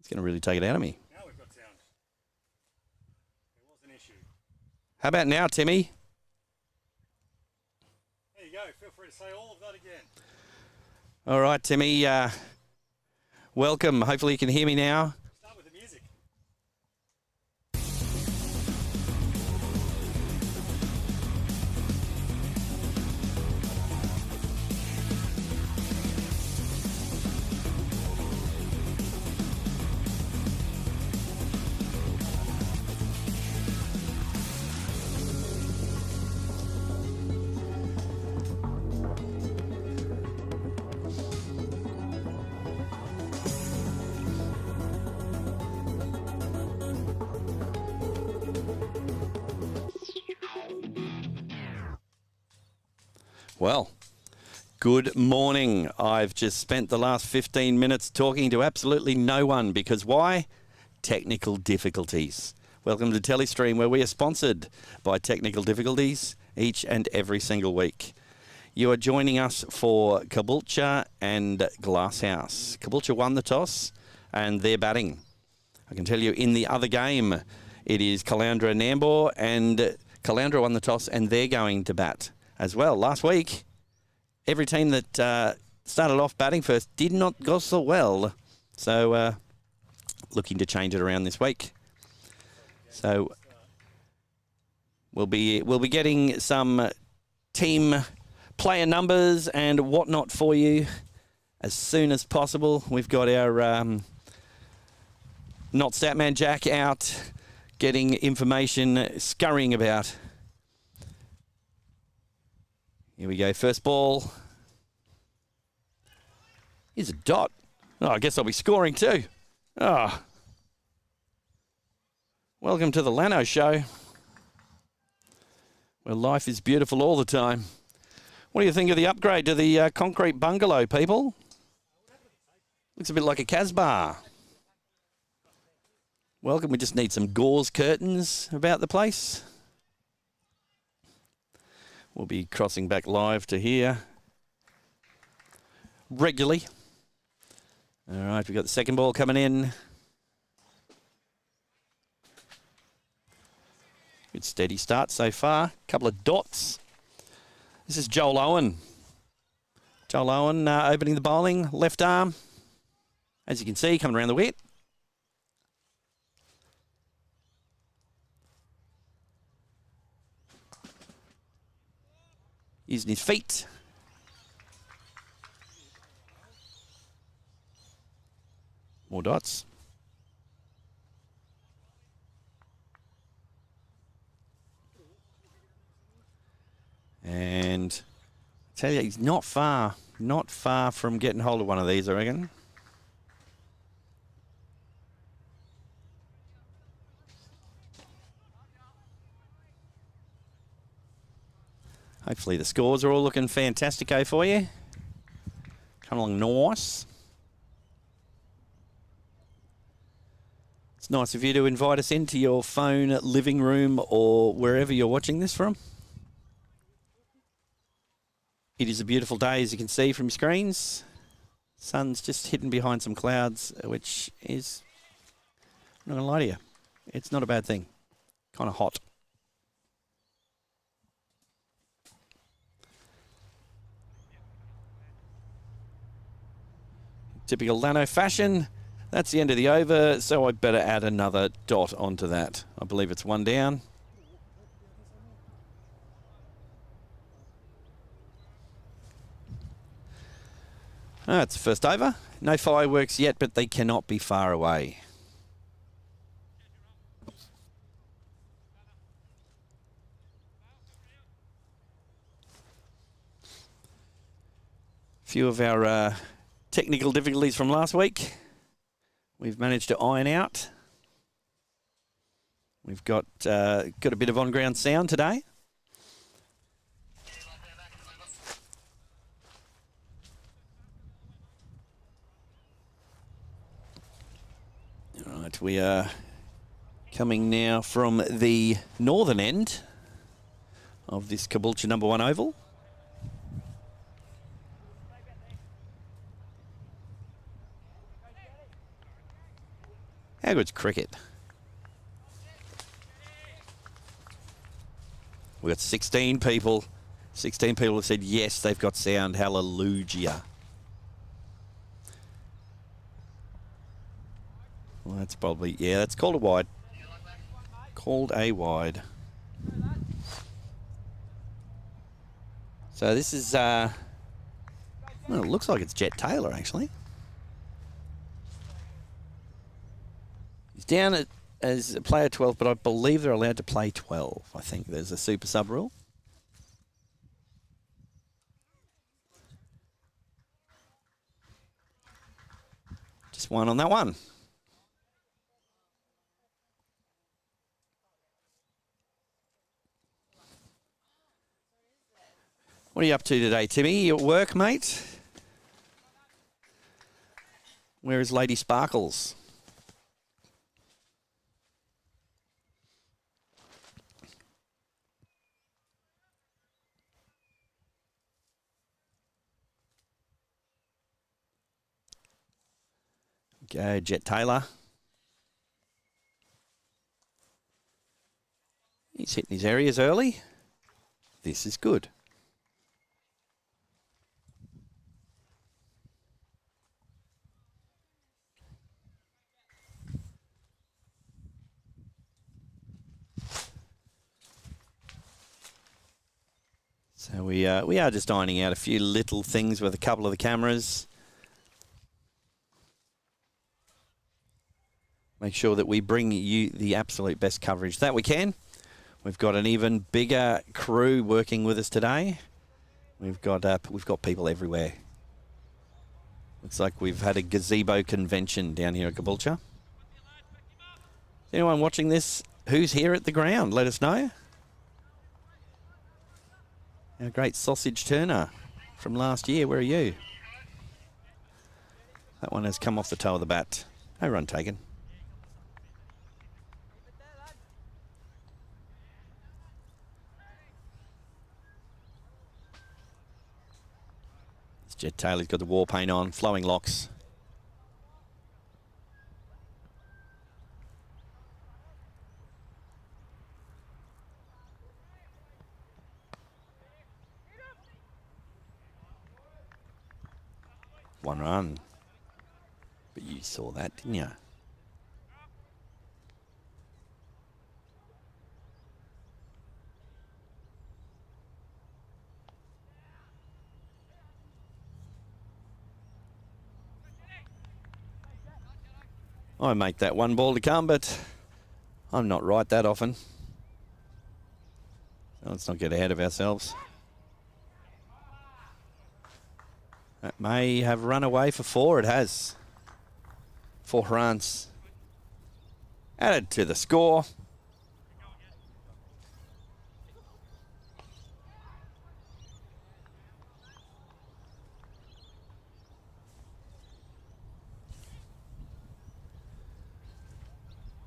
It's going to really take it out of me. Now we've got sound. There was an issue. How about now, Timmy? There you go. Feel free to say all of that again. All right, Timmy. Welcome. Hopefully you can hear me now. Start with the music. Well, good morning. I've just spent the last 15 minutes talking to absolutely no one because why? Technical difficulties. Welcome to Telestream, where we are sponsored by technical difficulties each and every single week. You are joining us for Caboolture and Glasshouse. Caboolture won the toss and they're batting. I can tell you in the other game, it is Caloundra Nambour, and Caloundra won the toss and they're going to bat as well. Last week, every team that started off batting first did not go so well. So, looking to change it around this week. So, we'll be getting some team player numbers and whatnot for you as soon as possible. We've got our Not Statman Jack out, getting information, scurrying about. Here we go, first ball. Here's a dot. Oh, I guess I'll be scoring too. Ah. Welcome to the Lanno show, where life is beautiful all the time. What do you think of the upgrade to the concrete bungalow, people? Looks a bit like a Casbah. Welcome, we just need some gauze curtains about the place. We'll be crossing back live to here regularly. All right, we've got the second ball coming in. Good steady start so far. Couple of dots. This is Joel Owen. Joel Owen opening the bowling, left arm. As you can see, coming around the wicket. Using his feet. More dots. And I tell you, he's not far from getting hold of one of these, I reckon. Hopefully the scores are all looking fantastico for you. Come along nice. It's nice of you to invite us into your phone, living room, or wherever you're watching this from. It is a beautiful day, as you can see from your screens. Sun's just hidden behind some clouds, which is, I'm not going to lie to you, it's not a bad thing. Kind of hot. Typical Lanno fashion. That's the end of the over, so I better add another dot onto that. I believe it's one down. It's the first over. No fireworks yet, but they cannot be far away. A few of our technical difficulties from last week we've managed to iron out. We've got a bit of on-ground sound today. All right, we are coming now from the northern end of this Caboolture number 1 oval. How good's cricket? We've got 16 people. 16 people have said yes, they've got sound. Hallelujah. Well, that's probably, yeah, that's called a wide. Called a wide. So this is, well, it looks like it's Jet Taylor, actually. He's down as a player 12, but I believe they're allowed to play 12. I think there's a super sub rule. Just one on that one. What are you up to today, Timmy? You at work, mate? Where is Lady Sparkles? Go, Jet Taylor. He's hitting his areas early. This is good. So we are just ironing out a few little things with a couple of the cameras. Make sure that we bring you the absolute best coverage that we can. We've got an even bigger crew working with us today. We've got people everywhere. Looks like we've had a gazebo convention down here at Caboolture. Anyone watching this, who's here at the ground? Let us know. Our great sausage turner from last year, where are you? That one has come off the toe of the bat. No run taken. It's Jet Taylor's got the war paint on, flowing locks. One run. But you saw that, didn't you? I make that one ball to come, but I'm not right that often. So let's not get ahead of ourselves. That may have run away for 4. It has. 4 runs. Added to the score.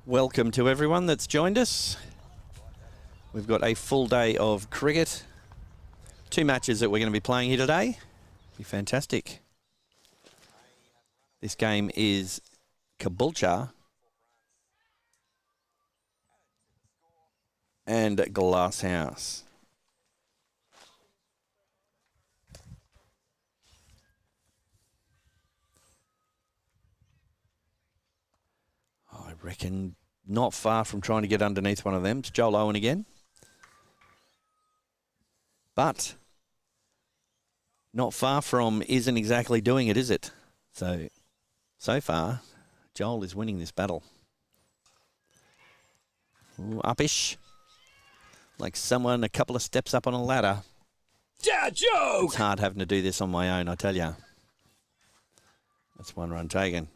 Welcome to everyone that's joined us. We've got a full day of cricket. 2 matches that we're going to be playing here today. Be fantastic. This game is Caboolture and Glasshouse. I reckon not far from trying to get underneath one of them. It's Joel Owen again. But not far from isn't exactly doing it, is it? So far, Joel is winning this battle. Ooh, uppish. Like someone a couple of steps up on a ladder. Dad joke! It's hard having to do this on my own, I tell you. That's 1 run taken.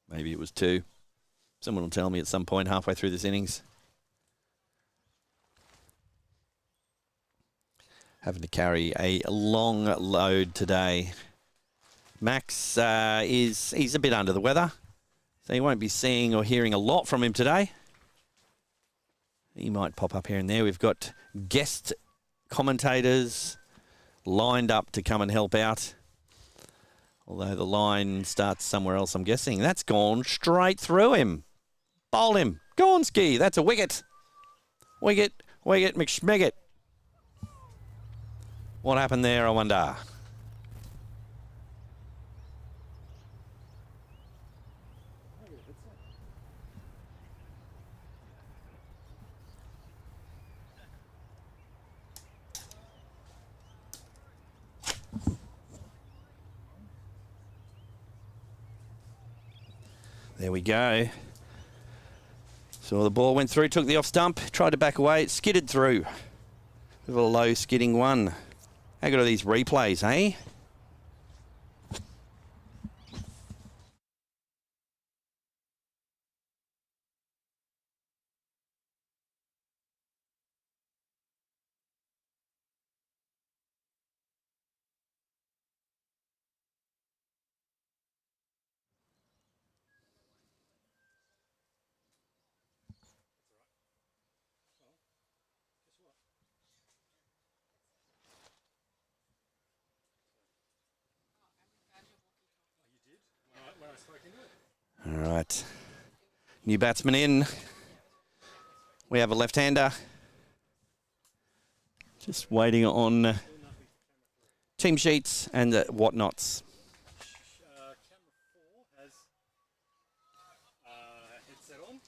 Maybe it was 2. Someone will tell me at some point halfway through this innings. Having to carry a long load today. Max he's a bit under the weather, so you won't be seeing or hearing a lot from him today. He might pop up here and there. We've got guest commentators lined up to come and help out. Although the line starts somewhere else, I'm guessing. That's gone straight through him. Bowl him. Gornsky. That's a wicket. Wicket, McSmigget. What happened there, I wonder? There we go. So the ball went through, took the off stump, tried to back away, it skidded through. With a low skidding one. How good are these replays, eh? All right. New batsman in. We have a left-hander. Just waiting on team sheets and whatnots. Camera 4 has headset on.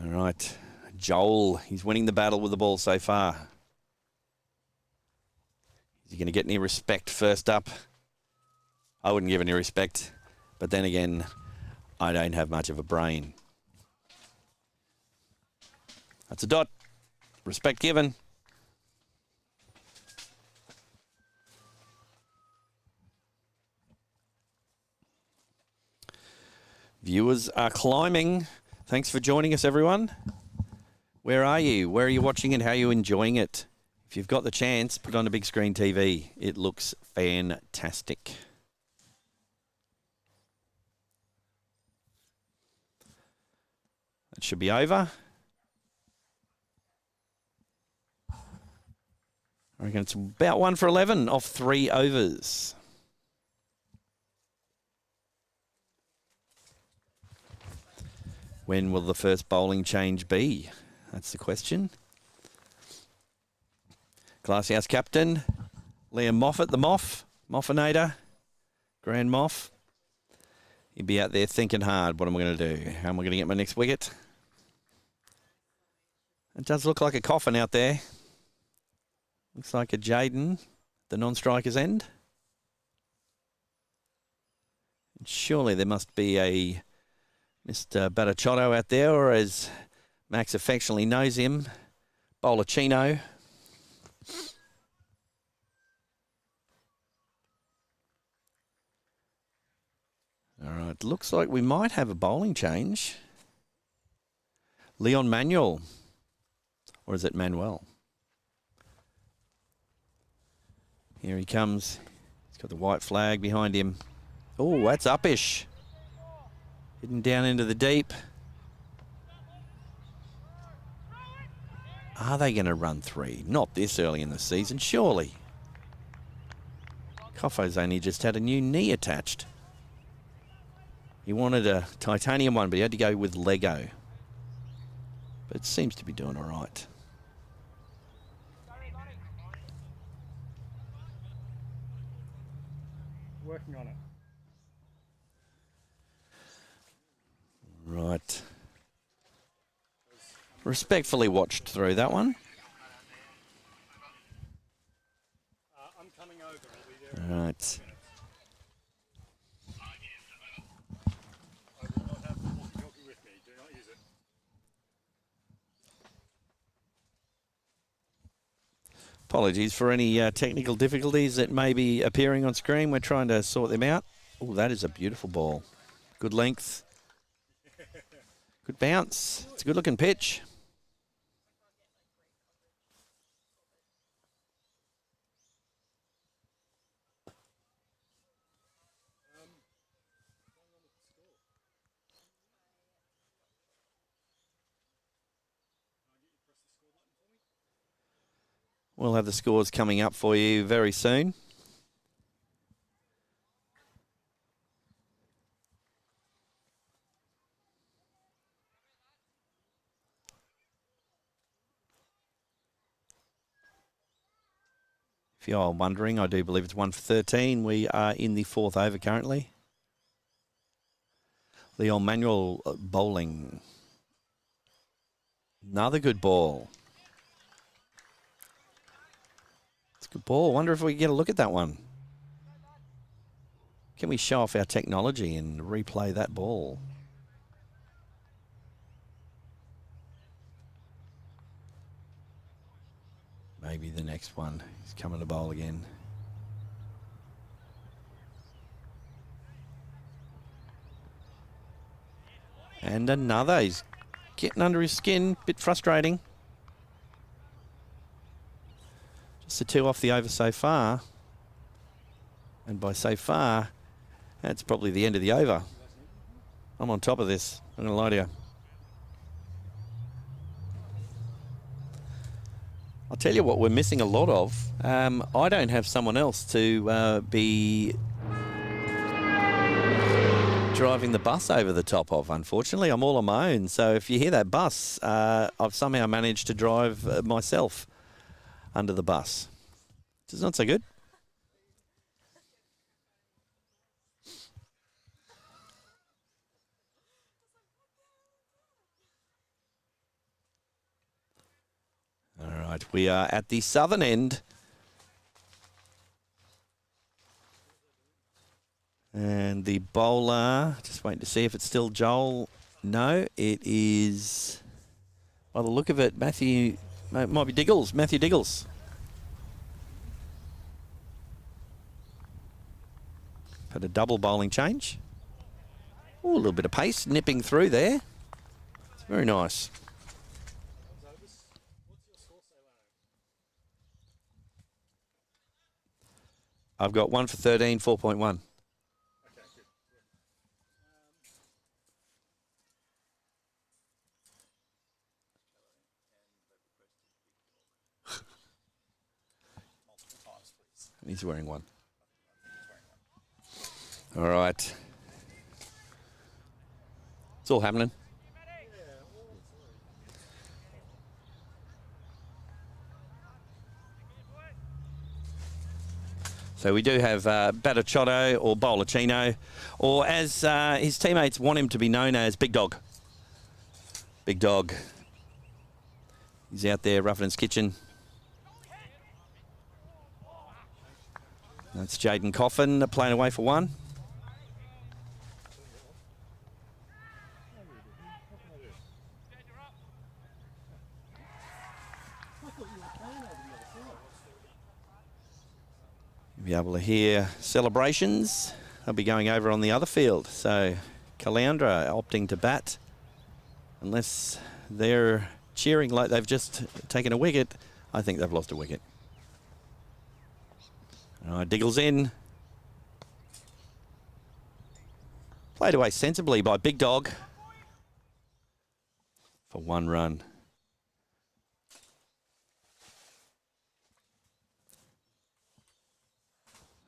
All right. Joel, he's winning the battle with the ball so far. Is he going to get any respect first up? I wouldn't give any respect, but then again, I don't have much of a brain. That's a dot. Respect given. Viewers are climbing. Thanks for joining us, everyone. Where are you? Where are you watching it? How are you enjoying it? If you've got the chance, put on a big screen TV. It looks fantastic. That should be over. I reckon it's about 1 for 11 off 3 overs. When will the first bowling change be? That's the question. Glasshouse captain, Liam Moffat, the Moffinator, Grand Moff. He'd be out there thinking hard, what am I going to do? How am I going to get my next wicket? It does look like a coffin out there. Looks like a Jaden, the non-striker's end. And surely there must be a Mr. Batachotto out there, or as Max affectionately knows him, Bolachino. All right, looks like we might have a bowling change. Leon Manuel, or is it Manuel? Here he comes. He's got the white flag behind him. Oh, that's uppish. Hidden down into the deep. Are they going to run 3? Not this early in the season, surely. Coffo's only just had a new knee attached. He wanted a titanium one, but he had to go with Lego. But it seems to be doing all right. Working on it. Right. Respectfully watched through that one. I'm coming over. I'll be there. All right. I will not have the walkie-talkie with me. Do not use it. Apologies for any technical difficulties that may be appearing on screen. We're trying to sort them out. Oh, that is a beautiful ball. Good length. Good bounce. It's a good looking pitch. We'll have the scores coming up for you very soon. If you're wondering, I do believe it's 1 for 13. We are in the 4th over currently. Leon Manuel bowling. Another good ball. It's a good ball. Wonder if we can get a look at that one. Can we show off our technology and replay that ball? Maybe the next one. He's coming to bowl again. And another. He's getting under his skin. Bit frustrating. Just a 2 off the over so far. And by so far, that's probably the end of the over. I'm on top of this. I'm going to lie to you. I'll tell you what we're missing a lot of. I don't have someone else to be driving the bus over the top of, unfortunately. I'm all on my own. So if you hear that bus, I've somehow managed to drive myself under the bus. It's not so good. All right, we are at the southern end. And the bowler, just waiting to see if it's still Joel. No, it is, by the look of it, Matthew, it might be Diggles, Matthew Diggles. Had a double bowling change. Oh, a little bit of pace, nipping through there. It's very nice. I've got 1 for 13, 4.1. He's wearing one. All right. It's all happening. So we do have Batachotto or Bolachino, or as his teammates want him to be known as, Big Dog. Big Dog. He's out there roughing his kitchen. That's Jaden Coffin playing away for 1. You'll be able to hear celebrations. They'll be going over on the other field. So Caloundra opting to bat. Unless they're cheering like they've just taken a wicket, I think they've lost a wicket. Diggles in. Played away sensibly by Big Dog for 1 run.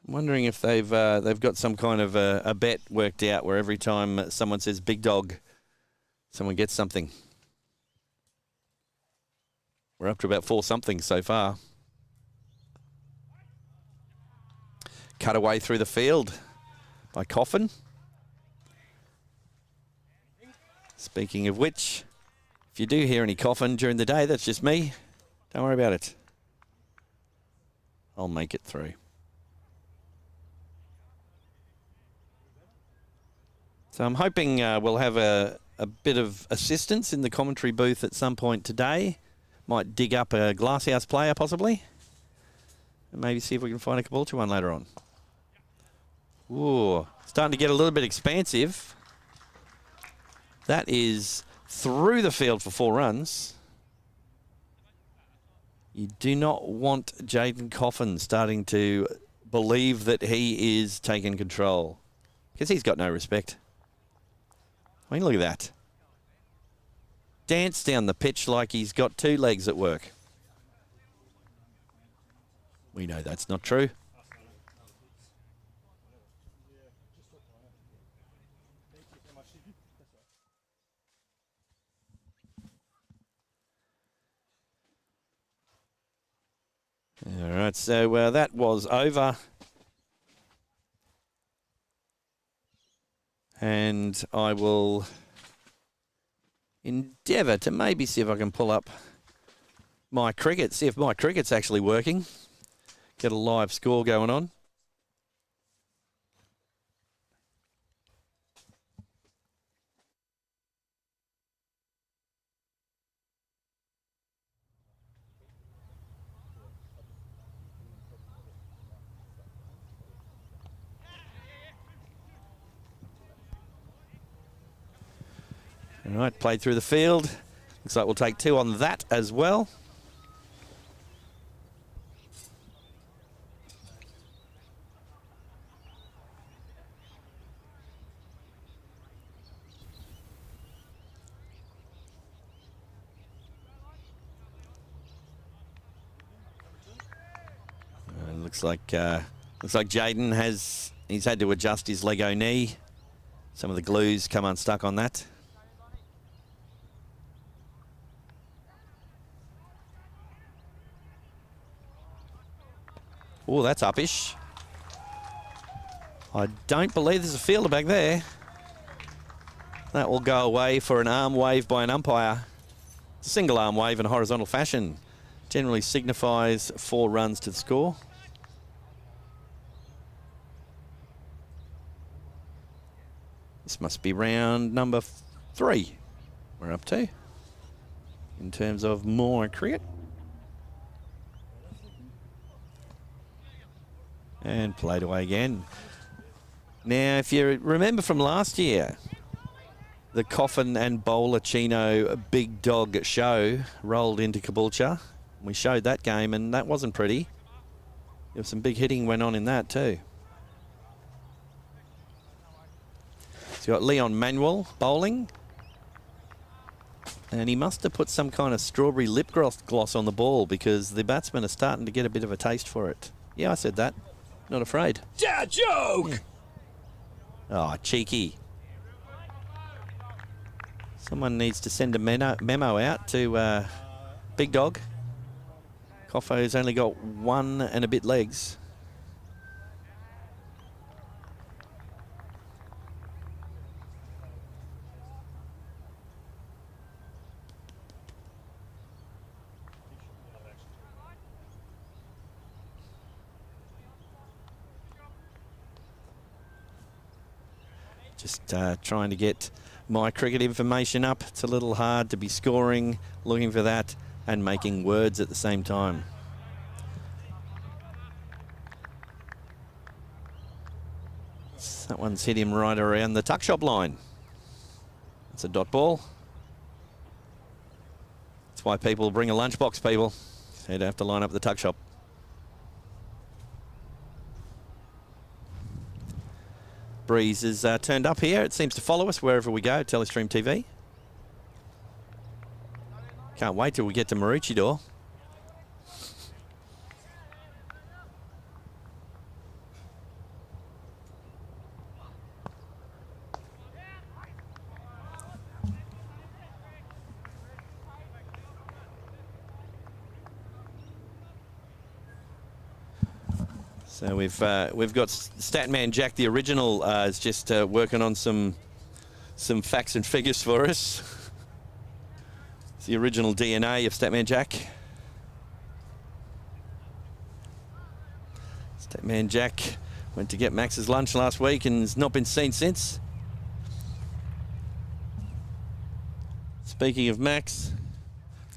I'm wondering if they've got some kind of a bet worked out where every time someone says Big Dog, someone gets something. We're up to about 4 something so far. Cut away through the field by Coffin. Speaking of which, if you do hear any Coffin during the day, that's just me. Don't worry about it. I'll make it through. So I'm hoping we'll have a bit of assistance in the commentary booth at some point today. Might dig up a Glasshouse player possibly. And maybe see if we can find a Caboolture one later on. Ooh, starting to get a little bit expansive. That is through the field for 4 runs. You do not want Jaden Coffin starting to believe that he is taking control, because he's got no respect. I mean, look at that. Dance down the pitch like he's got 2 legs at work. We know that's not true. All right, so that was over. And I will endeavour to maybe see if I can pull up my cricket, see if my cricket's actually working. Get a live score going on. All right, played through the field. Looks like we'll take 2 on that as well. Looks like Jaden he's had to adjust his Lego knee. Some of the glues come unstuck on that. Oh, that's uppish. I don't believe there's a fielder back there. That will go away for an arm wave by an umpire. It's a single arm wave in a horizontal fashion. Generally signifies 4 runs to the score. This must be round number 3 we're up to in terms of more cricket. And played away again. Now, if you remember from last year, the Coffin and Bowler Chino Big Dog show rolled into Caboolture. We showed that game, and that wasn't pretty. There was some big hitting went on in that too. So you got Leon Manuel bowling. And he must have put some kind of strawberry lip gloss on the ball because the batsmen are starting to get a bit of a taste for it. Yeah, I said that. Not afraid. Dad joke! Yeah. Oh, cheeky. Someone needs to send a memo out to Big Dog. Coffo's only got 1 and a bit legs. Just trying to get my cricket information up. It's a little hard to be scoring, looking for that, and making words at the same time. That one's hit him right around the tuck shop line. It's a dot ball. That's why people bring a lunchbox, people. They'd have to line up the tuck shop. Breeze is turned up here. It seems to follow us wherever we go. Telestream TV. Can't wait till we get to Maroochydore. So we've got Statman Jack, the original, is just working on some facts and figures for us. It's the original DNA of Statman Jack. Statman Jack went to get Max's lunch last week and has not been seen since. Speaking of Max,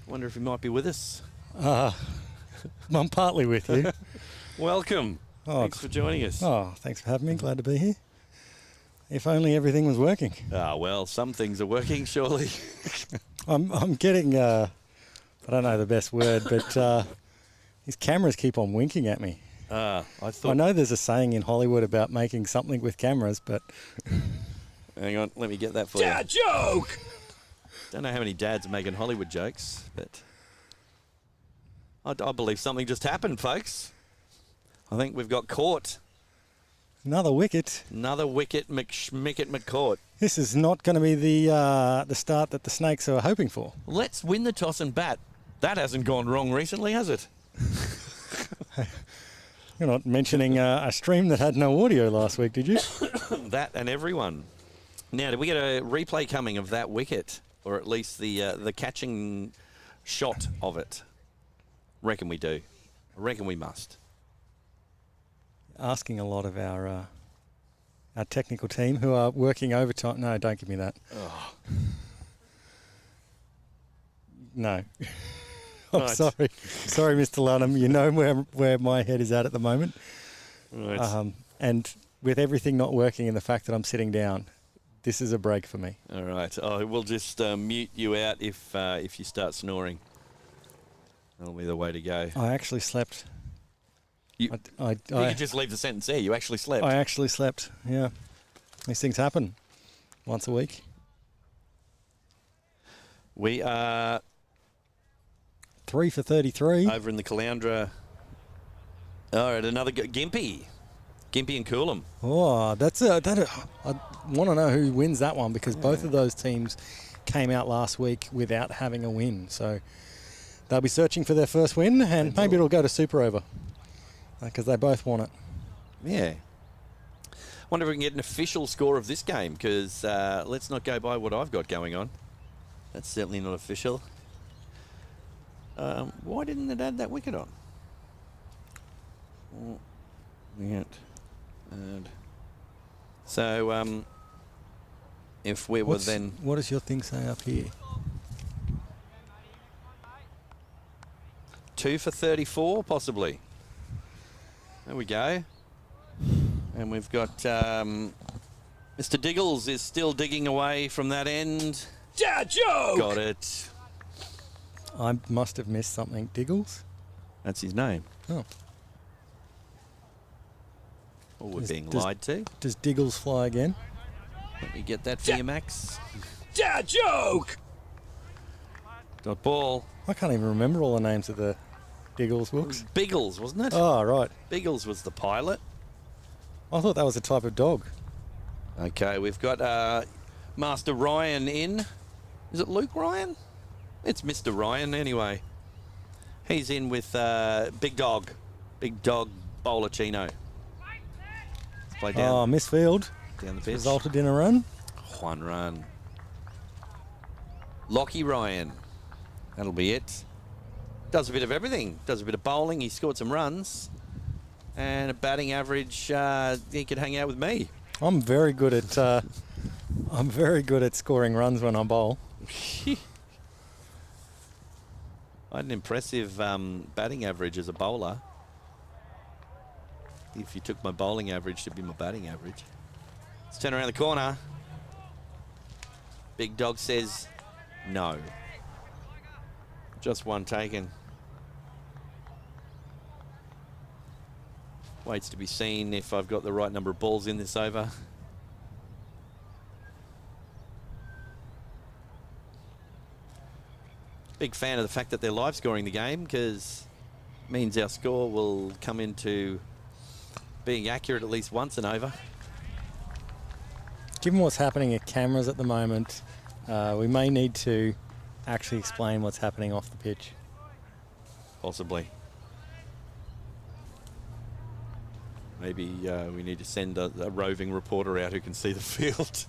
I wonder if he might be with us. I'm partly with you. Welcome. Oh, thanks for joining us. Oh, thanks for having me. Glad to be here. If only everything was working. Ah, well, some things are working, surely. I'm getting, I don't know the best word, but these cameras keep on winking at me. I know there's a saying in Hollywood about making something with cameras, but... Hang on, let me get that for Dad you. joke! Don't know how many dads are making Hollywood jokes, but I believe something just happened, folks. I think we've got caught. Another wicket. Another wicket, McSchmicket McCourt. This is not going to be the start that the Snakes are hoping for. Let's win the toss and bat. That hasn't gone wrong recently, has it? You're not mentioning a stream that had no audio last week, did you? That and everyone. Now, did we get a replay coming of that wicket? Or at least the catching shot of it? Reckon we do. I reckon we must. Asking a lot of our technical team who are working overtime. No, don't give me that. Oh. No. I'm Right. sorry. Sorry, Mr. Lanham. You know where my head is at the moment. Right. And with everything not working and the fact that I'm sitting down, this is a break for me. All right. We'll just mute you out if you start snoring. That'll be the way to go. I actually slept. You could just leave the sentence there. You actually slept. I actually slept, yeah. These things happen once a week. We are 3 for 33. over in the Caloundra. All right, another Gympie. Gympie and Coolum. Oh, I want to know who wins that one because both of those teams came out last week without having a win. So they'll be searching for their first win and maybe it'll go to Super Over because they both want it. Yeah. Wonder if we can get an official score of this game because let's not go by what I've got going on. That's certainly not official. Why didn't it add that wicket on? So, if we were then... What does your thing say up here? 2 for 34, possibly. There we go. And we've got Mr. Diggles is still digging away from that end. Dad joke! Got it. I must have missed something. Diggles? That's his name. Oh. Or we're being lied to. Does Diggles fly again? Let me get that for you, Max. Dad joke! Dot ball. I can't even remember all the names of the Diggles books. Biggles, wasn't it? Oh, right. Biggles was the pilot. I thought that was a type of dog. Okay, we've got Master Ryan in. Is it Luke Ryan? It's Mr. Ryan anyway. He's in with Big Dog Bowler Chino. Let's play down. Oh, misfield. Down the pitch. Resulted in a run. 1 run. Lockie Ryan. That'll be it. Does a bit of everything. Does a bit of bowling. He scored some runs. And a batting average, he could hang out with me. I'm very good at scoring runs when I bowl. I had an impressive batting average as a bowler. If you took my bowling average to be my batting average. Let's turn around the corner. Big Dog says no. Just one taken. Waits to be seen if I've got the right number of balls in this over. Big fan of the fact that they're live scoring the game because it means our score will come into being accurate at least once and over. Given what's happening at cameras at the moment, we may need to actually explain what's happening off the pitch. Possibly. Maybe we need to send a roving reporter out who can see the field.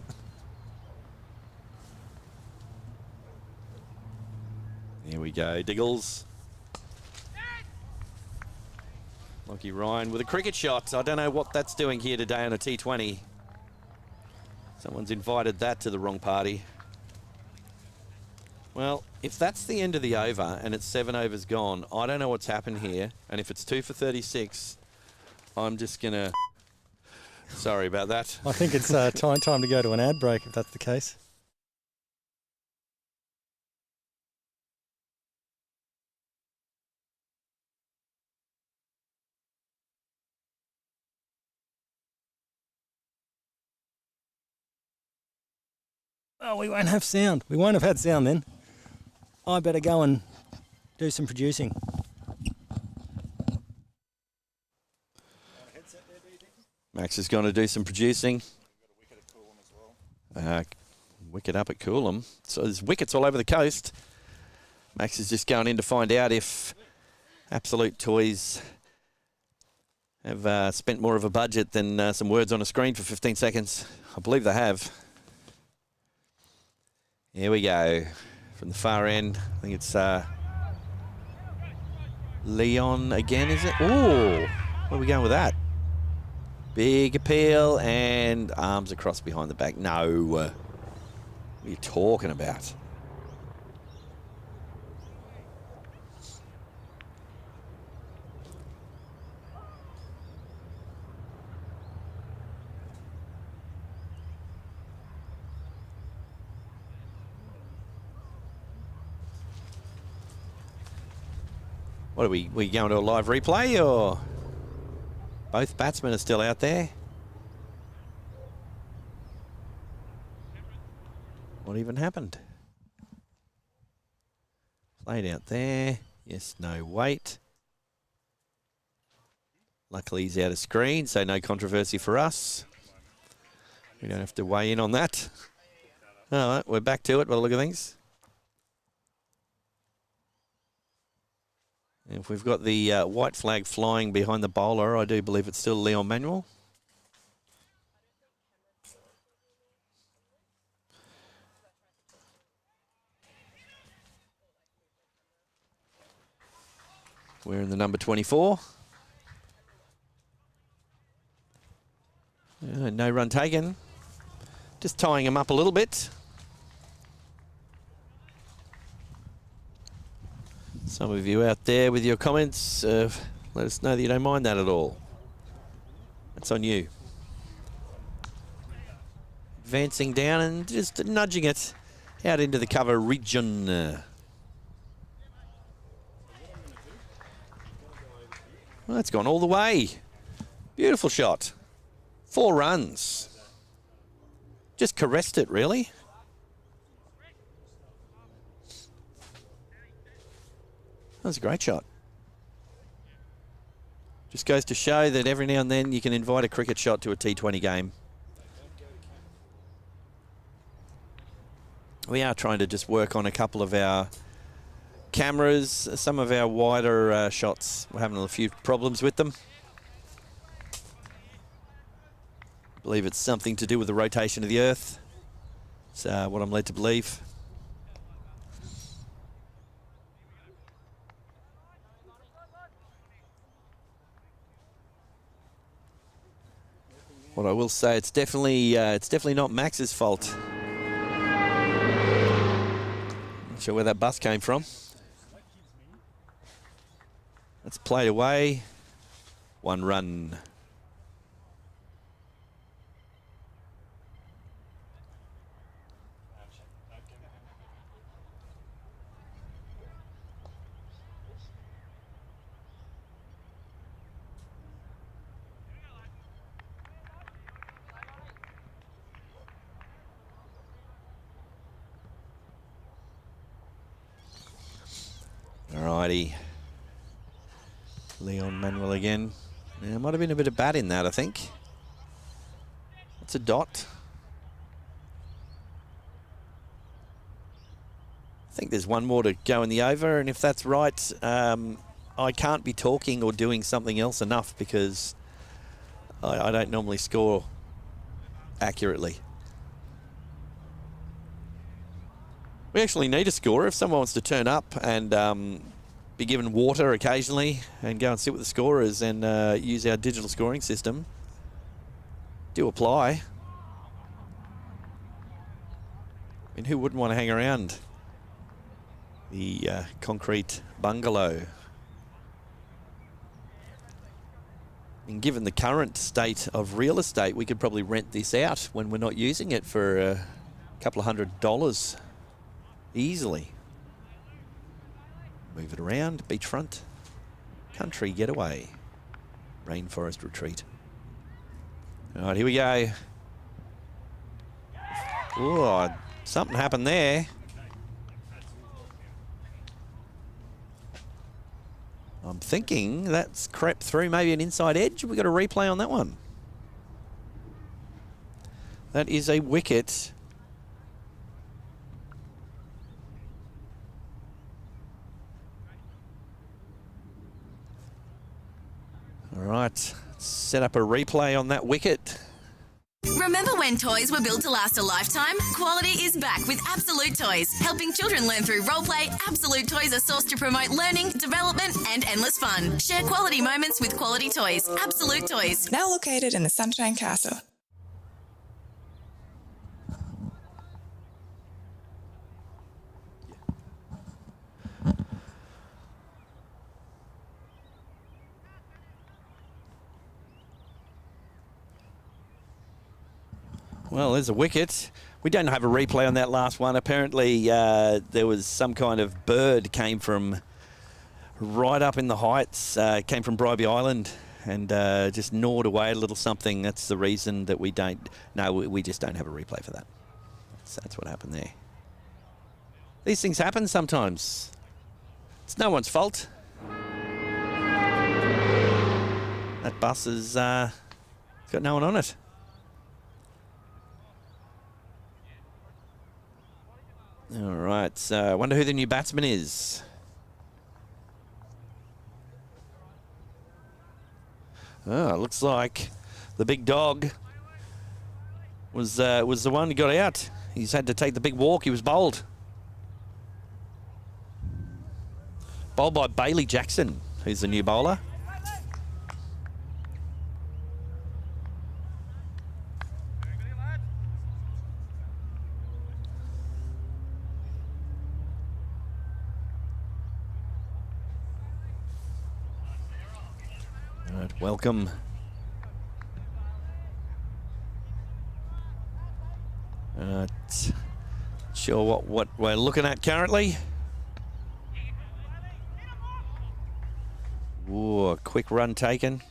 Here we go, Diggles. Lockie Ryan with a cricket shot. I don't know what that's doing here today on a T20. Someone's invited that to the wrong party. Well, if that's the end of the over and it's 7 overs gone, I don't know what's happened here. And if it's 2 for 36, I'm just going to... Sorry about that. I think it's time to go to an ad break if that's the case. Oh, we won't have sound. We won't have had sound then. I better go and do some producing. Max is going to do some producing. Wicket up at Coolum. So there's wickets all over the coast. Max is just going in to find out if Absolute Toys have spent more of a budget than some words on a screen for 15 seconds. I believe they have. Here we go. From the far end, I think it's Leon again, is it? Oh, where are we going with that? Big appeal and arms across behind the back. No. What are you talking about? What are we going to a live replay, or both batsmen are still out there? What even happened? Played out there. Yes, no, wait. Luckily he's out of screen, so no controversy for us. We don't have to weigh in on that. All right, we're back to it by the look of things. If we've got the white flag flying behind the bowler, I do believe it's still Leon Manuel. We're in the number 24. No run taken. Just tying him up a little bit. Some of you out there with your comments, let us know that you don't mind that at all. That's on you. Advancing down and just nudging it out into the cover region. Well, it's gone all the way. Beautiful shot. 4 runs. Just caressed it, really. That was a great shot. Just goes to show that every now and then you can invite a cricket shot to a T20 game. We are trying to just work on a couple of our cameras. Some of our wider shots, we're having a few problems with them. I believe it's something to do with the rotation of the Earth. It's what I'm led to believe. What I will say, it's definitely not Max's fault. Not sure where that bus came from. That's played away. 1 run. Alrighty. Leon Manuel again. Yeah, might have been a bit of bat in that, I think. It's a dot. I think there's one more to go in the over, and if that's right, I can't be talking or doing something else enough because I don't normally score accurately. We actually need a scorer. If someone wants to turn up and be given water occasionally and go and sit with the scorers and use our digital scoring system, do apply. I mean, who wouldn't want to hang around the concrete bungalow? And given the current state of real estate, we could probably rent this out when we're not using it for a couple of $100 easily. Move it around, beachfront, country getaway, rainforest retreat. All right, here we go. Oh, something happened there. I'm thinking that's crept through maybe an inside edge. We got a replay on that one. That is a wicket. All right, set up a replay on that wicket. Remember when toys were built to last a lifetime? Quality is back with Absolute Toys. Helping children learn through roleplay, Absolute Toys are sourced to promote learning, development and endless fun. Share quality moments with quality toys. Absolute Toys. Now located in the Sunshine Castle. Well, there's a wicket. We don't have a replay on that last one. Apparently, there was some kind of bird came from right up in the heights, came from Bribey Island and just gnawed away a little something. That's the reason that we don't... No, we just don't have a replay for that. That's what happened there. These things happen sometimes. It's no one's fault. That bus has got no one on it. All right, so I wonder who the new batsman is. Oh, looks like the big dog was the one who got out. He's had to take the big walk. He was bowled. Bowled by Bailey Jackson, who's the new bowler. Welcome. Sure what we're looking at currently. Ooh, a quick run taken.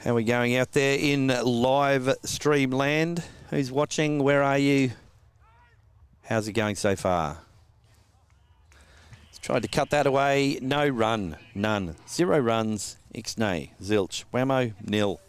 How are we going out there in live stream land? Who's watching? Where are you? How's it going so far? Let's try to cut that away. No run. None. 0 runs. Ixnay. Zilch. Whammo. Nil.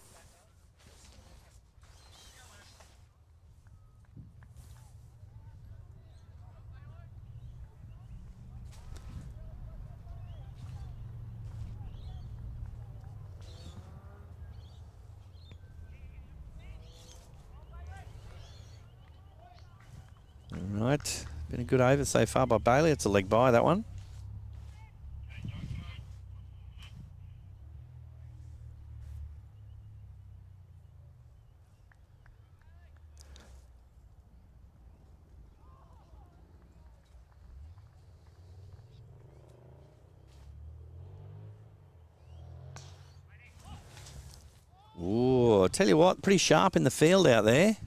All right, been a good over so far by Bailey. It's a leg by, that one. Ooh, I tell you what, pretty sharp in the field out there.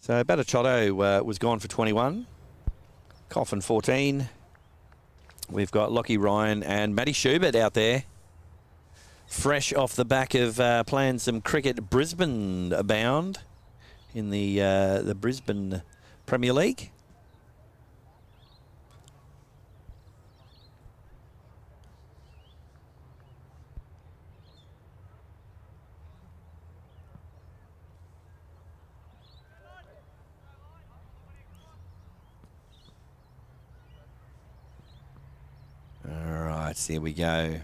So Batachotto was gone for 21. Coffin 14. We've got Lockie Ryan and Matty Schubert out there. Fresh off the back of playing some cricket Brisbane bound in the Brisbane Premier League. Here we go.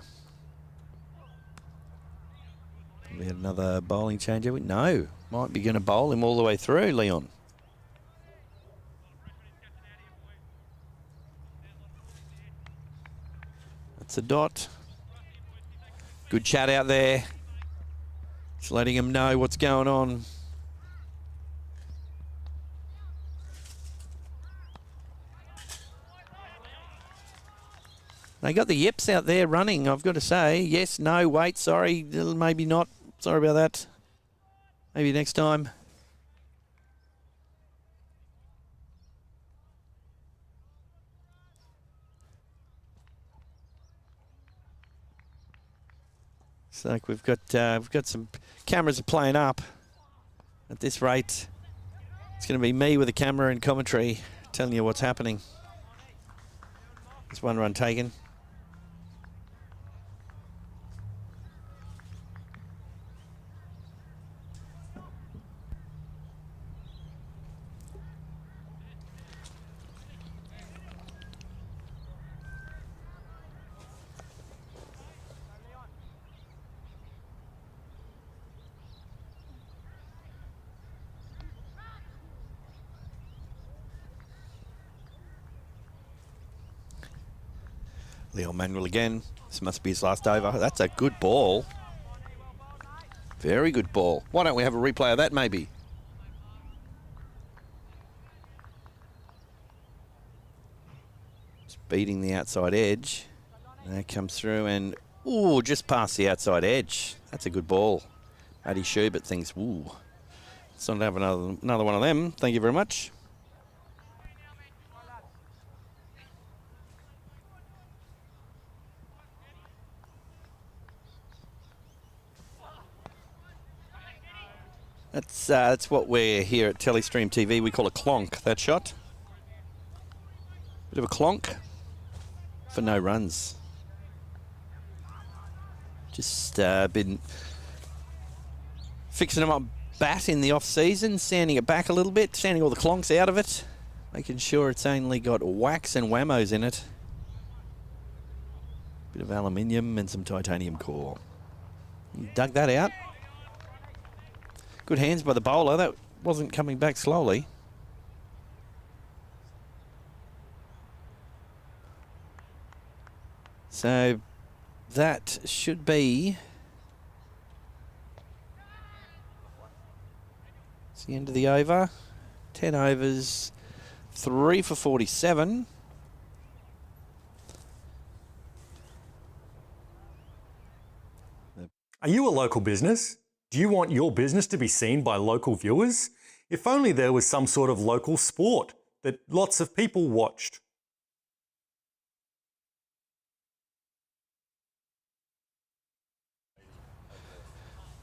We had another bowling change. No, might be going to bowl him all the way through, Leon. That's a dot. Good chat out there. Just letting him know what's going on. They got the yips out there running, I've got to say. Yes, no, wait, sorry, maybe not. Sorry about that. Maybe next time. Looks like we've got some cameras are playing up. At this rate, it's going to be me with a camera and commentary telling you what's happening. There's one run taken. Manuel again. This must be his last over. That's a good ball. Very good ball. Why don't we have a replay of that maybe? Just beating the outside edge. And that comes through and, ooh, just past the outside edge. That's a good ball. Matty Schubert thinks, ooh, let's not have another one of them. Thank you very much. That's what we're here at Telestream TV. We call a clonk, that shot. Bit of a clonk for no runs. Just been fixing them up bat in the off-season, sanding it back a little bit, sanding all the clonks out of it, making sure it's only got wax and whammos in it. Bit of aluminium and some titanium core. You dug that out. Good hands by the bowler. That wasn't coming back slowly. So that should be... It's the end of the over. 10 overs, 3 for 47. Are you a local business? Do you want your business to be seen by local viewers? If only there was some sort of local sport that lots of people watched.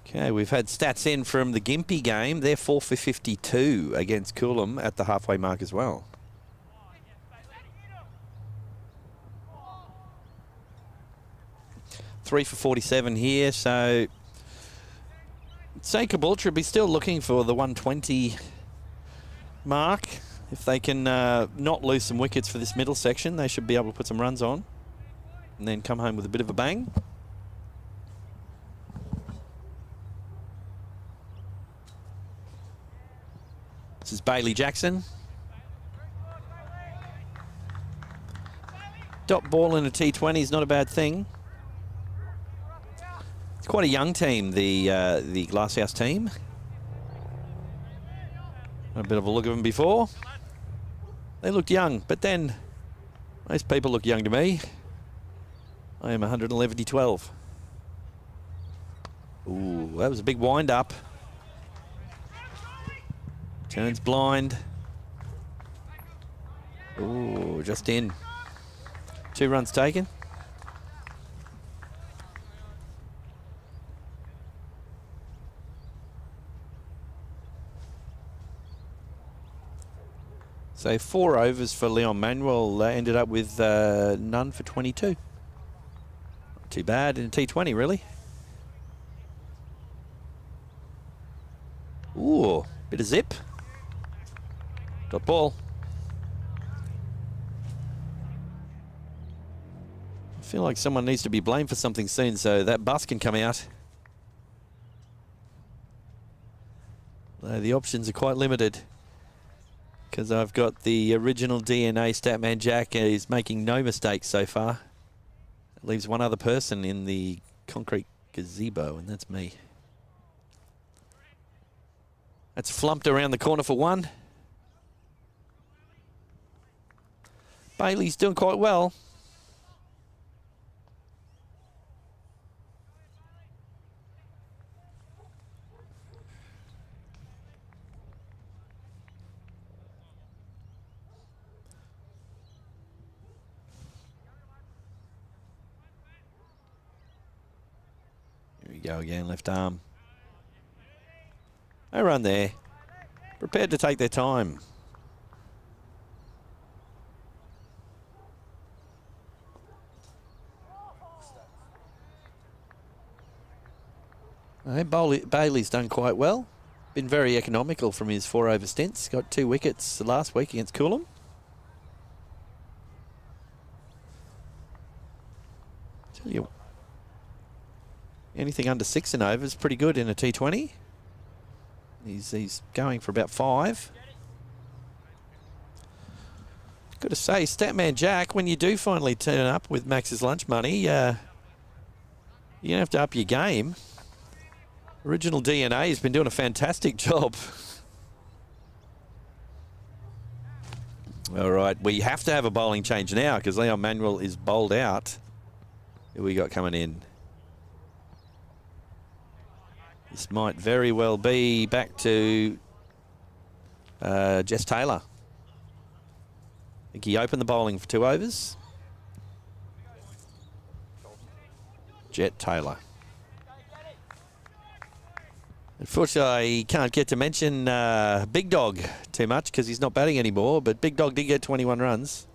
Okay, we've had stats in from the Gympie game. They're 4 for 52 against Coolum at the halfway mark as well. Three for 47 here, so say Caboolture would be still looking for the 120 mark. If they can not lose some wickets for this middle section, they should be able to put some runs on and then come home with a bit of a bang. This is Bailey Jackson. Dot ball in a T20 is not a bad thing. It's quite a young team, the Glasshouse team. A bit of a look at them before. They looked young, but then most people look young to me. I am 111-12. Ooh, that was a big wind up. Turns blind. Ooh, just in. 2 runs taken. So 4 overs for Leon Manuel ended up with none for 22. Not too bad in a T20, really. Ooh, bit of zip. Dot ball. I feel like someone needs to be blamed for something soon so that bus can come out. The options are quite limited because I've got the original DNA Statman Jack is making no mistakes so far. It leaves one other person in the concrete gazebo, and that's me. That's flumped around the corner for 1. Bailey's doing quite well. Here go again, left arm. No run there. Prepared to take their time. Bailey's done quite well. Been very economical from his 4 over stints. Got 2 wickets last week against Coolum. Tell you, anything under 6 and over is pretty good in a T20. He's going for about 5. Got to say, Statman Jack, when you do finally turn up with Max's lunch money, you're going to have to up your game. Original DNA has been doing a fantastic job. All right, we have to have a bowling change now because Leon Manuel is bowled out. Who we got coming in? This might very well be back to Jess Taylor. I think he opened the bowling for 2 overs. Jet Taylor. Unfortunately, I can't get to mention Big Dog too much because he's not batting anymore, but Big Dog did get 21 runs.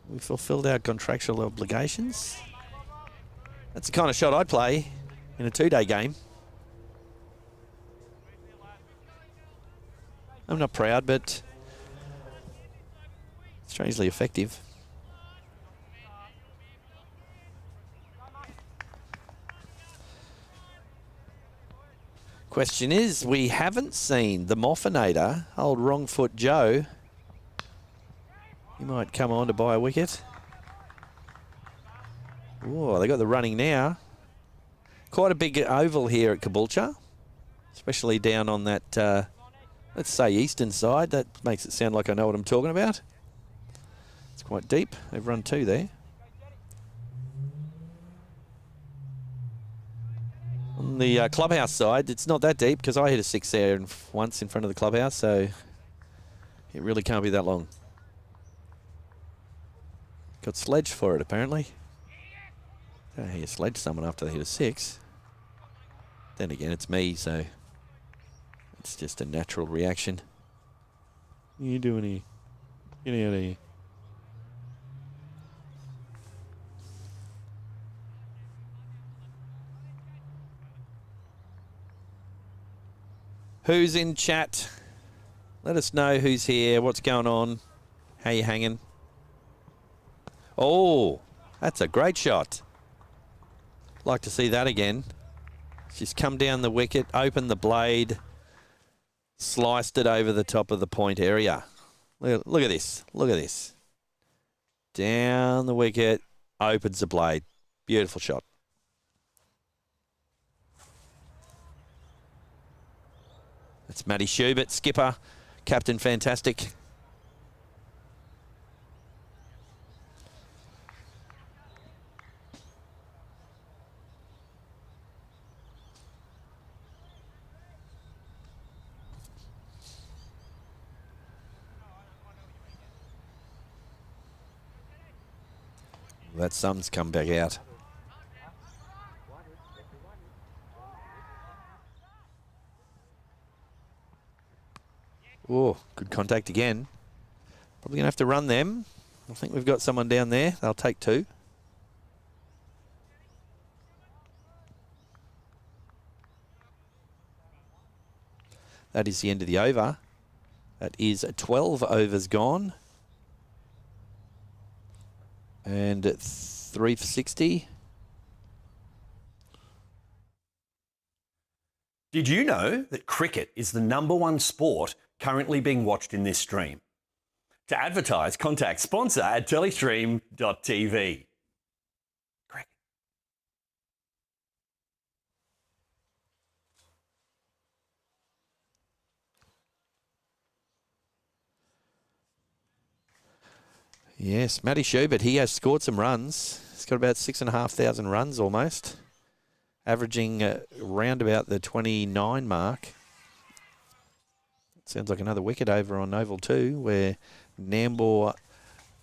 We fulfilled our contractual obligations. That's the kind of shot I'd play in a 2-day game. I'm not proud, but strangely effective. Question is, we haven't seen the Moffinator, old wrong foot Joe. He might come on to buy a wicket. Oh, they got the running now. Quite a big oval here at Caboolture, especially down on that, let's say, eastern side. That makes it sound like I know what I'm talking about. It's quite deep. They've run 2 there. On the clubhouse side, it's not that deep because I hit a 6 there once in front of the clubhouse, so it really can't be that long. Got sledged for it, apparently. Don't know how you sledge someone after they hit a 6. Then again, it's me, so it's just a natural reaction. What are you doing here? Get out of here. Who's in chat? Let us know who's here, what's going on, how you hanging. Oh, that's a great shot. Like to see that again. She's come down the wicket, opened the blade, sliced it over the top of the point area. Look at this. Look at this. Down the wicket, opens the blade. Beautiful shot. That's Matty Schubert, skipper, captain fantastic. That sun's come back out. Oh, good contact again. Probably going to have to run them. I think we've got someone down there. They'll take 2. That is the end of the over. That is 12 overs gone. And at 3 for 60. Did you know that cricket is the #1 sport currently being watched in this stream? To advertise, contact sponsor at telestream.tv. Cricket. Yes, Matty Schubert, he has scored some runs. He's got about 6,500 runs almost, averaging around about the 29 mark. Sounds like another wicket over on Oval 2, where Nambour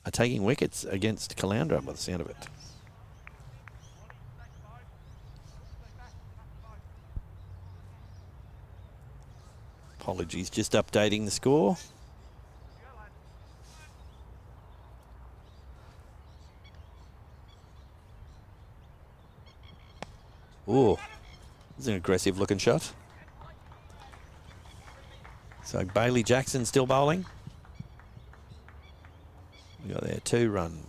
are taking wickets against Caloundra by the sound of it. Apologies, just updating the score. Ooh, this is an aggressive looking shot. So Bailey Jackson still bowling. We got there 2 run.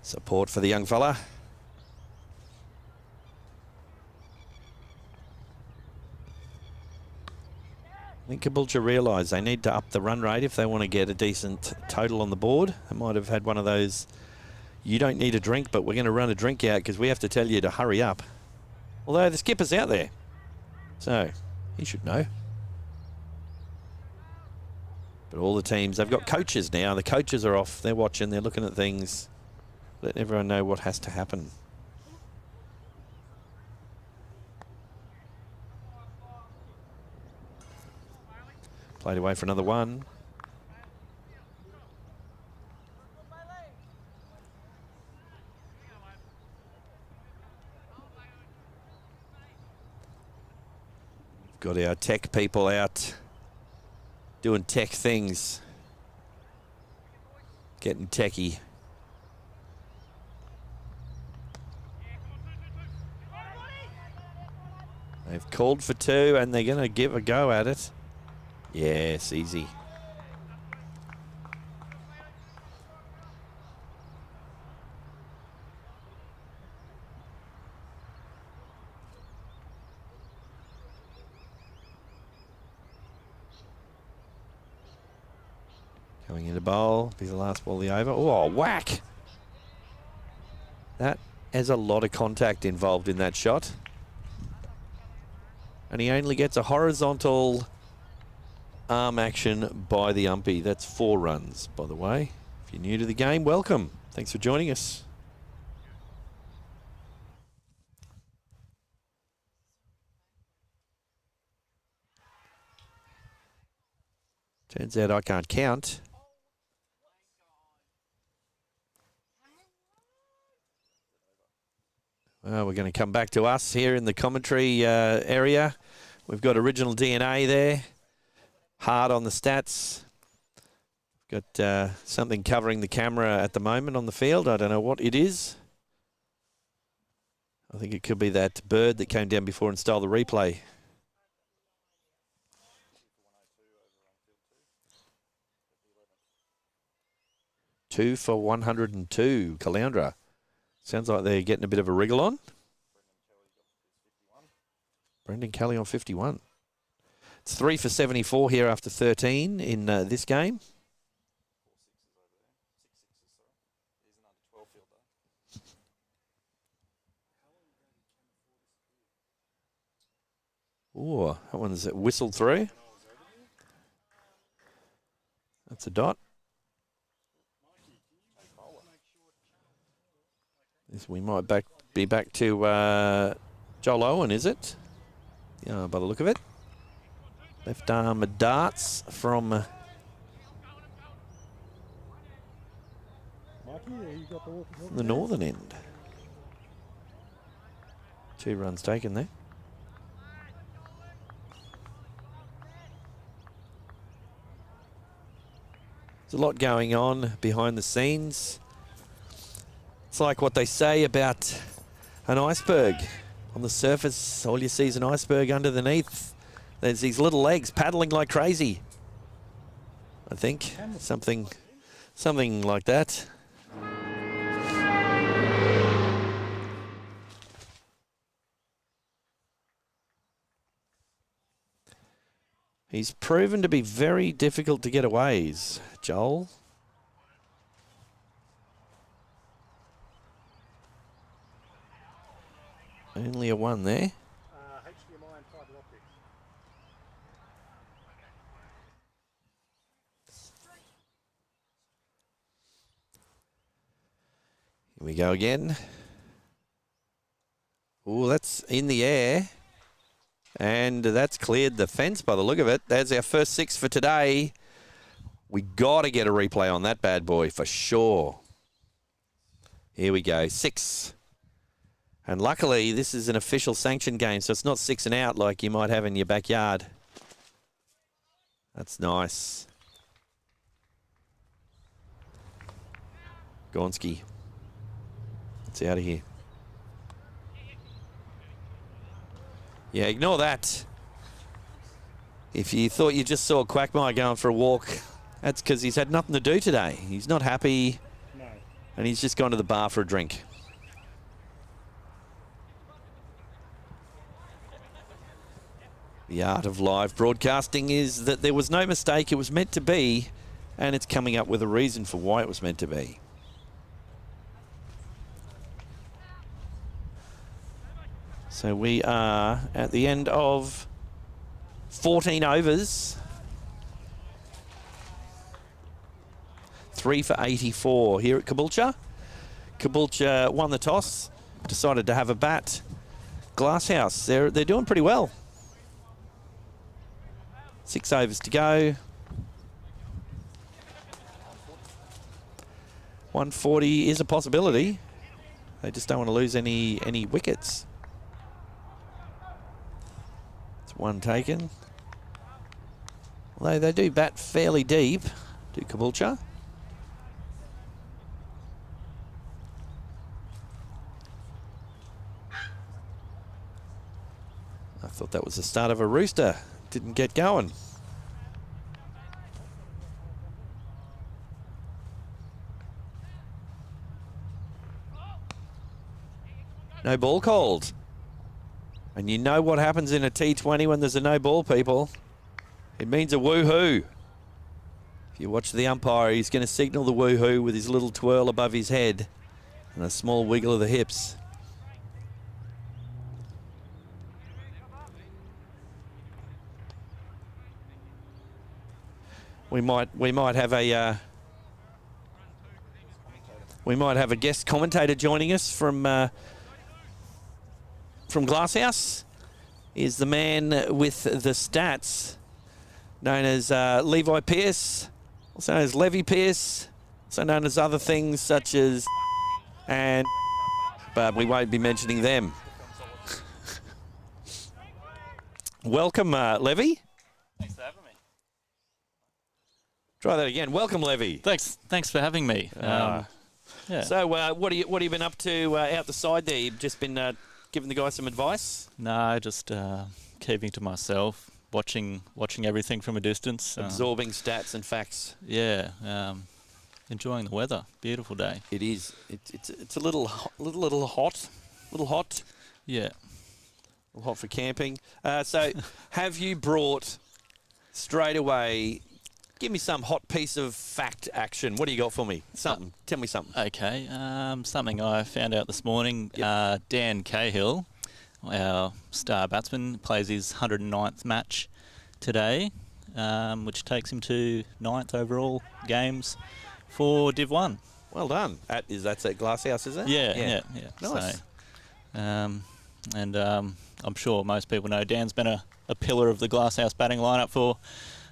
Support for the young fella. I think Caboolture realise they need to up the run rate if they want to get a decent total on the board. They might have had one of those, you don't need a drink, but we're going to run a drink out because we have to tell you to hurry up. Although the skipper's out there, so he should know. But all the teams, they've got coaches now. The coaches are off. They're watching. They're looking at things. Letting everyone know what has to happen. Played away for another 1. Got our tech people out doing tech things. Getting techie. They've called for 2 and they're going to give a go at it. Yes, easy. Coming into bowl, be the last ball of the over. Oh, whack! That has a lot of contact involved in that shot. And he only gets a horizontal arm action by the umpy. That's 4 runs, by the way. If you're new to the game, welcome. Thanks for joining us. Turns out I can't count. Well, we're going to come back to us here in the commentary area. We've got original DNA there. Hard on the stats. Got something covering the camera at the moment on the field. I don't know what it is. I think it could be that bird that came down before and stole the replay. Two for 102, Caloundra. Sounds like they're getting a bit of a wriggle on. Brendan Kelly on 51. It's 3 for 74 here after 13 in this game. Oh, that one's whistled through. That's a dot. This we might be back to Joel Owen, is it? Yeah, by the look of it. Left arm darts from the northern end. 2 runs taken there. There's a lot going on behind the scenes. It's like what they say about an iceberg. On the surface, all you see is an iceberg underneath. There's these little legs paddling like crazy. I think something like that. He's proven to be very difficult to get away, Joel. Only a 1 there. Here we go again. Oh, that's in the air. And that's cleared the fence by the look of it. There's our first 6 for today. We got to get a replay on that bad boy for sure. Here we go, 6. And luckily, this is an official sanctioned game, so it's not 6 and out like you might have in your backyard. That's nice. Gonski. It's out of here. Yeah, ignore that. If you thought you just saw Quackmire going for a walk, that's because he's had nothing to do today. He's not happy, and he's just gone to the bar for a drink. The art of live broadcasting is that there was no mistake. It was meant to be, and it's coming up with a reason for why it was meant to be. So we are at the end of 14 overs. 3 for 84 here at Caboolture. Caboolture won the toss, decided to have a bat. Glasshouse, they're doing pretty well. 6 overs to go. 140 is a possibility. They just don't want to lose any wickets. It's 1 taken. Although they do bat fairly deep, do Caboolture. I thought that was the start of a rooster. Didn't get going. No ball called. And you know what happens in a T20 when there's a no ball, people. It means a woohoo. If you watch the umpire, he's going to signal the woohoo with his little twirl above his head and a small wiggle of the hips. We might have a guest commentator joining us from Glasshouse. Is the man with the stats, known as Levi Pearce, also known as Levi Pearce, also known as other things such as, but we won't be mentioning them. Welcome, Levi. Thanks for having me. Try that again. Welcome, Levi. Thanks for having me. Yeah. So, what have you been up to out the side there? You've just been giving the guys some advice? No, just keeping to myself, watching everything from a distance, absorbing stats and facts. Yeah, enjoying the weather. Beautiful day. It is. It's a little hot. Yeah. A little hot for camping. So, have you brought straight away? Give me some hot piece of fact action. What do you got for me? Something. Tell me something. Okay. Something I found out this morning. Yep. Dan Cahill, our star batsman, plays his 109th match today, which takes him to 9th overall games for Div 1. Well done. That's at Glasshouse, is it? Yeah. Nice. So, I'm sure most people know Dan's been a pillar of the Glasshouse batting lineup for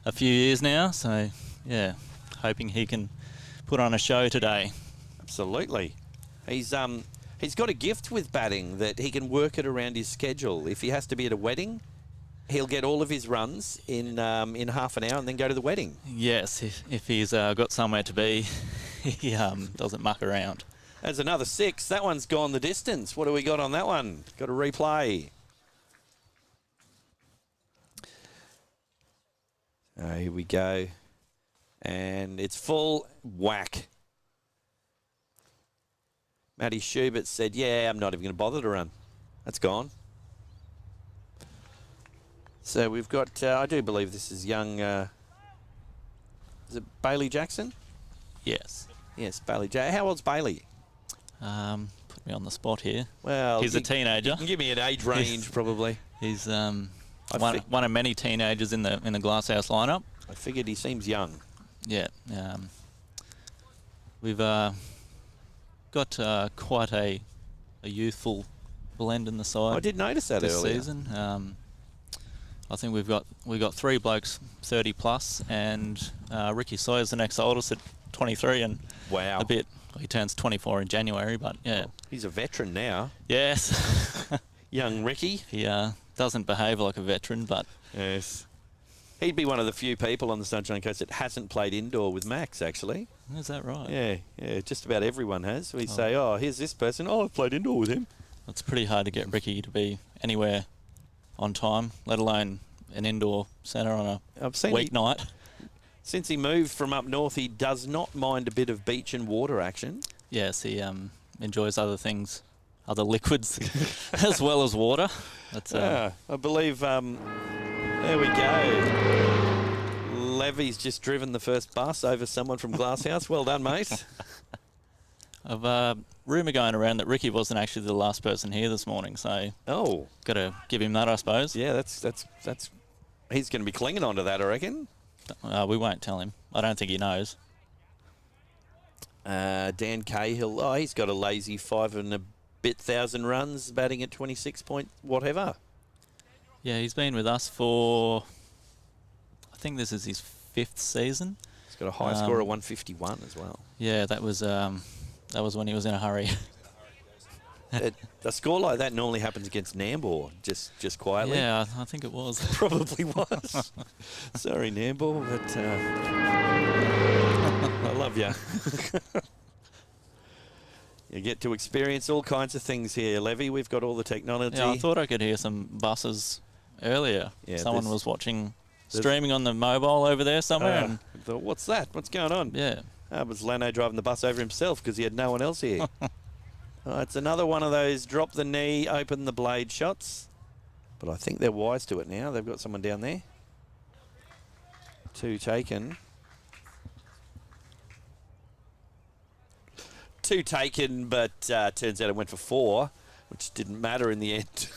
a few years now, so yeah, hoping he can put on a show today. Absolutely. He's got a gift with batting that he can work it around his schedule. If he has to be at a wedding, he'll get all of his runs in half an hour and then go to the wedding. Yes, if he's got somewhere to be, he doesn't muck around. There's another 6. That one's gone the distance. What do we got on that one? Got a replay. Here we go. And it's full whack. Matty Schubert said, yeah, I'm not even going to bother to run. That's gone. So we've got, I do believe this is young, is it Bailey Jackson? Yes. Yes, Bailey Jackson. How old's Bailey? Put me on the spot here. Well, he's a teenager. You can give me an age range, probably. He's one of many teenagers in the Glasshouse lineup. I figured he seems young. Yeah. We've got quite a youthful blend in the side. I did notice that this earlier. Season. I think we've got 3 blokes 30 plus, and Ricky Sawyer's the next oldest at 23, and Wow. a bit. He turns 24 in January, but yeah. He's a veteran now. Yes. Young Ricky. He doesn't behave like a veteran, but Yes. He'd be one of the few people on the Sunshine Coast that hasn't played indoor with Max, actually. is that right? Yeah, just about everyone has. We say, oh, here's this person. Oh, I've played indoor with him. It's pretty hard to get Ricky to be anywhere on time, let alone an indoor centre on a I've seen weeknight. Since he moved from up north, he does not mind a bit of beach and water action. Yes, he enjoys other things, other liquids, as well as water. That's I believe, there we go. Levy's just driven the first bus over someone from Glasshouse. Well done, mate. I've rumour going around that Ricky wasn't actually the last person here this morning, so got to give him that, I suppose. Yeah, that's he's going to be clinging on to that, I reckon. We won't tell him. I don't think he knows. Dan Cahill, he's got a lazy 5 and a bit thousand runs, batting at 26 point whatever. Yeah, he's been with us for, I think this is his 5th season. He's got a high score of 151 as well. Yeah, that was when he was in a hurry. A score like that normally happens against Nambour, just quietly. Yeah, I think it was. Probably was. Sorry, Nambour, but I love you. You get to experience all kinds of things here, Levy. We've got all the technology. Yeah, I thought I could hear some buses earlier. Yeah, someone was watching, streaming on the mobile over there somewhere. And I thought, what's that? What's going on? yeah. That was Lanno driving the bus over himself because he had no one else here. It's another one of those drop the knee, open the blade shots. But I think they're wise to it now. They've got someone down there. 2 taken. 2 taken, but turns out it went for 4, which didn't matter in the end.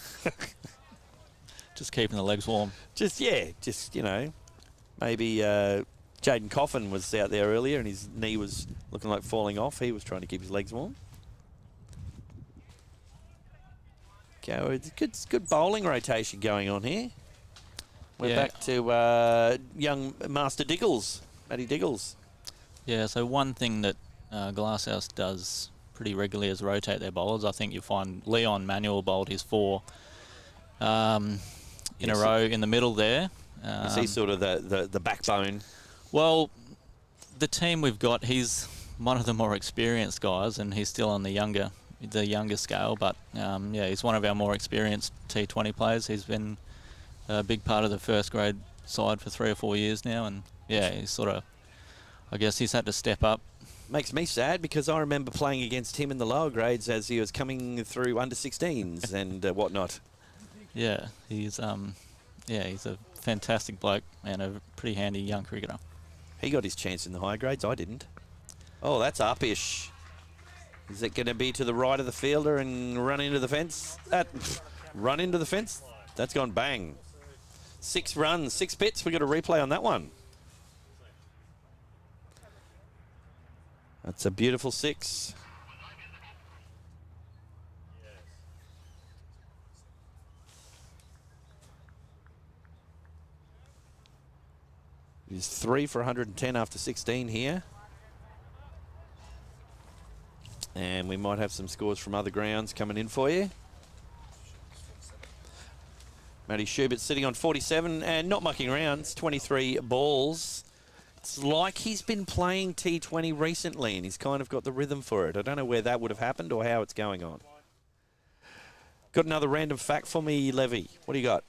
Just keeping the legs warm. Just, you know, maybe Jaden Coffin was out there earlier and his knee was looking like falling off. He was trying to keep his legs warm. It's good bowling rotation going on here. We're back to young Master Diggles, Matty Diggles. Yeah, so one thing that Glasshouse does pretty regularly is rotate their bowlers. I think you find Leon Manuel bowled his 4 in a row in the middle there. Is he sort of the backbone? Well, the team we've got, he's one of the more experienced guys, and he's still on the younger scale. But he's one of our more experienced T20 players. He's been a big part of the first grade side for 3 or 4 years now, and he's sort of, I guess he's had to step up. Makes me sad because I remember playing against him in the lower grades as he was coming through under 16s and whatnot. Yeah, he's a fantastic bloke and a pretty handy young cricketer. He got his chance in the higher grades. I didn't. Oh, that's upish. Is it going to be to the right of the fielder and run into the fence? Run into the fence? That's gone bang. 6 runs, 6 bits. We've got a replay on that one. That's a beautiful 6. He's 3 for 110 after 16 here. And we might have some scores from other grounds coming in for you. Matty Schubert sitting on 47 and not mucking around. It's 23 balls. It's like he's been playing T20 recently and he's kind of got the rhythm for it. I don't know where that would have happened or how it's going on. Got another random fact for me, Levy. What do you got?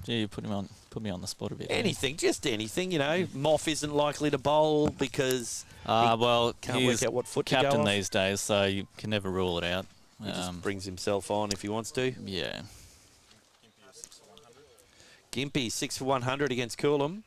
You put me on the spot a bit. Anything, just anything, you know. Moff isn't likely to bowl because well, can't he's work out what foot captain to go off. these days, so you can never rule it out. He just brings himself on if he wants to. Yeah. Gimpy 6 for 100 against Coolum.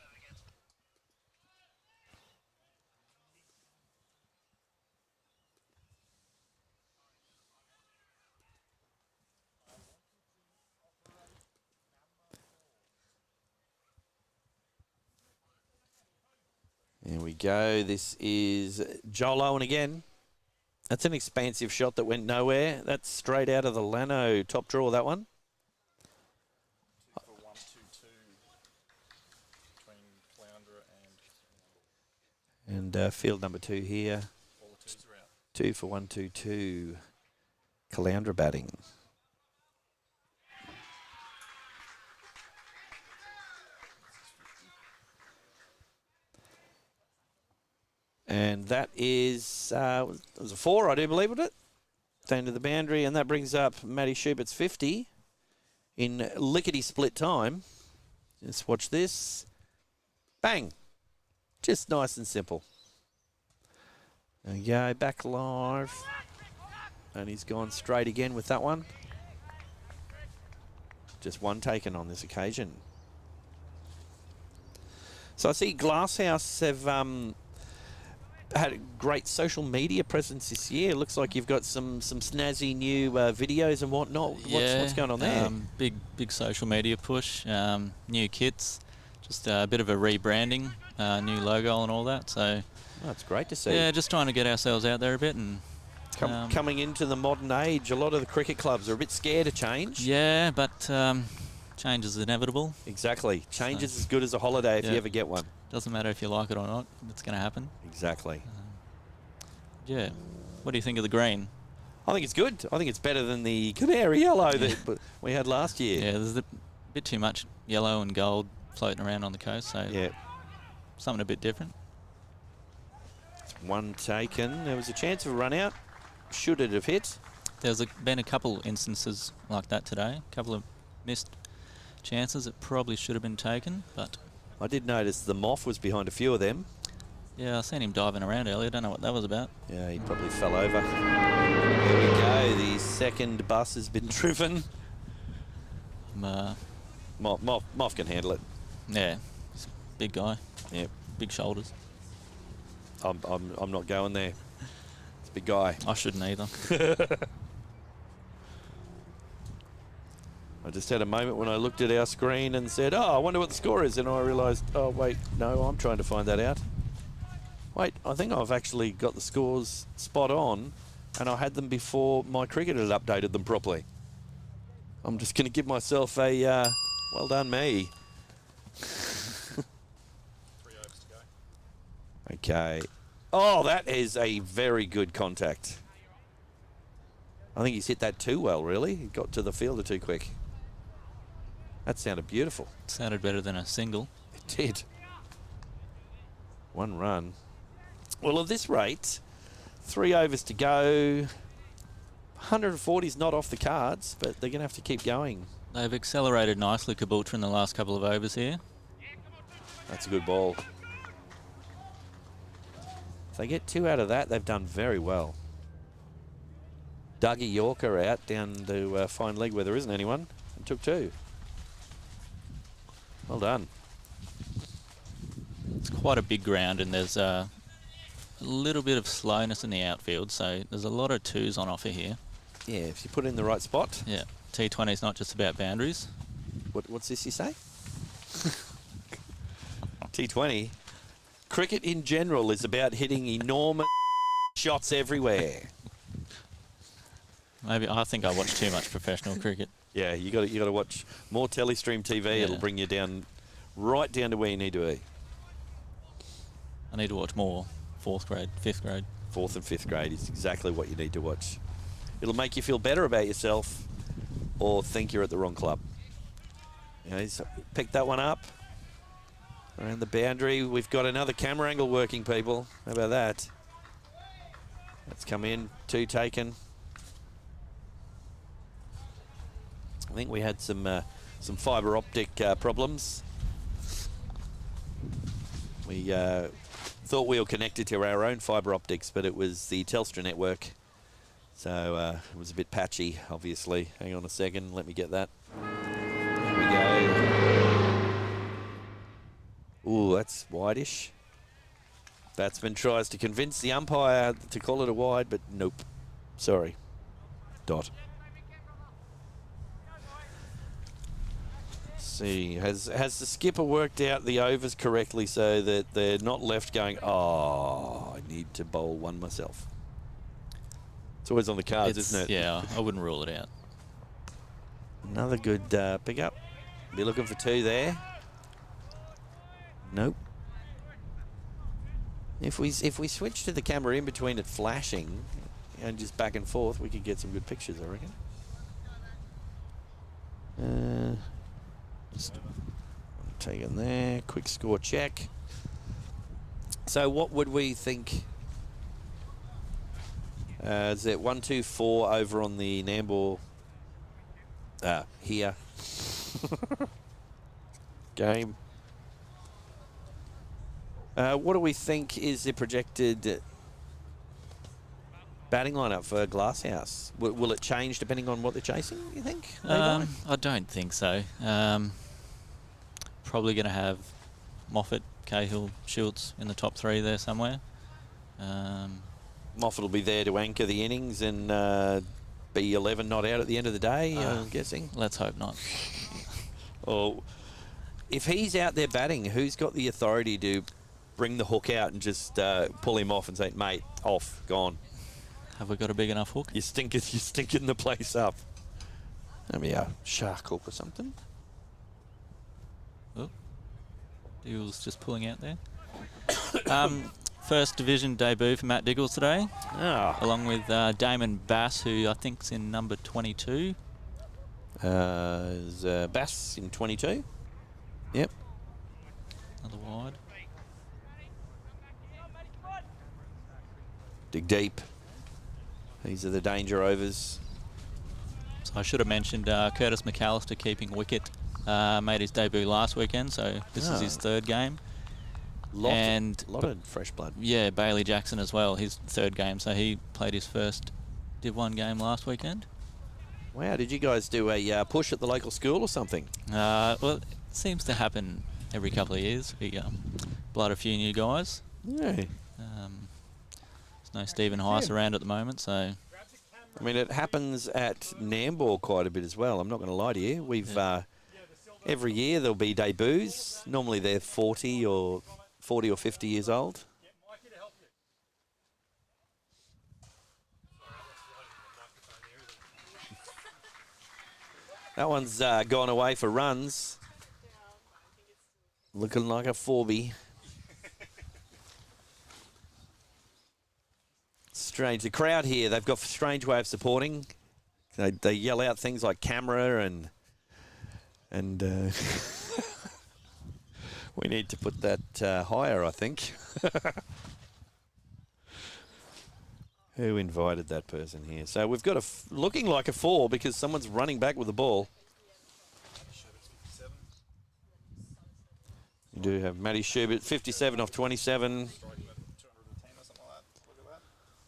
There we go. This is Joel Owen again. That's an expansive shot that went nowhere. That's straight out of the Lanno top draw, that one. And field number 2 here. 2 for 1, 2, 2. Caloundra batting. And that is, it was a 4, I do believe, was it? Down to the boundary, and that brings up Matty Schubert's 50 in lickety-split time. Just watch this. Bang. Just nice and simple. There we go, back live. And he's gone straight again with that one. Just one taken on this occasion. So I see Glasshouse have had a great social media presence this year. Looks like you've got some snazzy new videos and whatnot. What's going on there? Big social media push. New kits. Just a bit of a rebranding, new logo and all that. So that's great to see. Yeah, just trying to get ourselves out there a bit and. Coming into the modern age, a lot of the cricket clubs are a bit scared of change. Yeah, but change is inevitable. Exactly. Change is as good as a holiday if you ever get one. Doesn't matter if you like it or not, it's going to happen. Exactly. Yeah. What do you think of the green? I think it's good. I think it's better than the canary yellow that we had last year. Yeah, there's a bit too much yellow and gold floating around on the coast, so something a bit different. One taken. There was a chance of a run out. Should it have hit? There's been a couple instances like that today. A couple of missed chances that probably should have been taken, but... I did notice the Moff was behind a few of them. Yeah, I seen him diving around earlier. Don't know what that was about. Yeah, he probably fell over. There we go. The second bus has been driven. Moff can handle it. Yeah, he's a big guy. Yeah, big shoulders. I'm not going there. Big guy. I shouldn't either. I just had a moment when I looked at our screen and said, oh, I wonder what the score is. And I realised, oh, wait, no, I'm trying to find that out. Wait, I think I've actually got the scores spot on, and I had them before my cricket had updated them properly. I'm just going to give myself a well done me. 3 overs to go. Okay. Oh, that is a very good contact. I think he's hit that too well, really. He got to the fielder too quick. That sounded beautiful. It sounded better than a single. It did. 1 run. Well, at this rate, 3 overs to go. 140 is not off the cards, but they're going to have to keep going. They've accelerated nicely, Caboolture, in the last couple of overs here. That's a good ball. If they get 2 out of that, they've done very well. Dougie Yorker out down to fine leg where there isn't anyone and took 2. Well done. It's quite a big ground and there's a little bit of slowness in the outfield, so there's a lot of 2s on offer here. Yeah, if you put it in the right spot. Yeah, T20 is not just about boundaries. What's this you say? T20. Cricket in general is about hitting enormous shots everywhere. Maybe I think I watch too much professional cricket. Yeah, you got to watch more Telestream TV. Yeah. It'll bring you down, right down to where you need to be. I need to watch more 4th grade, 5th grade. 4th and 5th grade is exactly what you need to watch. It'll make you feel better about yourself, or think you're at the wrong club. You know, he's picked that one up. Around the boundary, we've got another camera angle working, people. How about that? That's come in, 2 taken. I think we had some fibre optic problems. We thought we were connected to our own fibre optics, but it was the Telstra network. So it was a bit patchy, obviously. Hang on a second, let me get that. There we go. Ooh, that's wide-ish. Batsman tries to convince the umpire to call it a wide, but nope. Sorry. Dot. Let's see. Has the skipper worked out the overs correctly so that they're not left going, oh, I need to bowl one myself? It's always on the cards, isn't it? Yeah, I wouldn't rule it out. Another good pick-up. Be looking for 2 there. Nope. If we switch to the camera in between it flashing and just back and forth, we could get some good pictures, I reckon. Just take it there. Quick score check. So what would we think? Is it 1-2-4 over on the Nambour here game? What do we think is the projected batting lineup for Glasshouse? Will it change depending on what they're chasing, you think? I don't think so. Probably going to have Moffat, Cahill, Schultz in the top 3 there somewhere. Moffat will be there to anchor the innings and be 11 not out at the end of the day, I'm guessing. Let's hope not. Or if he's out there batting, who's got the authority to bring the hook out and just pull him off and say, mate, off, gone? Have we got a big enough hook? You're stinking the place up. Maybe a shark hook or something. Oh, Diggles just pulling out there. First division debut for Matt Diggles today, along with Damon Bass, who I think's in number 22. Is Bass in 22? Yep. Another wide. Dig deep. These are the danger overs. So I should have mentioned Curtis McAllister keeping wicket. Made his debut last weekend, so this is his 3rd game. Lot of fresh blood. Yeah, Bailey Jackson as well, his 3rd game, so he played his first Div 1 game last weekend. Wow, did you guys do a push at the local school or something? Well, it seems to happen every couple of years. We blood a few new guys. Yeah. There's no Stephen Heiss around at the moment, so... I mean, it happens at Nambour quite a bit as well, I'm not going to lie to you. We've... every year there'll be debuts. Normally they're 40 or 50 years old. That one's gone away for runs. Looking like a 4B. Strange. The crowd here, they've got a strange way of supporting. They yell out things like camera and we need to put that higher, I think. Who invited that person here? So we've got looking like a 4 because someone's running back with the ball. You do have Matty Schubert, 57 off 27.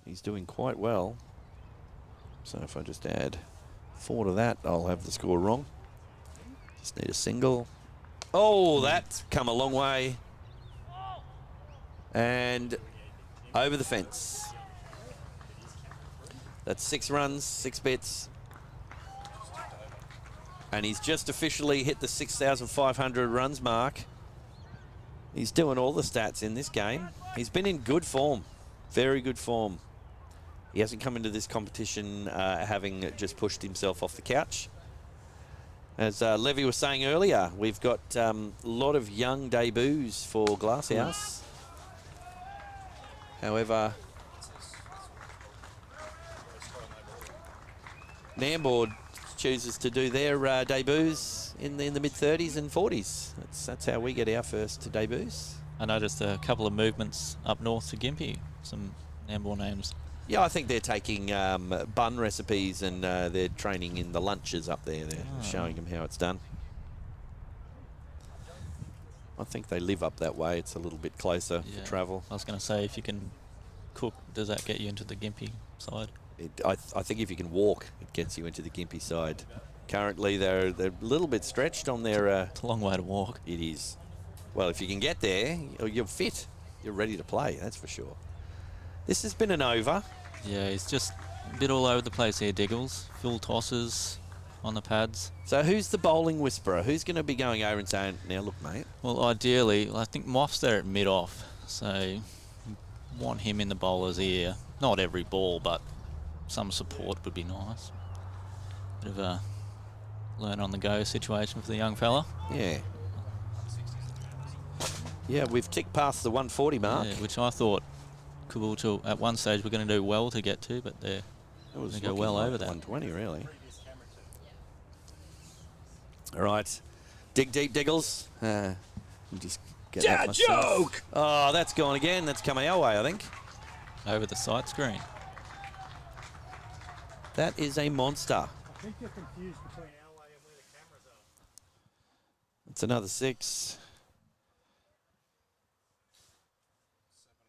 He's doing quite well. So if I just add 4 to that, I'll have the score wrong. Just need a single. Oh, that's come a long way. And over the fence. That's 6 runs, 6 bits. And he's just officially hit the 6,500 runs mark. He's doing all the stats in this game. He's been in good form, very good form. He hasn't come into this competition having just pushed himself off the couch. As Levi was saying earlier, we've got a lot of young debuts for Glasshouse. However, Nambour chooses to do their debuts in the mid-30s and 40s. That's how we get our first debuts. I noticed a couple of movements up north to Gympie, some Nambour names. Yeah, I think they're taking bun recipes and they're training in the lunches up there. They're showing them how it's done. I think they live up that way. It's a little bit closer for travel. I was going to say, if you can cook, does that get you into the Gympie side? I think if you can walk, it gets you into the Gympie side. Currently, they're a little bit stretched on their... it's a long way to walk. It is. Well, if you can get there, you're fit. You're ready to play, that's for sure. This has been an over. Yeah, he's just a bit all over the place here, Diggles. Full tosses on the pads. So who's the bowling whisperer? Who's going to be going over and saying, now look, mate? Well, ideally, I think Moff's there at mid-off, so you want him in the bowler's ear. Not every ball, but some support would be nice. Bit of a learn-on-the-go situation for the young fella. Yeah. Yeah, we've ticked past the 140 mark. Yeah, which I thought Caboolture at one stage were going to do well to get to, but they go well over that. 120, really. All right. Dig deep, Diggles. Just get that myself. Joke! Oh, that's gone again. That's coming our way, I think. Over the sight screen. That is a monster. I think you're confused between our way and where the cameras are. It's another 6.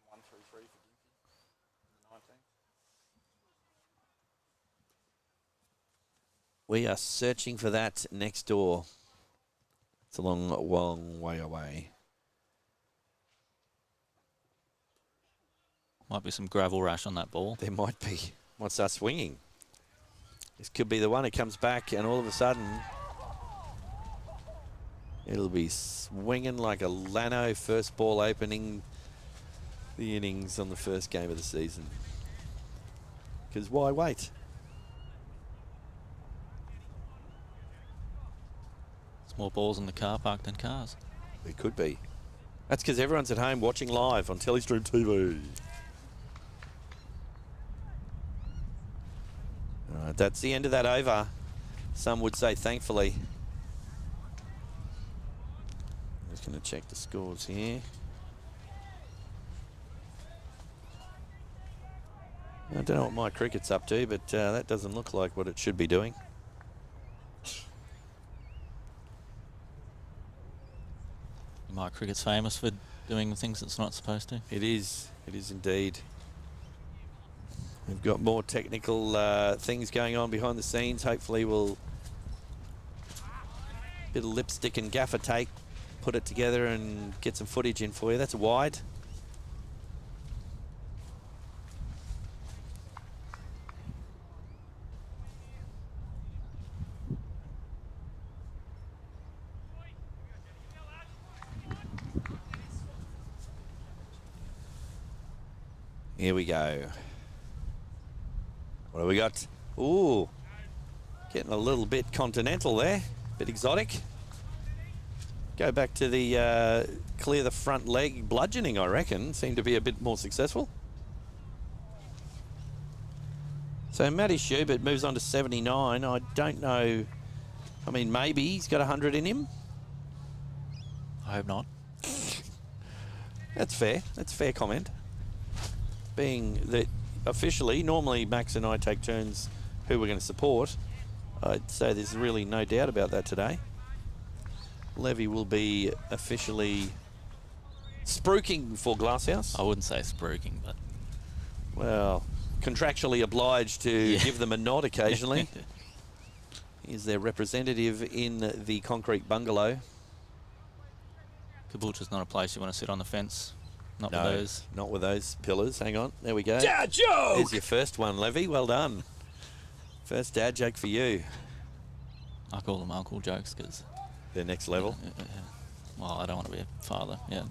7-1-3-3 for Gimpy in the 19th. We are searching for that next door. It's a long way away. Might be some gravel rash on that ball. There might be. Might start swinging. This could be the one who comes back and all of a sudden it'll be swinging like a Lanno first ball opening the innings on the first game of the season. Because why wait? There's more balls in the car park than cars. It could be. That's because everyone's at home watching live on Telestream TV. All right, that's the end of that over. Some would say thankfully. I'm just going to check the scores here. I don't know what my cricket's up to, but that doesn't look like what it should be doing. My cricket's famous for doing things it's not supposed to. It is indeed. We've got more technical things going on behind the scenes. Hopefully we'll bit of lipstick and gaffer tape, put it together and get some footage in for you. That's a wide. Here we go. What do we got? Ooh, getting a little bit continental there, bit exotic. Go back to the clear the front leg bludgeoning, I reckon. Seemed to be a bit more successful. So Matty Schubert moves on to 79. I don't know. I mean, maybe he's got 100 in him. I hope not. That's fair. That's a fair comment. Being that officially, normally Max and I take turns who we're going to support. I'd say there's really no doubt about that today. Levy will be officially spruiking for Glasshouse. I wouldn't say spruiking, but... Well, contractually obliged to give them a nod occasionally. He's their representative in the concrete bungalow. Caboolture's not a place you want to sit on the fence. Not No, with those. not with those pillars. Hang on. There we go. Dad joke! There's your first one, Levy. Well done. First dad joke for you. I call them uncle jokes because... They're next level. Well, I don't want to be a father, yeah.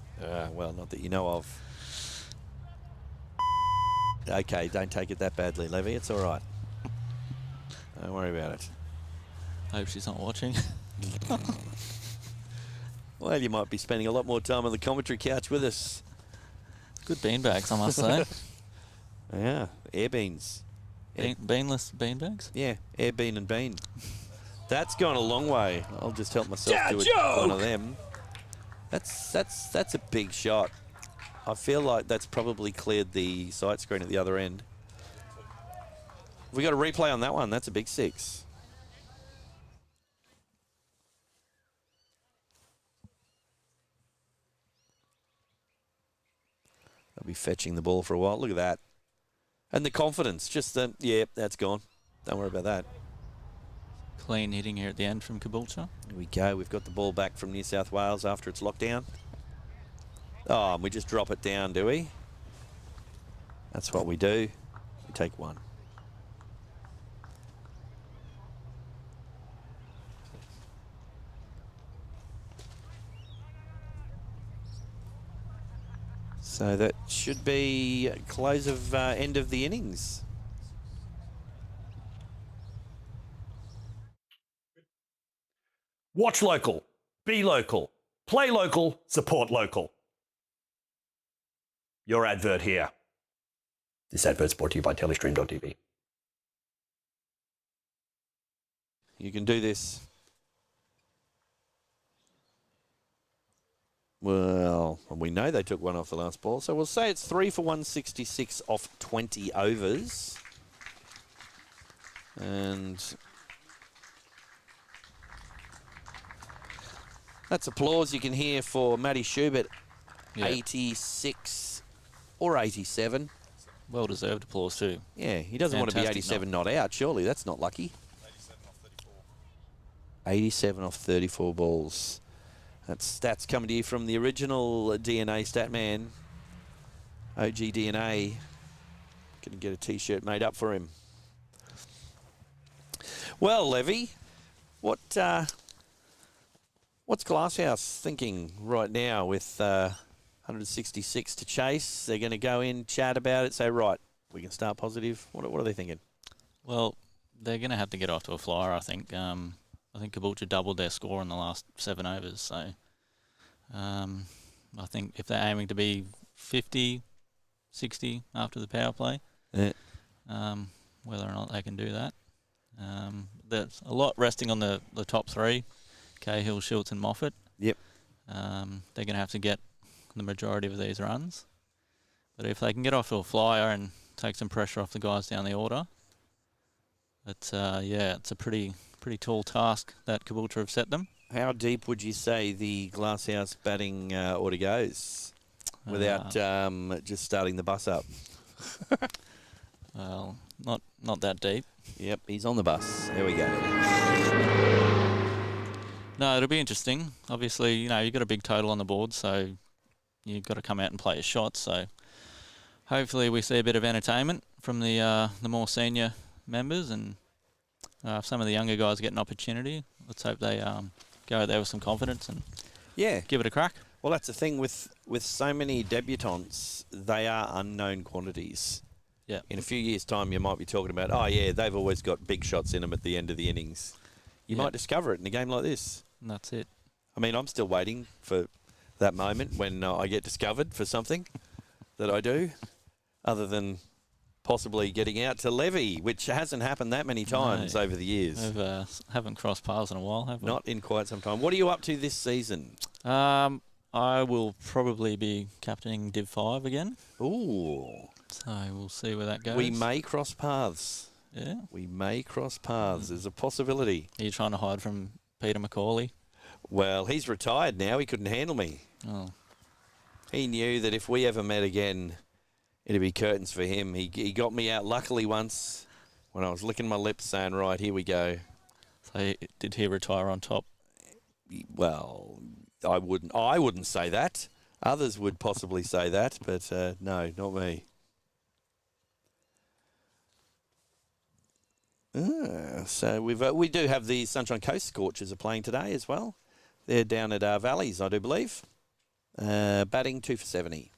Well, not that you know of. Okay, don't take it that badly, Levy. It's all right. Don't worry about it. I hope she's not watching. Well, you might be spending a lot more time on the commentary couch with us. Good beanbags, I must say. Yeah, air beans. Beanless beanbags? Yeah, air bean and bean. That's gone a long way. I'll just help myself Dad to it, joke! one of them. That's a big shot. I feel like that's probably cleared the sight screen at the other end. We got a replay on that one. That's a big 6. They'll be fetching the ball for a while. Look at that. And the confidence. Just the, yeah, that's gone. Don't worry about that. Clean hitting here at the end from Caboolture. Here we go. We've got the ball back from New South Wales after its lockdown. Oh, and we just drop it down, do we? That's what we do. We take one. So that should be close of end of the innings. Watch local, be local, play local, support local. Your advert here. This advert's brought to you by Telestream.tv. You can do this. Well, we know they took one off the last ball, so we'll say it's 3 for 166 off 20 overs. And that's applause you can hear for Matty Schubert, 86 or 87. Well-deserved applause too. Yeah, he doesn't want to be Fantastic 87 not out, surely. That's not lucky. 87 off 34 balls. That's stats coming to you from the original DNA stat man, OG DNA. Gonna get a T-shirt made up for him. Well, Levy, what's Glasshouse thinking right now with 166 to chase? They're going to go in, chat about it, say, right, we can start positive. What are they thinking? Well, they're going to have to get off to a flyer, I think. I think Caboolture doubled their score in the last 7 overs. So I think if they're aiming to be 50, 60 after the power play, whether or not they can do that. There's a lot resting on the top 3, Cahill, Schultz and Moffat. Yep. They're going to have to get the majority of these runs. But if they can get off to a flyer and take some pressure off the guys down the order, it's a pretty tall task that Caboolture have set them. How deep would you say the Glasshouse batting order goes without just starting the bus up? Well, not that deep. Yep, he's on the bus. There we go. No, it'll be interesting. Obviously, you've got a big total on the board, so you've got to come out and play your shots. So hopefully we see a bit of entertainment from the more senior members, and if some of the younger guys get an opportunity, let's hope they go out there with some confidence and give it a crack. Well, that's the thing with so many debutants, they are unknown quantities. Yeah. In a few years' time, you might be talking about, oh, yeah, they've always got big shots in them at the end of the innings. You might discover it in a game like this. And that's it. I mean, I'm still waiting for that moment when I get discovered for something that I do, other than possibly getting out to Levi, which hasn't happened that many times over the years. We haven't crossed paths in a while, have we? Not in quite some time. What are you up to this season? I will probably be captaining Div 5 again. Ooh. So we'll see where that goes. We may cross paths. Yeah. We may cross paths. There's a possibility. Are you trying to hide from Peter McCauley? Well, he's retired now. He couldn't handle me. Oh. He knew that if we ever met again, it'd be curtains for him. He got me out luckily once when I was licking my lips saying, right, here we go. So did he retire on top? Well, I wouldn't say that. Others would possibly say that, but no, not me. So we do have the Sunshine Coast Scorchers are playing today as well. They're down at Valleys, I do believe. Batting 2 for 70.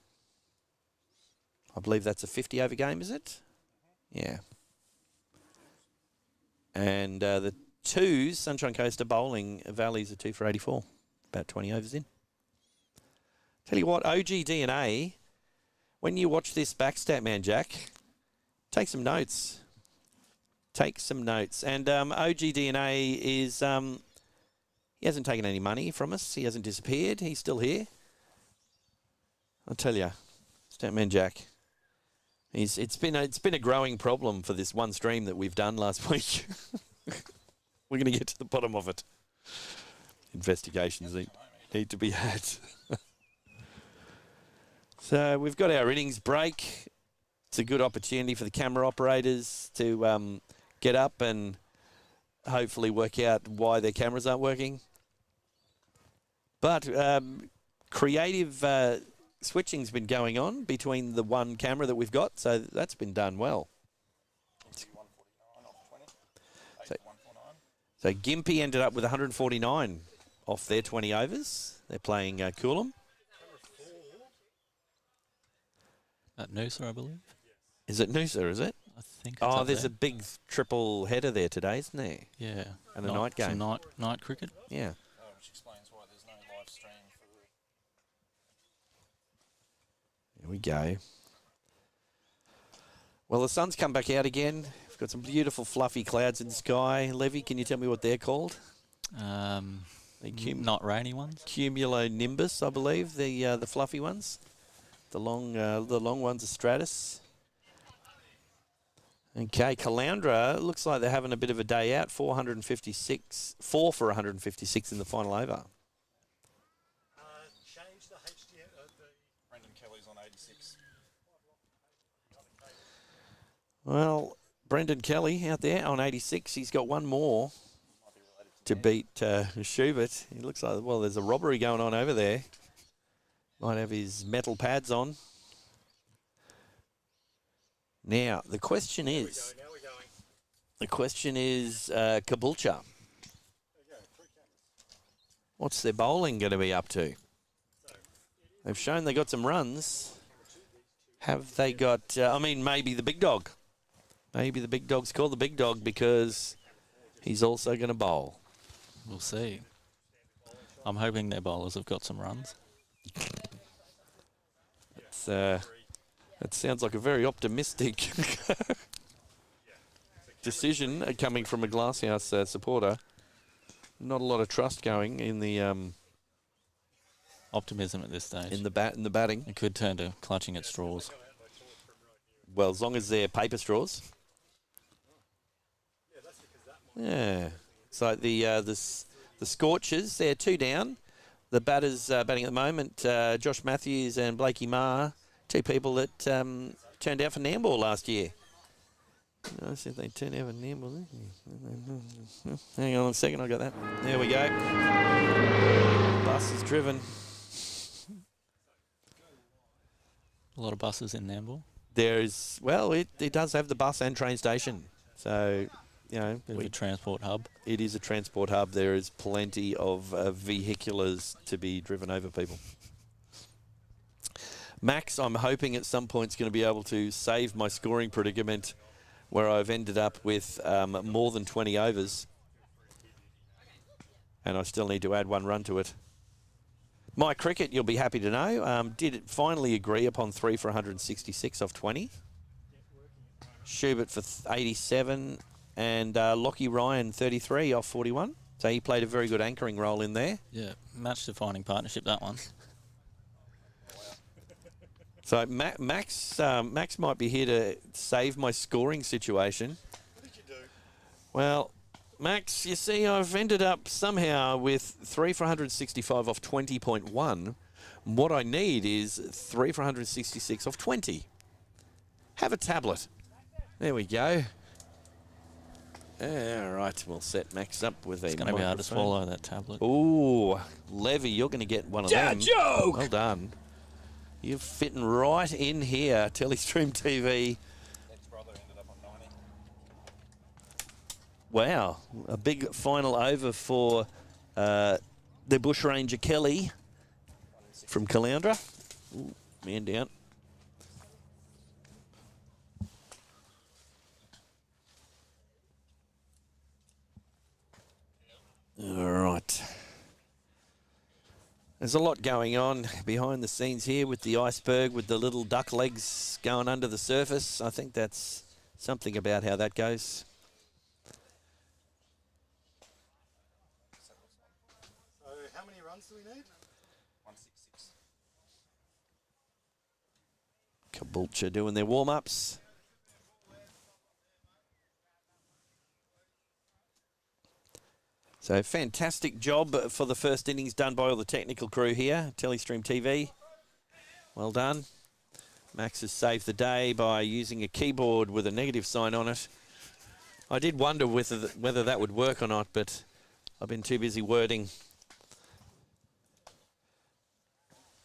I believe that's a 50 over game, is it? Yeah. And the twos, Sunshine Coast are bowling. Valleys are 2 for 84. About 20 overs in. Tell you what, OG DNA, when you watch this back, Statman Jack, take some notes. Take some notes. And OG DNA is, he hasn't taken any money from us. He hasn't disappeared. He's still here. I'll tell you, Statman Jack, it's been a growing problem for this one stream that we've done last week. We're going to get to the bottom of it. Investigations need to be had. So we've got our innings break. It's a good opportunity for the camera operators to get up and hopefully work out why their cameras aren't working. But creative switching's been going on between the one camera that we've got, so that's been done well. So Gympie ended up with 149 off their 20 overs. They're playing Coolum. At Noosa, I believe. Is it Noosa, is it? I think it's Oh, up there's there. a big triple header there today, isn't there? Yeah. And a night game. Some night cricket. Yeah. Which explains why there's no live stream for Here we go. Well, the sun's come back out again. We've got some beautiful fluffy clouds in the sky. Levi, can you tell me what they're called? Not rainy ones. Cumulonimbus, I believe, the fluffy ones. The long ones are stratus. Okay, Caloundra looks like they're having a bit of a day out. 4 for 156 in the final over. Change the HDM. Brendan Kelly's on 86. Well, Brendan Kelly out there on 86. He's got one more to beat Schubert. He looks like, well, there's a robbery going on over there. Might have his metal pads on. Now, the question is... The question is Caboolture. What's their bowling going to be up to? They've shown they got some runs. Have they got... I mean, maybe the big dog. Maybe the big dog's called the big dog because he's also going to bowl. We'll see. I'm hoping their bowlers have got some runs. That sounds like a very optimistic decision coming from a Glasshouse supporter. Not a lot of trust going in the optimism at this stage. In the batting. It could turn to clutching at straws. Well, as long as they're paper straws. Yeah. So the Scorchers, they're 2 down. The batters batting at the moment, Josh Matthews and Blakey Marr, 2 people that turned out for Nambour last year. I said they turned out for Nambour. Hang on a second, I got that. There we go. Bus is driven. A lot of buses in Nambour. There is, well, it does have the bus and train station. So, you know. Bit of a transport hub. It is a transport hub. There is plenty of vehiculars to be driven over people. Max, I'm hoping at some point is going to be able to save my scoring predicament where I've ended up with more than 20 overs. And I still need to add 1 run to it. My cricket, you'll be happy to know, did finally agree upon 3 for 166 off 20. Schubert for 87 and Lockie Ryan 33 off 41. So he played a very good anchoring role in there. Yeah, match-defining partnership, that one. So Max might be here to save my scoring situation. What did you do? Well, Max, you see, I've ended up somehow with 3 for 165 off 20.1. What I need is 3 for 166 off 20. Have a tablet. There we go. All right, we'll set Max up with It's going to be hard to swallow, that tablet. Ooh, Levi, you're going to get one of them. Joke! Well done. You're fitting right in here, Telestream TV. Next brother ended up on 90. Wow, a big final over for the Bushranger Kelly from Caloundra. Ooh, man down. All right. There's a lot going on behind the scenes here with the iceberg, with the little duck legs going under the surface. I think that's something about how that goes. So how many runs do we need? 166. Caboolture doing their warm-ups. So fantastic job for the first innings done by all the technical crew here, Telestream TV. Well done. Max has saved the day by using a keyboard with a negative sign on it. I did wonder whether that would work or not, but I've been too busy wording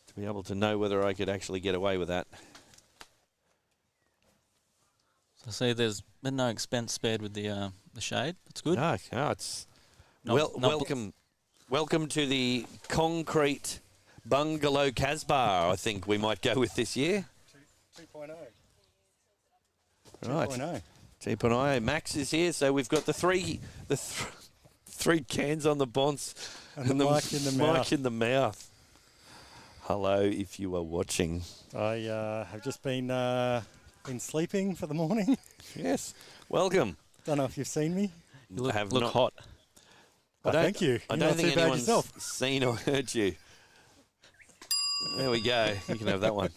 to be able to know whether I could actually get away with that. So see, there's been no expense spared with the shade. That's good. No, it's... Welcome to the concrete bungalow Casbah, I think we might go with this year. 2.0. Right. 2.0. 2.0. Max is here, so we've got the three cans on the bonce And the mic in the mouth. mic in the mouth. Hello, if you are watching. I have just been sleeping for the morning. Yes. Welcome. Don't know if you've seen me. You look, Have look not- hot. Oh, thank you. I You're don't not think too bad anyone's yourself. seen or heard you. There we go. You can have that one.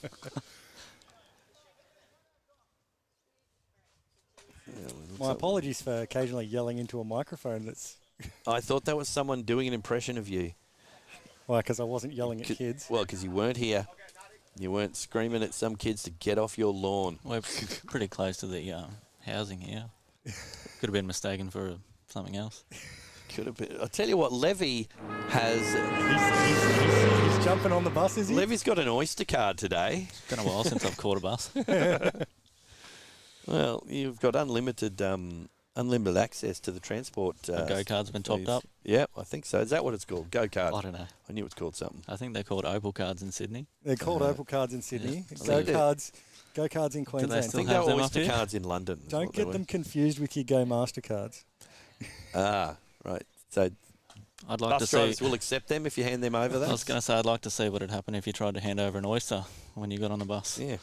My apologies for occasionally yelling into a microphone. That's I thought that was someone doing an impression of you. why, because I wasn't yelling at kids. Well, because you weren't here. You weren't screaming at some kids to get off your lawn. We're pretty close to the housing here. Could have been mistaken for something else. Could have been. I'll tell you what, Levi has. He's jumping on the bus, is he? Levy's got an Oyster card today. Been a while since I've caught a bus. Well, you've got unlimited access to the transport. The go-kart's been topped fees. up. Yeah, I think so. Is that what it's called? Go-kart? I don't know. I knew it's called something. I think they're called Opal cards in Sydney. They're called Opal cards in Sydney. Yeah. Go cards in Queensland. I still think have they're them up Oyster here? cards in London. is Don't what they get them were. confused with your Go Mastercards. Ah, right. So I'd like to bus see. drivers will accept them if you hand them over. I was going to say I'd like to see what would happen if you tried to hand over an oyster when you got on the bus. Yeah,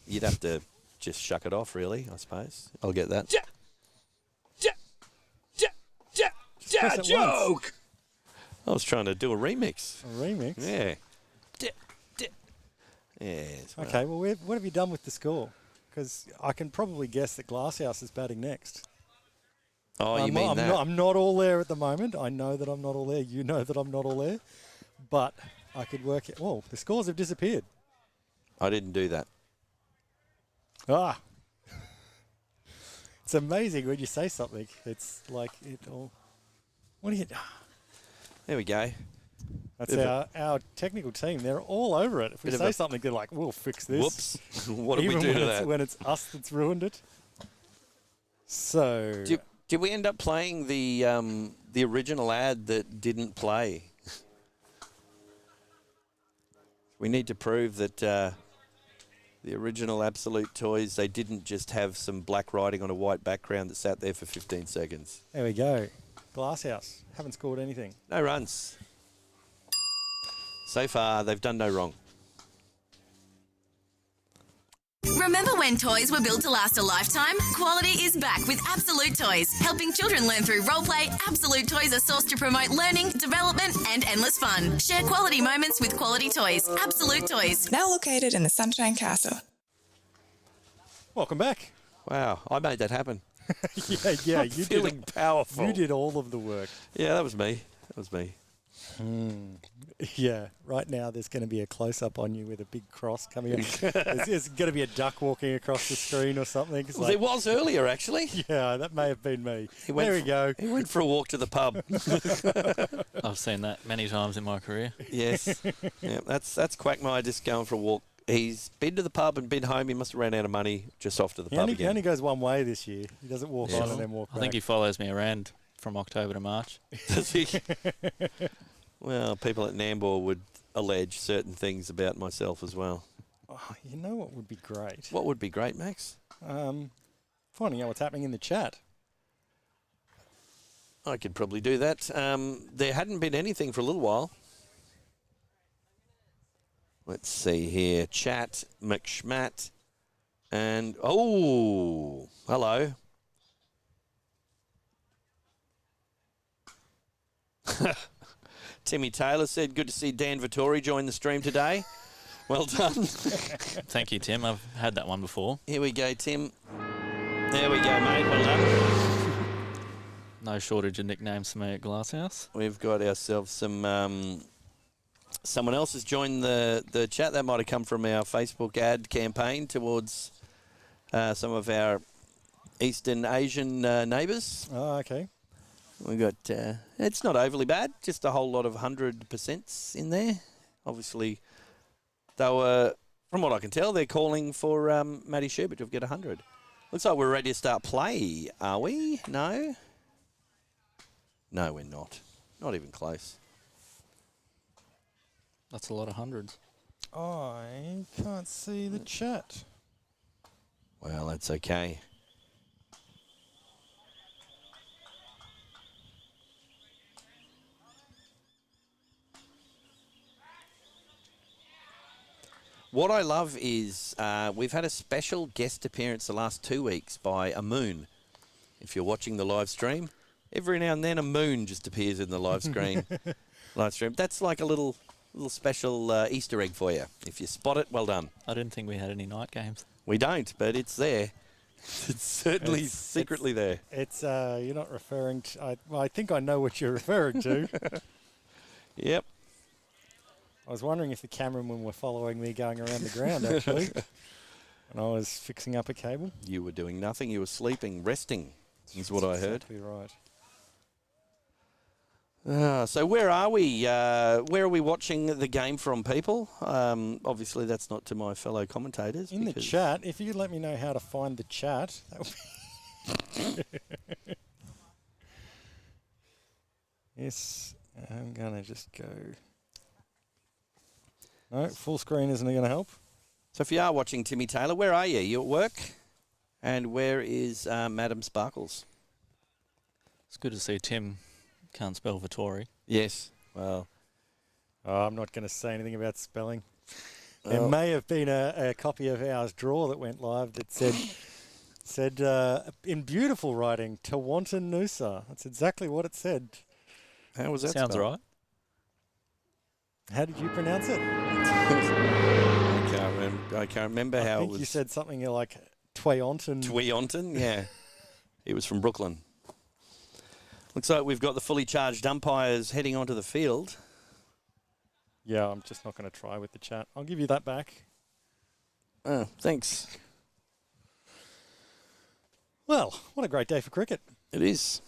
you'd have to just shuck it off, really. I suppose. I'll get that. Press it once. I was trying to do a remix. A remix. Yeah. Yes. well, Okay, well, what have you done with the score? Because I can probably guess that Glasshouse is batting next. Oh, you I'm, mean I'm that? Not, I'm not all there at the moment. I know that I'm not all there. You know that I'm not all there. But I could work it. Well, the scores have disappeared. I didn't do that. Ah. It's amazing when you say something. It's like it all. What do you. There we go. That's Bit of our technical team. They're all over it. If we Bit of say a- something, they're like, we'll fix this. Whoops. What did Even we do when to it's, that? when it's us that's ruined it. So. Did we end up playing the original ad that didn't play? We need to prove that the original Absolute Toys, they didn't just have some black writing on a white background that sat there for 15 seconds. There we go. Glasshouse. Haven't scored anything. No runs. So far, they've done no wrong. Remember when toys were built to last a lifetime? Quality is back with Absolute Toys, helping children learn through roleplay. Absolute Toys are sourced to promote learning, development, and endless fun. Share quality moments with quality toys. Absolute Toys. Now located in the Sunshine Castle. Welcome back. Wow, I made that happen. Yeah, I'm feeling powerful. You did all of the work. Yeah, that was me. That was me. Yeah, right now there's going to be a close-up on you with a big cross coming up. there's going to be a duck walking across the screen or something. It's Well, like, there was earlier, actually. yeah, that may have been me. He went There we go. He went for a walk to the pub. I've seen that many times in my career. Yes. Yeah, that's Quagmire just going for a walk. He's been to the pub and been home. He must have ran out of money just off to the He pub only, again. goes one way this year. He doesn't walk on and then walk I back. think he follows me around from October to March. Does he? Well, people at Nambour would allege certain things about myself as well. Oh, you know what would be great? What would be great, Max? Finding out what's happening in the chat. I could probably do that. There hadn't been anything for a little while. Let's see here. Chat, McSchmat, and... Oh, hello. Timmy Taylor said, good to see Dan Vittori join the stream today. Well done. Thank you, Tim. I've had that one before. Here we go, Tim. There we go, mate. Well done. No shortage of nicknames for me at Glasshouse. We've got ourselves some... someone else has joined the chat. That might have come from our Facebook ad campaign towards some of our Eastern Asian neighbours. Oh, okay. We've got... it's not overly bad. Just a whole lot of 100% in there. Obviously, they were... From what I can tell, they're calling for Matty Schubert to get 100. Looks like we're ready to start play, are we? No? No, we're not. Not even close. That's a lot of hundreds. I can't see the chat. Well, that's okay. What I love is we've had a special guest appearance the last 2 weeks by a moon. If you're watching the live stream, every now and then a moon just appears in the live stream. That's like a little special Easter egg for you. If you spot it, well done. I didn't think we had any night games. We don't, but it's there. It's certainly secretly there. It's you're not referring to. I think I know what you're referring to. Yep. I was wondering if the cameramen were following me going around the ground, actually. And I was fixing up a cable. You were doing nothing. You were sleeping, resting, is what I heard. Exactly right. So where are we? Where are we watching the game from, people? Obviously, that's not to my fellow commentators. In the chat, if you let me know how to find the chat, that would be yes, I'm going to just go. No, full screen isn't going to help. So if you are watching Timmy Taylor, where are you? You at work? And where is Madam Sparkles? It's good to see Tim can't spell Vittori. Yes. Well, I'm not going to say anything about spelling. There may have been a copy of ours draw that went live that said in beautiful writing, Tawantin Noosa. That's exactly what it said. How was that Sounds spelled? right. How did you pronounce it? I can't remember how I it think was. you said something like Twaonton. Tweonton, yeah. He was from Brooklyn. Looks like we've got the fully charged umpires heading onto the field. Yeah, I'm just not going to try with the chat. I'll give you that back. Oh, thanks. Well, what a great day for cricket. It is.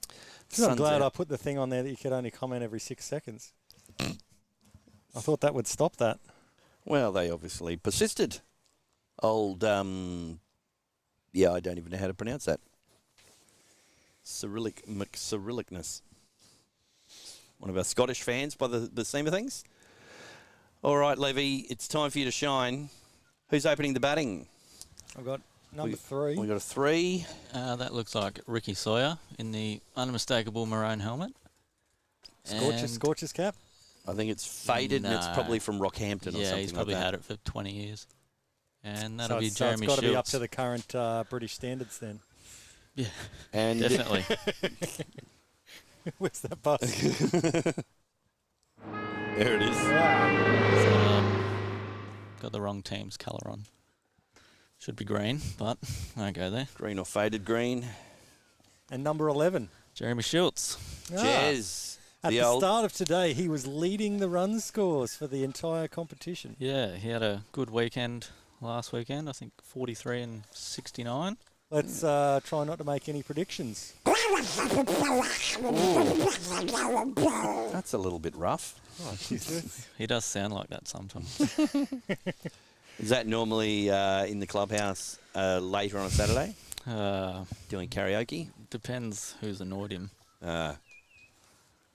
I'm Sun's glad I out. put the thing on there that you could only comment every 6 seconds. I thought that would stop that. Well, they obviously persisted. Old, I don't even know how to pronounce that. Cyrillicness. One of our Scottish fans by the seam of things. All right, Levi, it's time for you to shine. Who's opening the batting? I've got number 3. We got a 3. That looks like Ricky Sawyer in the unmistakable maroon helmet. Scorcher's cap. I think it's faded and it's No. probably from Rockhampton or something like that. Yeah, he's probably had it for 20 years. And that'll be so Jeremy it's got to be up Shields. to the current British standards then. Yeah, And definitely. Where's that bus? there it is. Got the wrong team's colour on. Should be green, but I go there. Green or faded green. And number 11. Jeremy Shields. Jez. At the start of today, he was leading the run scores for the entire competition. Yeah, he had a good weekend last weekend. I think 43 and 69. Let's try not to make any predictions. That's a little bit rough. Oh, geez. He does sound like that sometimes. Is that normally in the clubhouse later on a Saturday? Doing karaoke? Depends who's annoyed him.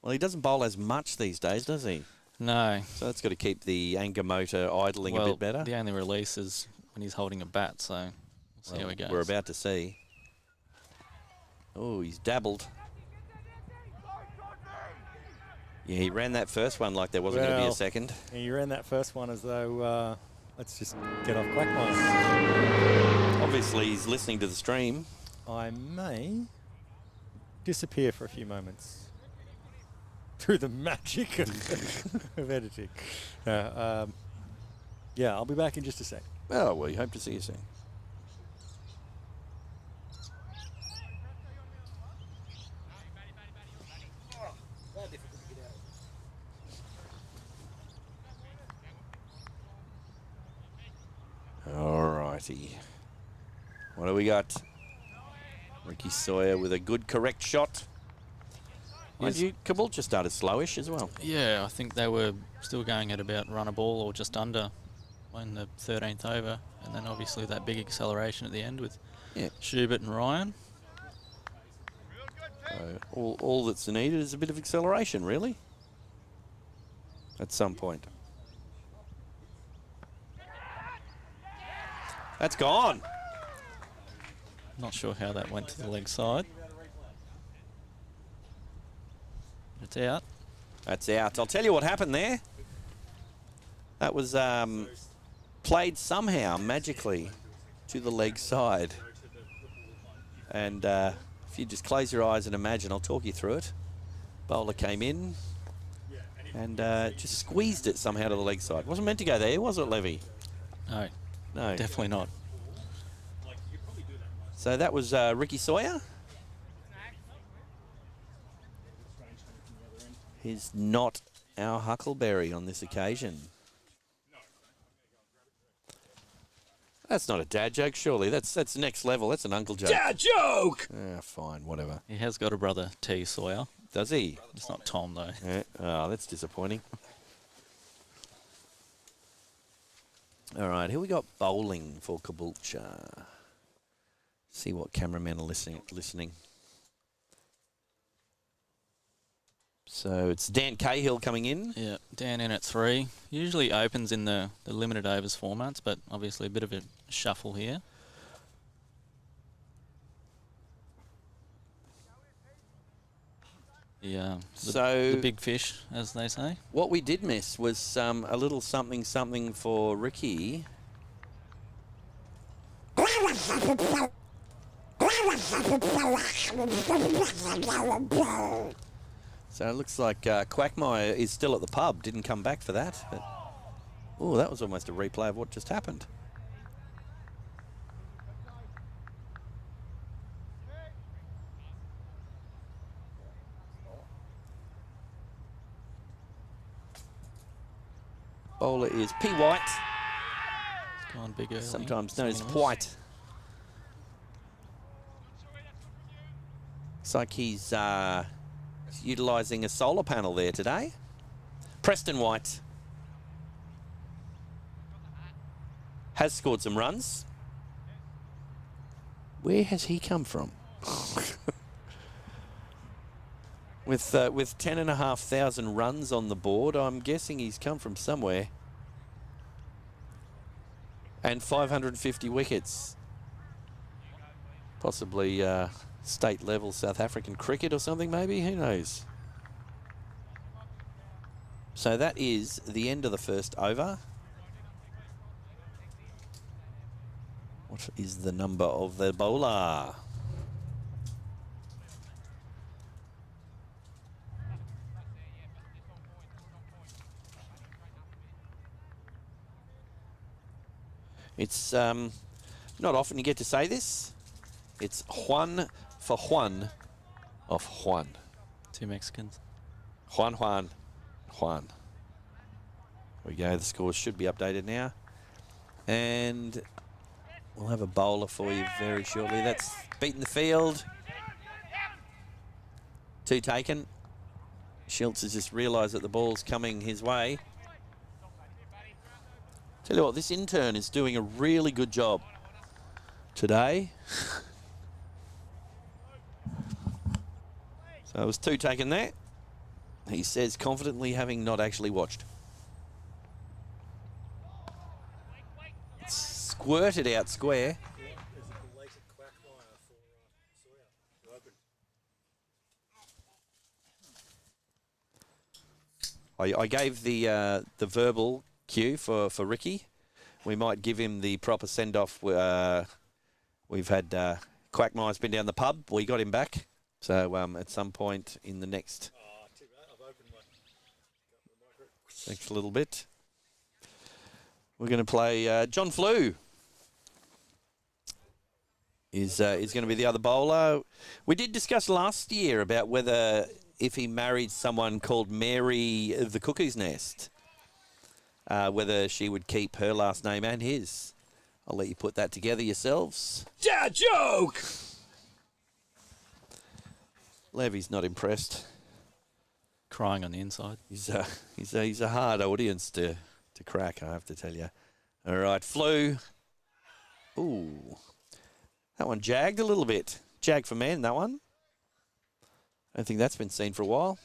Well, he doesn't bowl as much these days, does he? No. So that's got to keep the anger motor idling a bit better. The only release is when he's holding a bat, so we'll see how he goes. We're about to see. Oh, he's dabbled. Yeah, he ran that first one like there wasn't going to be a second. Yeah, you ran that first one as though, let's just get off Quackmire. Obviously, he's listening to the stream. I may disappear for a few moments through the magic of editing. Yeah, I'll be back in just a sec. Oh, we hope to see you soon. All righty. What do we got? Ricky Sawyer with a good correct shot. Mind you, Caboolture started slowish as well. Yeah, I think they were still going at about run a ball or just under in the 13th over. And then obviously that big acceleration at the end with Schubert and Ryan. So all that's needed is a bit of acceleration, really, at some point. That's gone. Not sure how that went to the leg side. It's out. That's out. I'll tell you what happened there. That was played somehow magically to the leg side. And if you just close your eyes and imagine, I'll talk you through it. Bowler came in and just squeezed it somehow to the leg side. Wasn't meant to go there, was it, Levy? No, No. definitely not. So that was Ricky Sawyer. He's not our Huckleberry on this occasion. That's not a dad joke, surely. That's next level. That's an uncle joke. Dad joke! Yeah, fine, whatever. He has got a brother, T. Sawyer. Does he? It's not Tom, though. Yeah. Oh, that's disappointing. All right, here we got bowling for Caboolture. See what cameramen are listening. So it's Dan Cahill coming in. Yeah, Dan in at 3. Usually opens in the limited overs formats, but obviously a bit of a shuffle here. Yeah, the big fish, as they say. What we did miss was a little something for Ricky. So it looks like Quackmire is still at the pub. Didn't come back for that. But, oh, that was almost a replay of what just happened. Bowler is P. White. It's gone big early. Sometimes known as White. Looks like he's utilising a solar panel there today. Preston White has scored some runs. Where has he come from? With 10,500 runs on the board, I'm guessing he's come from somewhere. And 550 wickets. Possibly state level South African cricket or something maybe, who knows. So that is the end of the first over. What is the number of the bowler? It's not often you get to say this. It's Juan for Juan of Juan. 2 Mexicans. Juan. Here we go. The scores should be updated now. And we'll have a bowler for you very shortly. That's beaten the field. 2 taken. Schultz has just realised that the ball's coming his way. Tell you what, this intern is doing a really good job today. So it was 2 taken there. He says confidently, having not actually watched. It's squirted out square. I gave the verbal cue for Ricky. We might give him the proper send-off. We've had Quackmire's been down the pub. We got him back. So at some point in the next... Next little bit. We're going to play John Flew. Is going to be the other bowler. We did discuss last year about whether if he married someone called Mary the Cuckoo's Nest, whether she would keep her last name and his. I'll let you put that together yourselves. Dad joke! Levy's not impressed. Crying on the inside. He's a hard audience to crack, I have to tell you. All right, Flew. Ooh, that one jagged a little bit. Jag for man, that one. I don't think that's been seen for a while.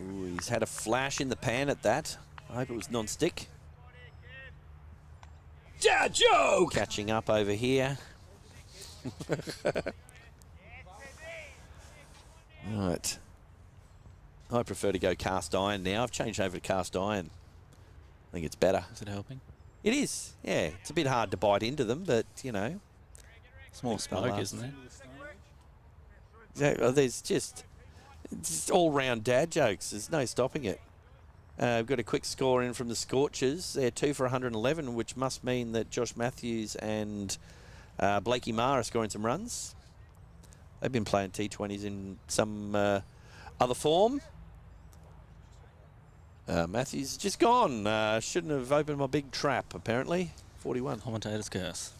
Ooh, he's had a flash in the pan at that. I hope it was non-stick. Dad joke! Catching up over here. Right. I prefer to go cast iron now. I've changed over to cast iron. I think it's better. Is it helping? It is, yeah. It's a bit hard to bite into them, but, you know. It's more smoke, isn't it? Exactly. There's just all-round dad jokes. There's no stopping it. We've got a quick score in from the Scorchers. They're 2 for 111, which must mean that Josh Matthews and Blakey Marr are scoring some runs. They've been playing T20s in some other form. Matthews just gone. Shouldn't have opened my big trap, apparently. 41. Commentator's curse.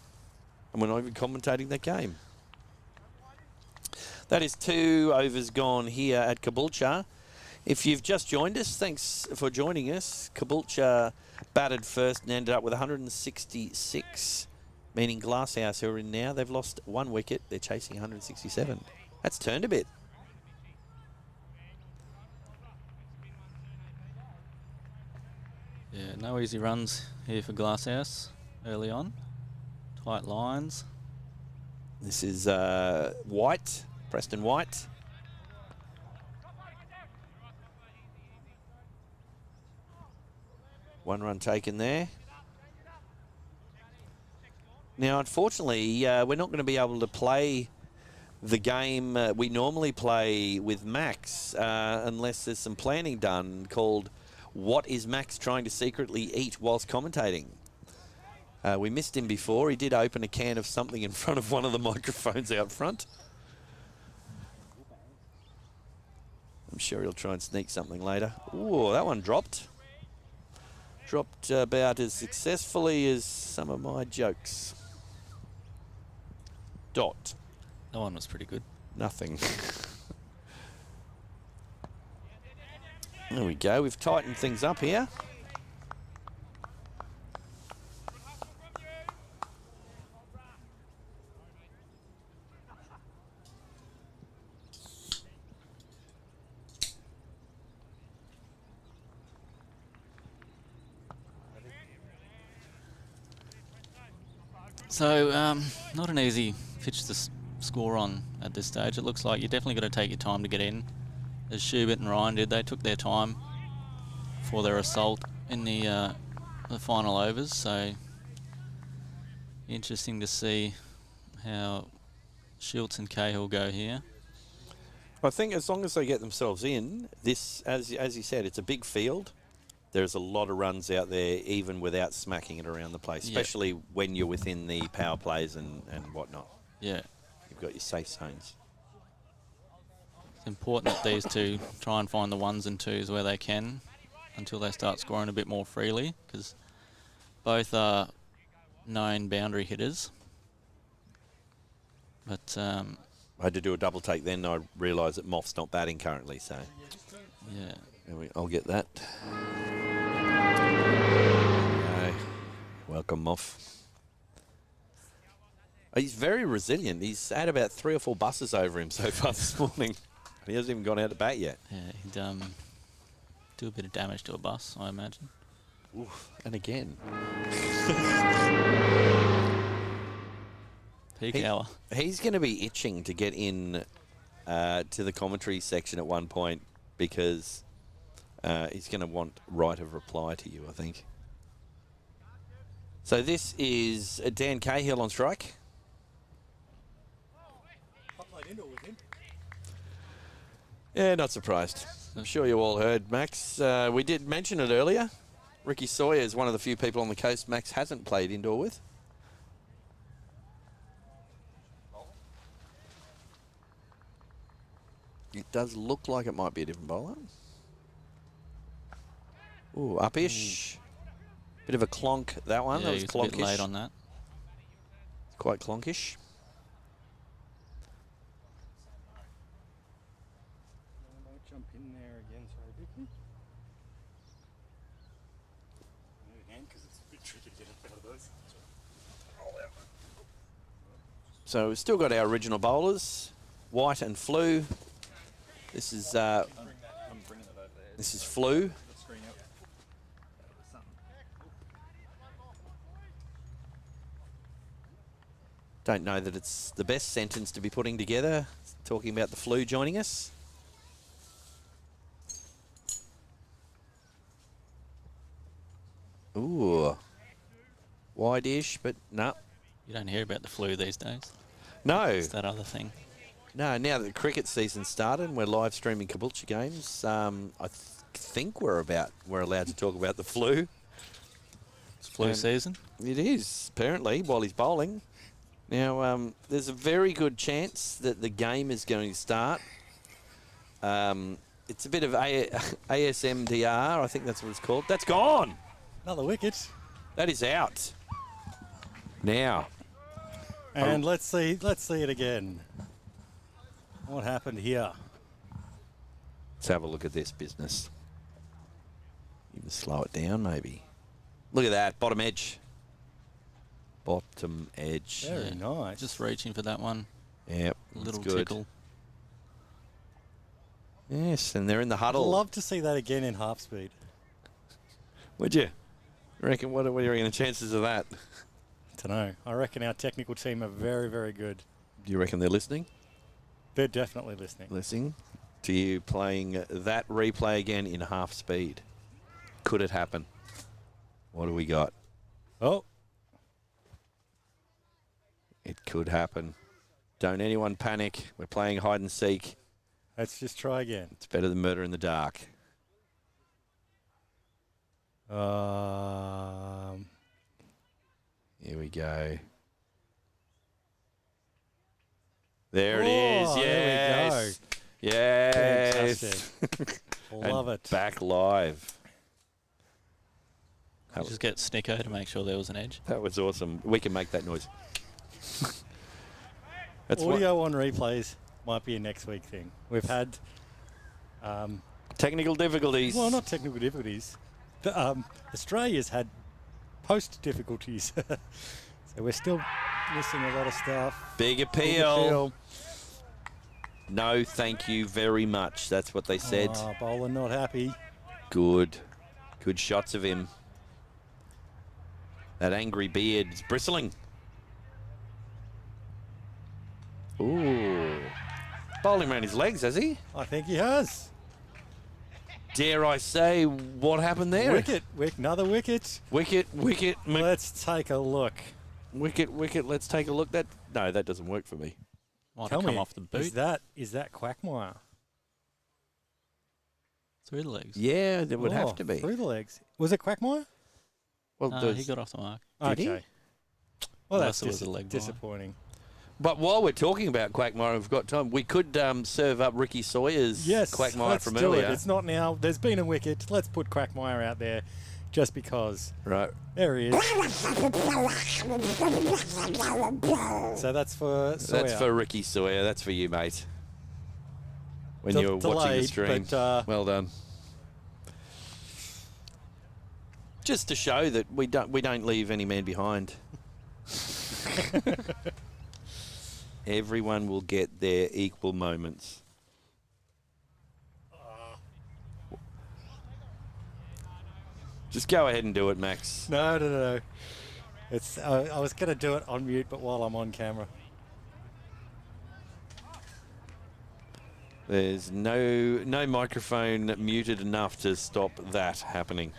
And we're not even commentating that game. That is 2 overs gone here at Caboolture. If you've just joined us, thanks for joining us. Caboolture batted first and ended up with 166, meaning Glasshouse, who are in now, they've lost 1 wicket. They're chasing 167. That's turned a bit. Yeah, no easy runs here for Glasshouse early on. Tight lines. This is White, Preston White. One run taken there. Now, unfortunately, we're not going to be able to play the game we normally play with Max unless there's some planning done called What is Max Trying to Secretly Eat Whilst Commentating? We missed him before. He did open a can of something in front of one of the microphones out front. I'm sure he'll try and sneak something later. Ooh, that one dropped. Dropped about as successfully as some of my jokes. Dot. That one was pretty good. Nothing. There we go. We've tightened things up here. So, not an easy pitch to score on at this stage. It looks like you're definitely going to take your time to get in. As Schubert and Ryan did, they took their time for their assault in the final overs. So, interesting to see how Schultz and Cahill go here. I think as long as they get themselves in, this, as you said, it's a big field. There's a lot of runs out there, even without smacking it around the place, especially when you're within the power plays and whatnot. Yeah. You've got your safe zones. It's important that these two try and find the 1s and 2s where they can until they start scoring a bit more freely, because both are known boundary hitters. But I had to do a double take then. I realised that Moff's not batting currently, so yeah. I'll get that. Okay. Welcome, Moff. He's very resilient. He's had about 3 or 4 buses over him so far this morning. He hasn't even gone out to bat yet. Yeah, he'd do a bit of damage to a bus, I imagine. Oof, and again. Peak hour. He's going to be itching to get in to the commentary section at one point because he's going to want right of reply to you, I think. So this is Dan Cahill on strike. Yeah, not surprised. I'm sure you all heard, Max. We did mention it earlier. Ricky Sawyer is one of the few people on the coast Max hasn't played indoor with. It does look like it might be a different bowler. Ooh, up-ish. Bit of a clonk, that one. Yeah, That was he's clonkish. a bit late on that. Quite clonkish. Jump in there again, sorry, Vicky. Because it's a bit tricky to get up out of those. So we've still got our original bowlers, White and Flew. This is Flew. Don't know that it's the best sentence to be putting together, talking about the flu joining us. Ooh. Wide-ish, but no. You don't hear about the flu these days. No. It's that other thing. No, now that the cricket season started and we're live streaming Caboolture games, I think we're allowed to talk about the flu. It's flu season. It is, apparently, while he's bowling. Now, there's a very good chance that the game is going to start. It's a bit of ASMDR, I think that's what it's called. That's gone. Another wicket. That is out. Now. And let's see it again. What happened here? Let's have a look at this business. Even slow it down, maybe. Look at that, bottom edge. Bottom edge. Very nice. Just reaching for that one. Yep, Little good. tickle. Yes, and they're in the I'd huddle. love to see that again in half speed. Would you? Reckon? What do you reckon the chances of that? Don't know. I reckon our technical team are very, very good. Do you reckon they're listening? They're definitely listening. Listening to you playing that replay again in half speed. Could it happen? What do we got? Oh. It could happen. Don't anyone panic. We're playing hide and seek. Let's just try again. It's better than murder in the dark. Here we go. There it is. Yes. Yes. Fantastic. Love it. Back live. Just get Snicko to make sure there was an edge. That was awesome. We can make that noise. That's Audio on replays might be a next week thing. We've had technical difficulties. Well, not technical difficulties. Australia's had post difficulties. So we're still missing a lot of stuff. Big appeal. No, thank you very much. That's what they said. Bowler not happy. Good. Good shots of him. That angry beard is bristling. Ooh. Bowling around his legs, has he? I think he has. Dare I say what happened there? Wicket. Another wicket. Wicket. Let's take a look. Wicket. Let's take a look. No, that doesn't work for me. Might Tell have come me, off the boot. Is that Quagmire? Through the legs. Yeah, there would have to be. Through the legs. Was it Quagmire? Well, He got off the mark. Did he? Okay. Well, Unless that's it was a leg ball. disappointing. But while we're talking about Quagmire, we've got time. We could serve up Ricky Sawyer's Quagmire let's from do earlier. It. It's not now. There's been a wicket. Let's put Quagmire out there just because. Right. There he is. So that's for Sawyer. That's for Ricky Sawyer. That's for you, mate. When you were watching the Delayed, stream. but, well done. Just to show that we don't leave any man behind. Everyone will get their equal moments. Just go ahead and do it, Max. No. It's. I was going to do it on mute, but while I'm on camera. There's no microphone muted enough to stop that happening.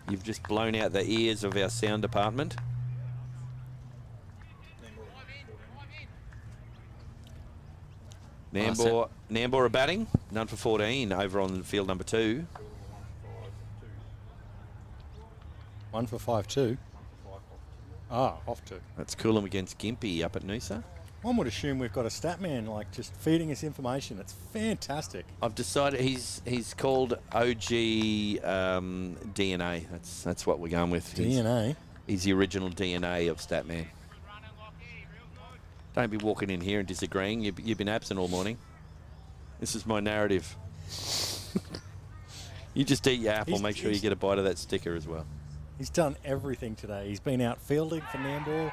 You've just blown out the ears of our sound department. Nambour are batting. None for 14 over on field number 2. 1 for 5-2. Off 2. That's Coolum against Gympie up at Noosa. One would assume we've got a stat man like just feeding us information. It's fantastic. I've decided he's called OG DNA. That's what we're going with. DNA. He's the original DNA of Statman. Don't be walking in here and disagreeing. You've been absent all morning. This is my narrative. You just eat your apple. Make sure you get a bite of that sticker as well. He's done everything today. He's been out fielding for Nambour.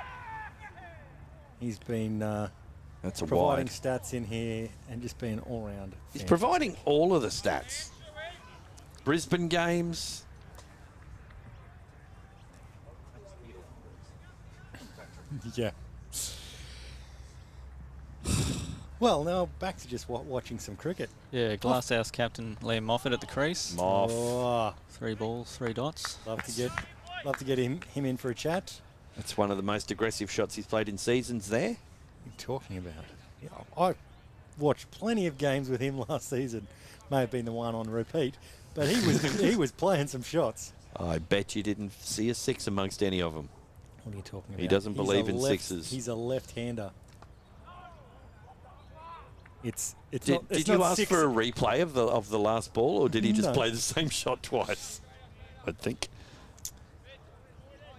He's been That's a providing wide. stats in here and just being all round. He's providing all of the stats. Brisbane games. Yeah. Well, now back to just watching some cricket. Yeah, Glasshouse captain Liam Moffat at the crease. Moff. Oh, 3 balls, 3 dots. love to get him in for a chat. That's one of the most aggressive shots he's played in seasons there. What are you talking about? Yeah, I watched plenty of games with him last season. May have been the one on repeat, but he was playing some shots. I bet you didn't see a 6 amongst any of them. What are you talking about? He doesn't He's believe a in sixes. He's a left-hander. It's Did not you ask six. for a replay of the last ball, or did he just No. play the same shot twice? I think.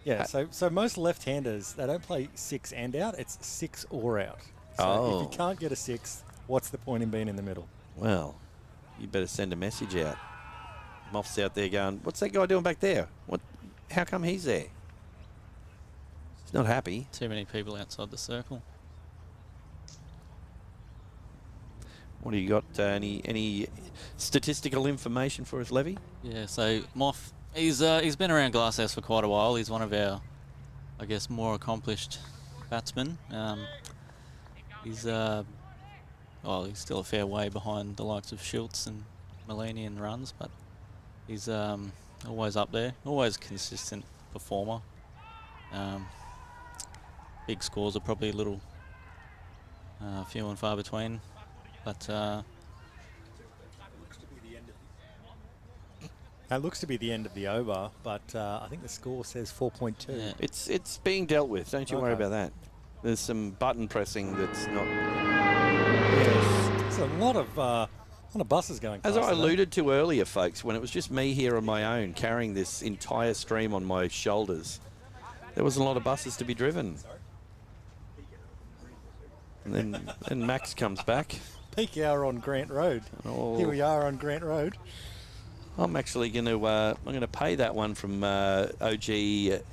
Yeah, so most left-handers, they don't play 6 and out. It's 6 or out. So Oh. if you can't get a 6, what's the point in being in the middle? Well, you better send a message out. Moff's out there going, what's that guy doing back there? What? How come he's there? He's not happy. Too many people outside the circle. What do you got? Any statistical information for us, Levy? Yeah, so Moff, he's been around Glasshouse for quite a while. He's one of our, I guess, more accomplished batsmen. He's still a fair way behind the likes of Schultz and Malini in runs, but he's always up there, always consistent performer. Big scores are probably a little few and far between, but That looks to be the end of the over, but I think the score says 4.2. yeah. It's being dealt with. Don't you worry Okay. about that. There's some button pressing that's not. There's a lot of buses going As past I today. alluded to earlier, folks, when it was just me here on my own carrying this entire stream on my shoulders, there wasn't a lot of buses to be driven. And then Max comes back. Peak hour on Grant Road. Oh. Here we are on Grant Road. I'm actually going to pay that one from OG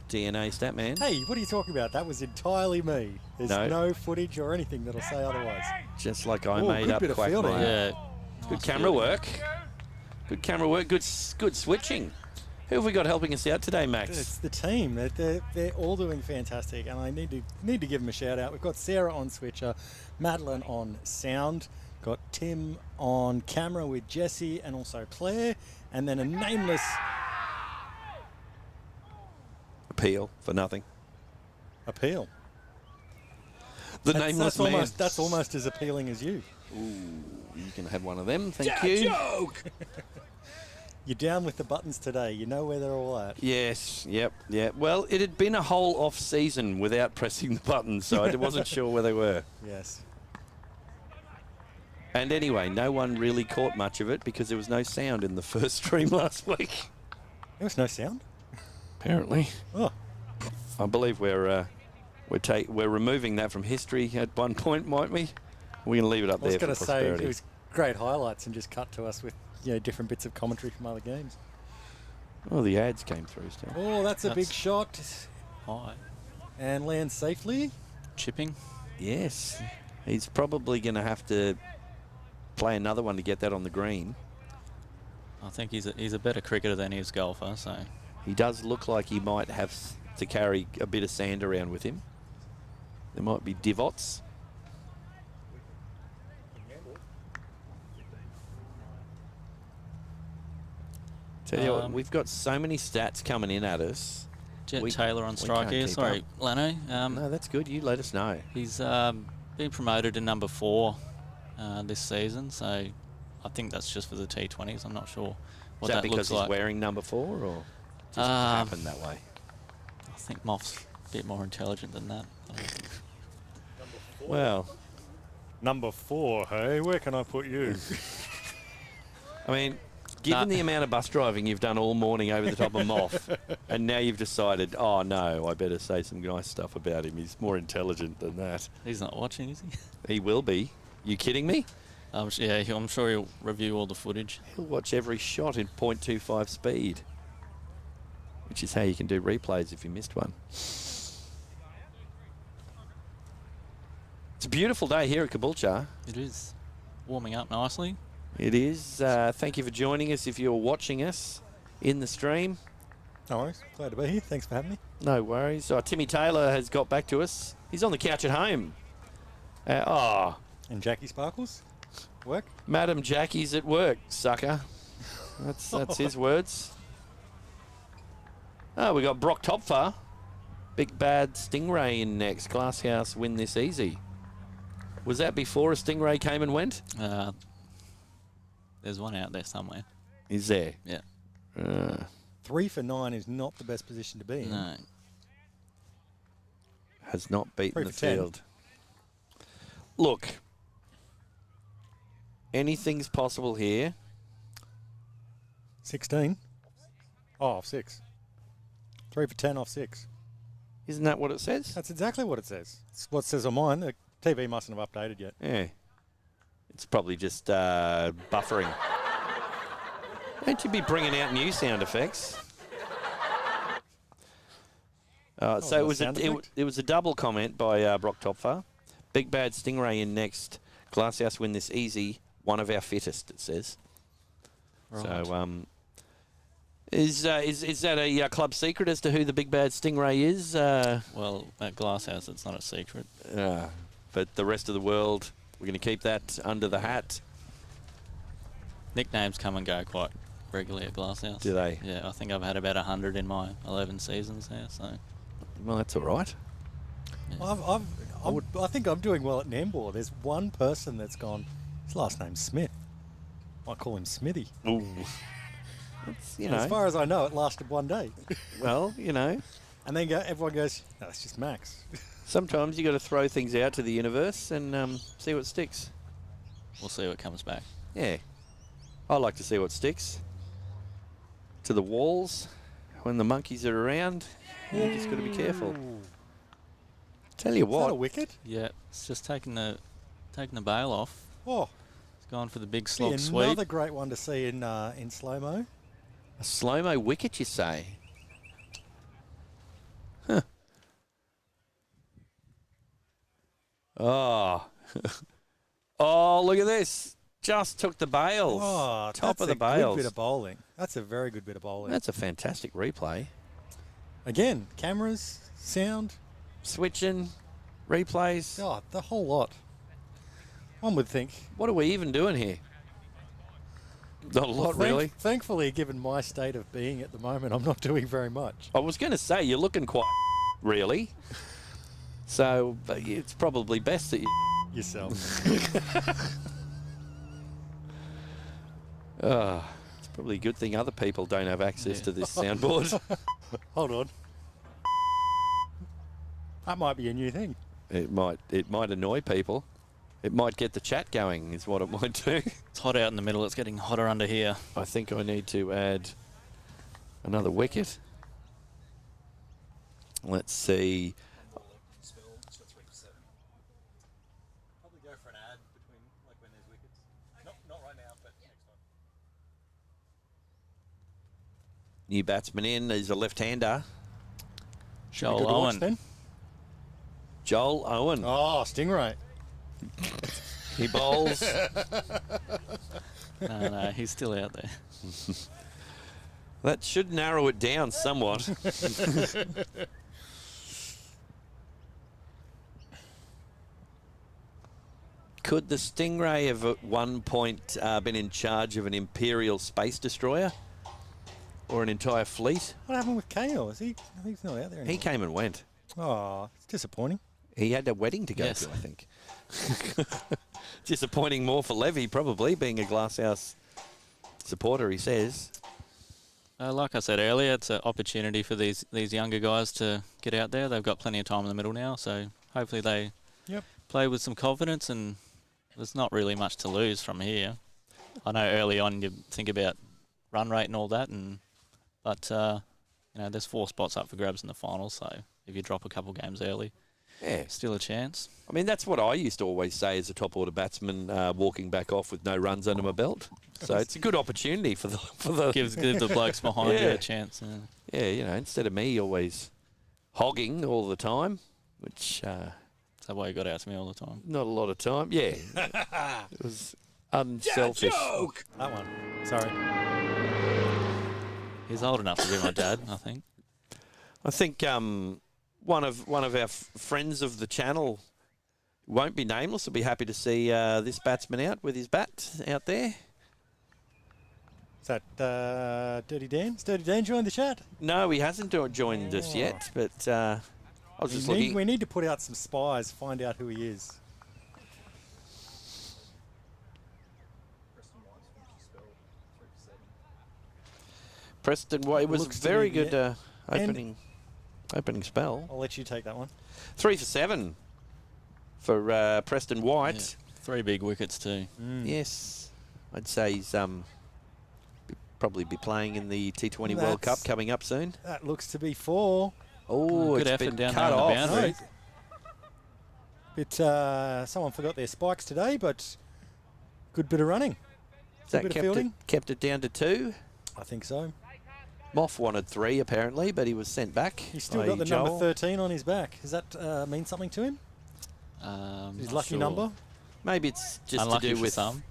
DNA Statman. Hey, what are you talking about? That was entirely me. There's No. no footage or anything that'll say otherwise. Just like I Oh, made good up bit of fielding. Quackmire. Yeah. Good Nice camera fielding. work. Good camera work. Good switching. Who have we got helping us out today, Max? It's the team. They're all doing fantastic, and I need to give them a shout out. We've got Sarah on switcher, Madeline on sound, got Tim on camera with Jesse and also Claire, and then a nameless Appeal for nothing. appeal. The nameless man. That's almost as appealing as you. You can have one of them, thank you. You're down with the buttons today. You know where they're all at. Yes, yep. Well, it had been a whole off season without pressing the buttons, so I wasn't sure where they were. Yes. And anyway, no one really caught much of it because there was no sound in the first stream last week. There was no sound. Apparently. Oh, I believe we're removing that from history at one point, might we? We're going to leave it up I was there going for to say prosperity. it was great highlights and just cut to us with different bits of commentary from other games. Oh, the ads came through still. Oh, that's a big That's- shot High. and lands safely. Chipping. Yes. He's probably going to have to play another one to get that on the green. I think he's a better cricketer than he is golfer, so He does look like he might have to carry a bit of sand around with him. There might be divots. Tell you what, we've got so many stats coming in at us. Jet We- Taylor on we strike can't here. keep Sorry, up. Lanno. No, that's good. You let us know. He's been promoted to number 4 this season, so I think that's just for the T20s. I'm not sure what Is that that because looks he's like. wearing number 4 or just Um, happened that way? I think Moff's a bit more intelligent than that. Well, Number 4, hey? Where can I put you? I mean, given the amount of bus driving you've done all morning over the top of Moff, and now you've decided, oh no, I better say some nice stuff about him. He's more intelligent than that. He's not watching, is he? He will be. You kidding me? I'm sure he'll review all the footage. He'll watch every shot in .25 speed, which is how you can do replays if you missed one. It's a beautiful day here at Caboolture. It is warming up nicely. It is. Thank you for joining us if you're watching us in the stream. No worries. Glad to be here. Thanks for having me. No worries. Timmy Taylor has got back to us. He's on the couch at home. And Jackie Sparkles? Work? Madam Jackie's at work, sucker. That's his words. Oh, we got Brock Topfer. Big bad Stingray in next. Glasshouse win this easy. Was that before a Stingray came and went? There's one out there somewhere. Is there? Yeah. 3 for 9 is not the best position to be in. No. Has not beaten 3 the for 10. field. Look, anything's possible here. 16. Oh, off 6. 3 for 10 off 6. Isn't that what it says? That's exactly what it says. It's what it says on mine. The TV mustn't have updated yet. Yeah. It's probably just buffering. Don't you be bringing out new sound effects? So it was a double comment by Brock Topfer. Big bad Stingray in next. Glasshouse win this easy. One of our fittest, it says. Right. So is that a club secret as to who the big bad Stingray is? Well, at Glasshouse, it's not a secret. But the rest of the world, we're going to keep that under the hat. Nicknames come and go quite regularly at Glasshouse. Do they? Yeah, I think I've had about 100 in my 11 seasons there. So. Well, that's all right. Yeah. I think I'm doing well at Nambour. There's one person that's gone, his last name's Smith. I call him Smithy. Ooh. That's, As far as I know, it lasted one day. Well, And then everyone goes, no, that's just Max. sometimes you got to throw things out to the universe and see what sticks. We'll see what comes back. Yeah. I like to see what sticks. To the walls, when the monkeys are around, you just got to be careful. Tell you Is that a what. wicket? Yeah, it's just taking the bail off. Oh, It's gone for the big be slog sweep. another great one to see in slow-mo. A slow-mo wicket, you say? Huh. Oh. Oh, look at this. Just took the bails. Oh, Top of the that's a good bails. bit of bowling. That's a very good bit of bowling. That's a fantastic replay. Again, cameras, sound, Switching, replays. oh, the whole lot. One would think. What are we even doing here? Not a lot, really. Thankfully, given my state of being at the moment, I'm not doing very much. I was going to say, you're looking quite really. So it's probably best that you... Yourself. It's probably a good thing other people don't have access to this soundboard. Hold on. That might be a new thing. It might annoy people. It might get the chat going, is what it might do. It's hot out in the middle. It's getting hotter under here. I think I need to add another wicket. Let's see. Probably go for an ad between when there's wickets. Not right now, but next time. New batsman in. He's a left-hander. Joel Good to watch Owen. then. Joel Owen. Oh, Stingray. He bowls. No, he's still out there. That should narrow it down somewhat. Could the Stingray have at one point been in charge of an Imperial space destroyer? Or an entire fleet? What happened with KO? He's not out there anymore. He came and went. Oh, it's disappointing. He had a wedding to go Yes. to, I think. Disappointing more for Levi, probably, being a Glasshouse supporter, he says. Like I said earlier, it's an opportunity for these younger guys to get out there. They've got plenty of time in the middle now, so hopefully they play with some confidence, and there's not really much to lose from here. I know early on you think about run rate and all that, but there's 4 spots up for grabs in the finals, so if you drop a couple games early, Yeah. still a chance. I mean, that's what I used to always say as a top-order batsman, walking back off with no runs under my belt. So it's a good opportunity for the Give the blokes behind you Yeah. a chance. Yeah, instead of me always hogging all the time, which That's the way you got out to me all the time. not a lot of time. Yeah, it was unselfish. That one. Sorry. He's old enough to be my dad, I think. I think one of our friends of the channel, won't be nameless, will be happy to see this batsman out with his bat out there. Is that Dirty Dan? Has Dirty Dan joined the chat? No, he hasn't joined us yet, but I was just looking. We need to put out some spies, find out who he is. Preston White, it was a Looks to very be, good opening spell. I'll let you take that one. 3 for 7 for Preston White. Yeah, 3 big wickets too. Yes, I'd say he's probably be playing in the T20 World Cup coming up soon. That looks to be 4. Oh, good it's effort been down cut there on the off. boundary. Someone forgot their spikes today, but good bit of running. That Good bit of fielding. kept it down to 2. I think so. Moff wanted 3 apparently, but he was sent back. He's still by got the Joel. number 13 on his back. Does that mean something to him? His Not lucky sure. number? Maybe it's just Unlucky to do for with some.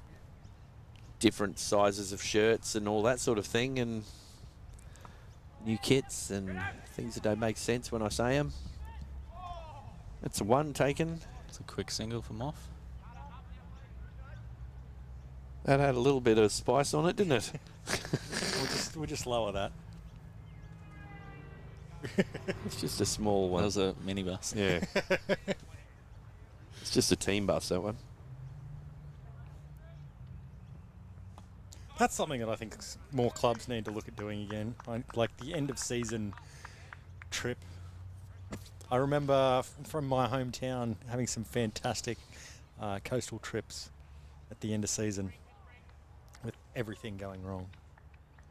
different sizes of shirts and all that sort of thing, and new kits and things that don't make sense when I say them. That's a 1 taken. It's a quick single from off. That had a little bit of spice on it, didn't it? We'll just lower that. It's just a small one. That was a minibus. Yeah. It's just a team bus, that one. That's something that I think more clubs need to look at doing again. Like the end of season trip. I remember from my hometown having some fantastic coastal trips at the end of season with everything going wrong.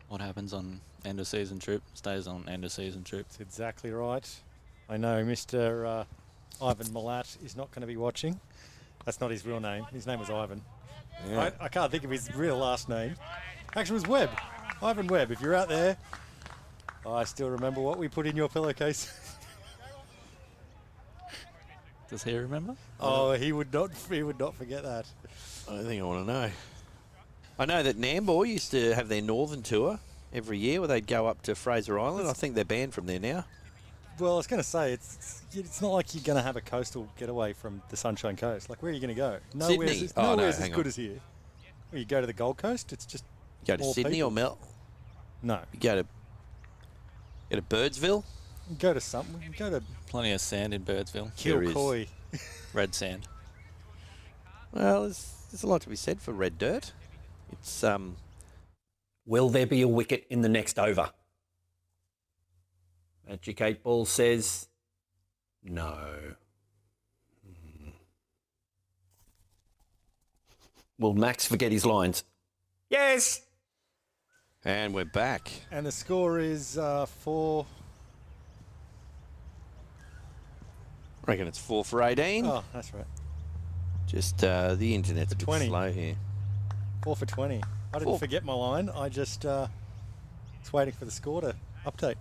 What happens on end of season trip stays on end of season trip. That's exactly right. I know Mr. Ivan Malat is not going to be watching. That's not his real name. His name was Ivan. Yeah. I can't think of his real last name. Actually, it was Webb. Ivan Webb, if you're out there, I still remember what we put in your pillowcase. Does he remember? Oh, he would not forget that. I don't think I want to know. I know that Nambour used to have their northern tour every year where they'd go up to Fraser Island. I think they're banned from there now. Well, I was going to say, it's not like you're going to have a coastal getaway from the Sunshine Coast. Like, where are you going to go? Sydney. Nowhere's as hang good on. as here. Well, you go to the Gold Coast, it's just You go to more Sydney people. or Mel? No. You go to Birdsville? You go to something. You go to Plenty of sand in Birdsville. There is. Kilcoy. Red sand. Well, there's a lot to be said for red dirt. It's Will there be a wicket in the next over? Magic 8 Ball says no. Will Max forget his lines? Yes! and we're back. And the score is 4. I reckon it's 4 for 18. Oh, that's right. Just the internet's a bit 20. slow here. 4 for 20. I didn't 4. forget my line. I just was waiting for the score to update.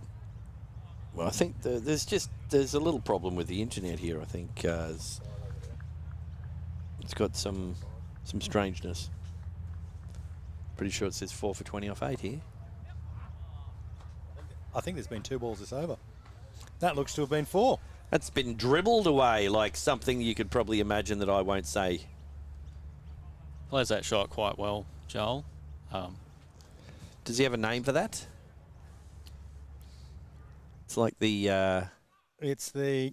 Well, I think there's a little problem with the internet here. I think it's got some strangeness. Pretty sure it says 4 for 20 off 8 here. I think there's been 2 balls this over. That looks to have been 4. That's been dribbled away like something you could probably imagine that I won't say. Plays that shot quite well, Joel. Does he have a name for that? It's like the It's the...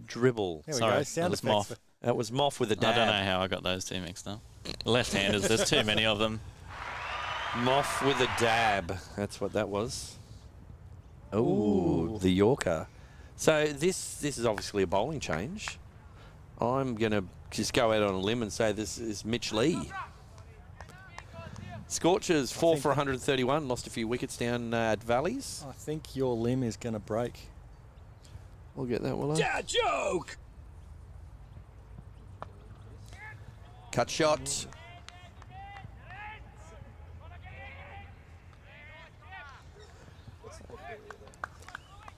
dribble. There we Sorry, go. Sound that was effects. Moff. That was Moff with a dab. I don't know how I got those two mixed up. Left-handers, there's too many of them. Moff with a dab. That's what that was. Ooh, the Yorker. So this is obviously a bowling change. I'm going to just go out on a limb and say this is Mitch Lee. Scorchers 4 for 131, lost a few wickets down at Valleys. I think your limb is going to break. We'll get that, will I? Joke! Cut shot.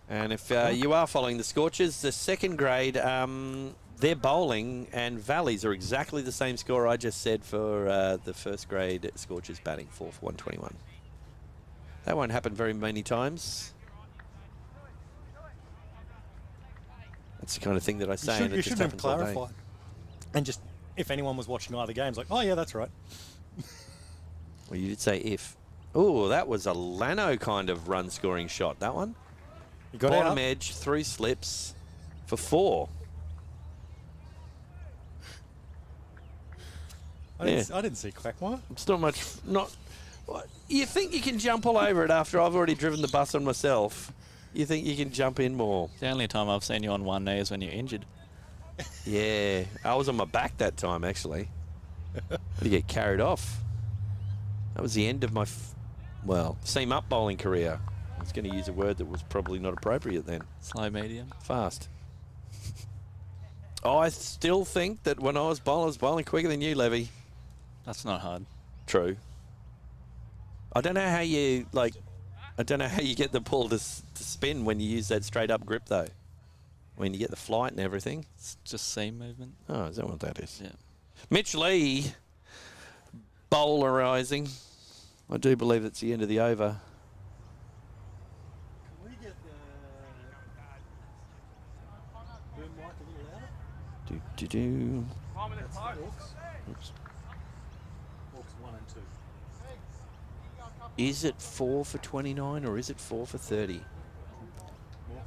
And if you are following the Scorchers, the second grade, their bowling and Valleys are exactly the same score I just said for the first grade Scorchers batting, 4 for 121. That won't happen very many times. That's the kind of thing that I say, and it You just should have happens all day. clarified. And just, if anyone was watching either games, like, oh yeah, that's right. Well, you did say if. Oh, that was a Lanno kind of run-scoring shot, that one. You got Bottom out. edge, 3 slips for 4. I didn't see Quackmire. It's not much. What, you think you can jump all over it after I've already driven the bus on myself? You think you can jump in more? The only time I've seen you on one knee is when you're injured. Yeah, I was on my back that time, actually. I had to get carried off. That was the end of my, seam-up bowling career. I was going to use a word that was probably not appropriate then. Slow medium. Fast. I still think that when I was bowling quicker than you, Levi. That's not hard. True. I don't know how you, get the ball to spin when you use that straight-up grip, though. When you get the flight and everything. It's just seam movement. Oh, is that what that is? Yeah. Mitch Lee, bowlerising. I do believe it's the end of the over. Can we get the boom mic a little louder? Do. That's Hawks. Hawks 1 and 2. Is it 4 for 29 or is it 4 for 30?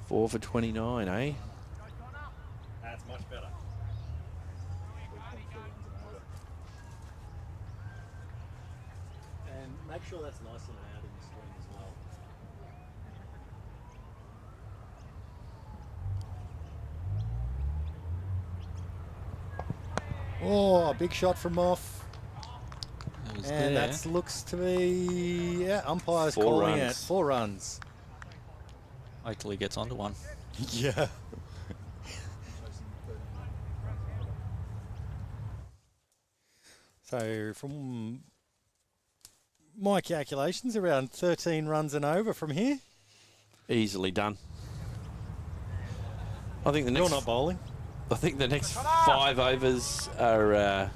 4 for 29, eh? That's much better. And make sure that's nice and loud in the screen as well. Oh, a big shot from off. It was And there. that looks to be, umpire's 4 calling runs. it. 4 runs. Wait till he gets onto one. Yeah. So from my calculations, around 13 runs and over from here. Easily done. I think the You're next. not bowling. I think the next 5 overs are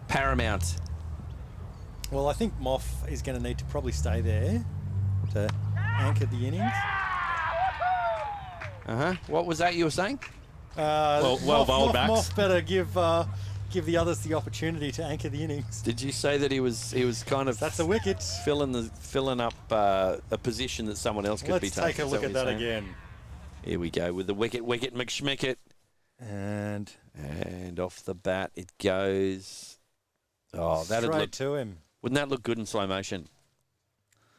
paramount. Well, I think Moff is going to need to probably stay there to anchor the innings. What was that you were saying? Well bowled, Max. Moff better give the others the opportunity to anchor the innings. Did you say that he was kind of That's the wicket. filling up a position that someone else could be Let's taking? take a Is look what at you're that saying? again. Here we go with the wicket McSchmicket. And And off the bat it goes. Oh, that'd straight look. to him. Wouldn't that look good in slow motion?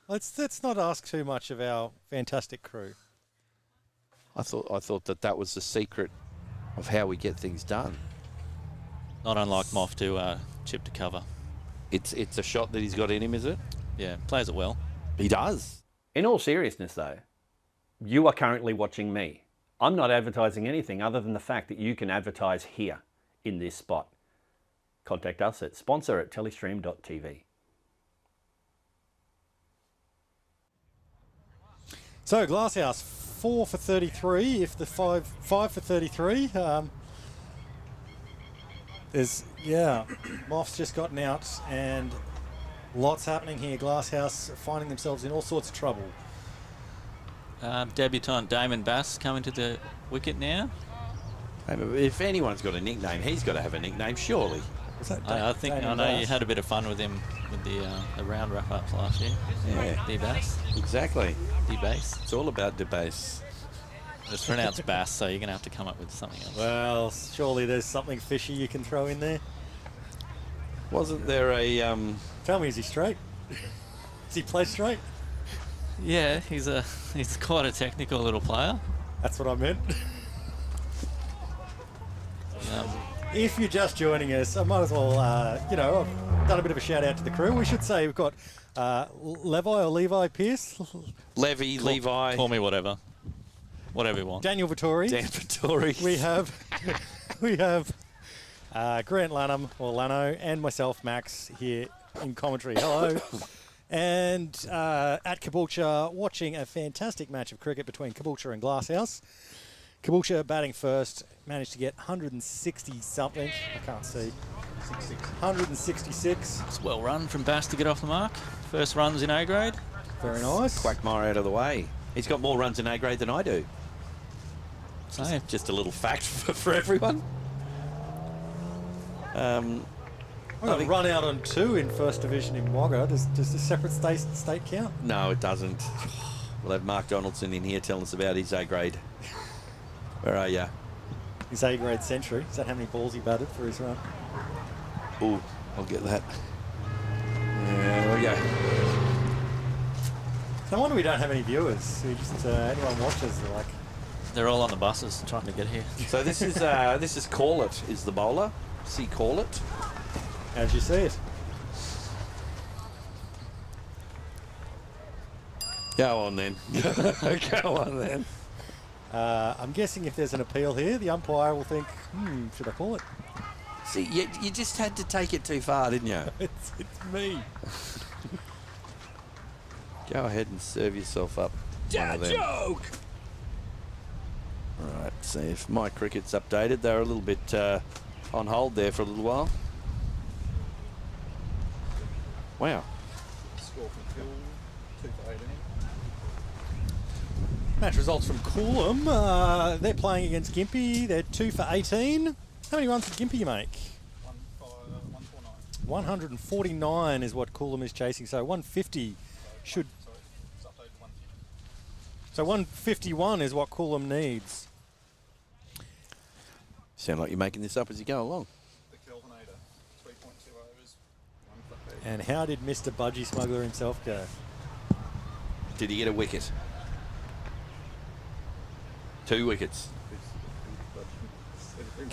Let's not ask too much of our fantastic crew. I thought that was the secret of how we get things done. Not unlike Moff to chip to cover. It's a shot that he's got in him, is it? Yeah, plays it well. He does. In all seriousness, though, you are currently watching me. I'm not advertising anything other than the fact that you can advertise here in this spot. Contact us at sponsor@telestream.tv. So Glasshouse 4 for 33. If the 5 for 33. Moff's just gotten out and lots happening here. Glasshouse finding themselves in all sorts of trouble. Debutant Damon Bass coming to the wicket now. If anyone's got a nickname, he's got to have a nickname, surely. Was that I think I Damon know you Bass? had a bit of fun with him with the round wrap-ups last year. Yeah. D-Bass. Exactly. D-Bass. It's all about debase. It's pronounced Bass, so you're going to have to come up with something else. Well, surely there's something fishy you can throw in there. Wasn't there a Tell me, is he straight? Does he play straight? Yeah, he's quite a technical little player. That's what I meant. If you're just joining us, I might as well, I've done a bit of a shout out to the crew. We should say we've got Levi Pearce, Levi? Call me whatever. Whatever you want. Daniel Vittori. Dan Vittori. We have Grant Lanham, or Lanno, and myself, Max, here in commentary. Hello. And at Caboolture, watching a fantastic match of cricket between Caboolture and Glasshouse. Caboolture batting first, managed to get 160-something. I can't see. 166. It's well run from Bass to get off the mark. First runs in A grade. Very nice. Quagmire out of the way. He's got more runs in A grade than I do. So, Just a little fact for everyone. I'm going to run out on 2 in First Division in Wagga. Does the separate state count? No, it doesn't. We'll have Mark Donaldson in here telling us about his A grade. Where are you? His A grade century. Is that how many balls he batted for his run? Ooh, I'll get that. Yeah, there we go. No wonder we don't have any viewers. We just anyone watches. They're like, they're all on the buses trying to get here. So this is Call It is the bowler. See Call It. how did you see it? Go on then. Go on then. I'm guessing if there's an appeal here, the umpire will think, should I call it? See, you just had to take it too far, didn't you? It's me. Go ahead and serve yourself up. Dad joke! Alright, see if my cricket's updated. They were a little bit on hold there for a little while. Wow. Score from Phil, 2 for 18. Match results from Coolum. They're playing against Gympie. They're 2 for 18. How many runs did Gympie make? 149. 149 is what Coolum is chasing. So 150 should... Sorry, it's updated 150. So 151 is what Coolum needs. Sound like you're making this up as you go along. The Kelvinator, 3.2 overs, 1 for 8. And how did Mr. Budgie Smuggler himself go? Did he get a wicket? 2 wickets.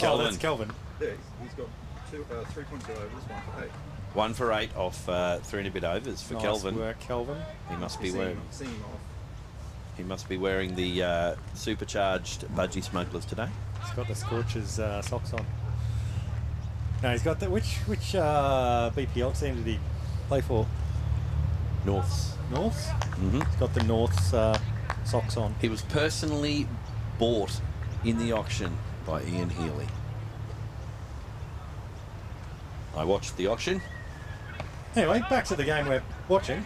Oh, that's Kelvin. Yeah, he's got 3.2 overs, 1 for 8. 1 for 8 off 3 and a bit overs for Nice Kelvin. work, Kelvin. He must be Seeing wearing. him off. He must be wearing the supercharged Budgie Smugglers today. He's got the Scorchers socks on. No, he's got the... Which BPL team did he play for? Norths. Norths? Mm-hmm. He's got the Norths socks on. He was personally bought in the auction by Ian Healy. I watched the auction. Anyway, back to the game we're watching.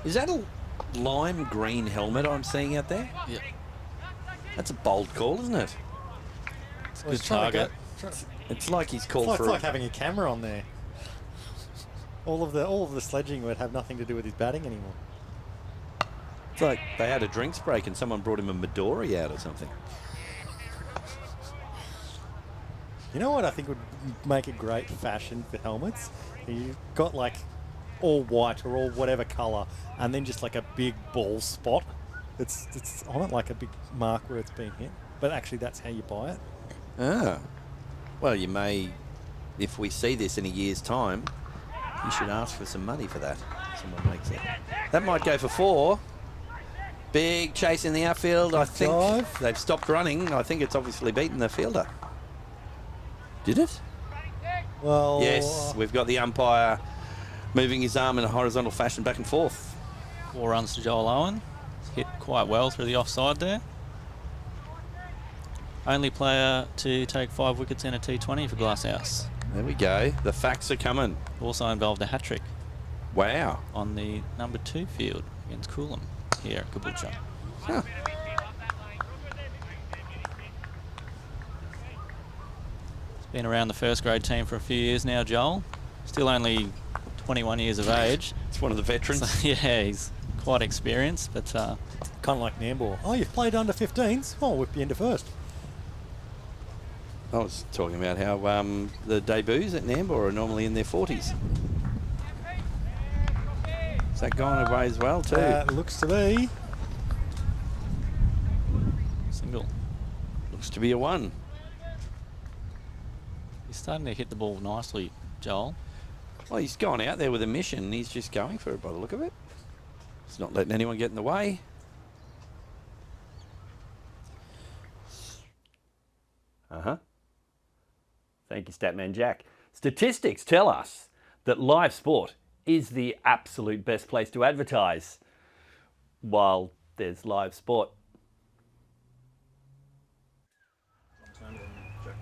Is that a lime green helmet I'm seeing out there? Yep. That's a bold call, isn't it? Well, he's Good trying to target. It's like he's called It's for. like having a camera on there. All of the sledging would have nothing to do with his batting anymore. It's like they had a drinks break and someone brought him a Midori out or something. You know what I think would make a great fashion for helmets? You've got like all white or all whatever colour, and then just like a big ball spot. It's on it like a big mark where it's been hit. But actually, that's how you buy it. Ah. Well, you may, if we see this in a year's time, you should ask for some money for that. Someone makes it. That might go for 4. Big chase in the outfield. I think dive. they've stopped running. I think it's obviously beaten the fielder. Did it? Well, Yes, we've got the umpire moving his arm in a horizontal fashion back and forth. 4 runs to Joel Owen. Hit quite well through the offside there. Only player to take 5 wickets in a T20 for Glasshouse. There we go. The facts are coming. Also involved a hat-trick Wow. on the number 2 field against Coolum here at Caboolture. Huh. Been around the first grade team for a few years now, Joel. Still only 21 years of age. It's one of the veterans. So, yeah, he's quite experienced, but kind of like Nambour. Oh, you've played under 15s? Oh, whip you into first. I was talking about how the debuts at Nambour are normally in their 40s. Is that going away as well too? Looks to be. single. Looks to be a 1. He's starting to hit the ball nicely, Joel. Well, he's gone out there with a mission. He's just going for it by the look of it. He's not letting anyone get in the way. Thank you, Statman Jack. Statistics tell us that live sport is the absolute best place to advertise while there's live sport.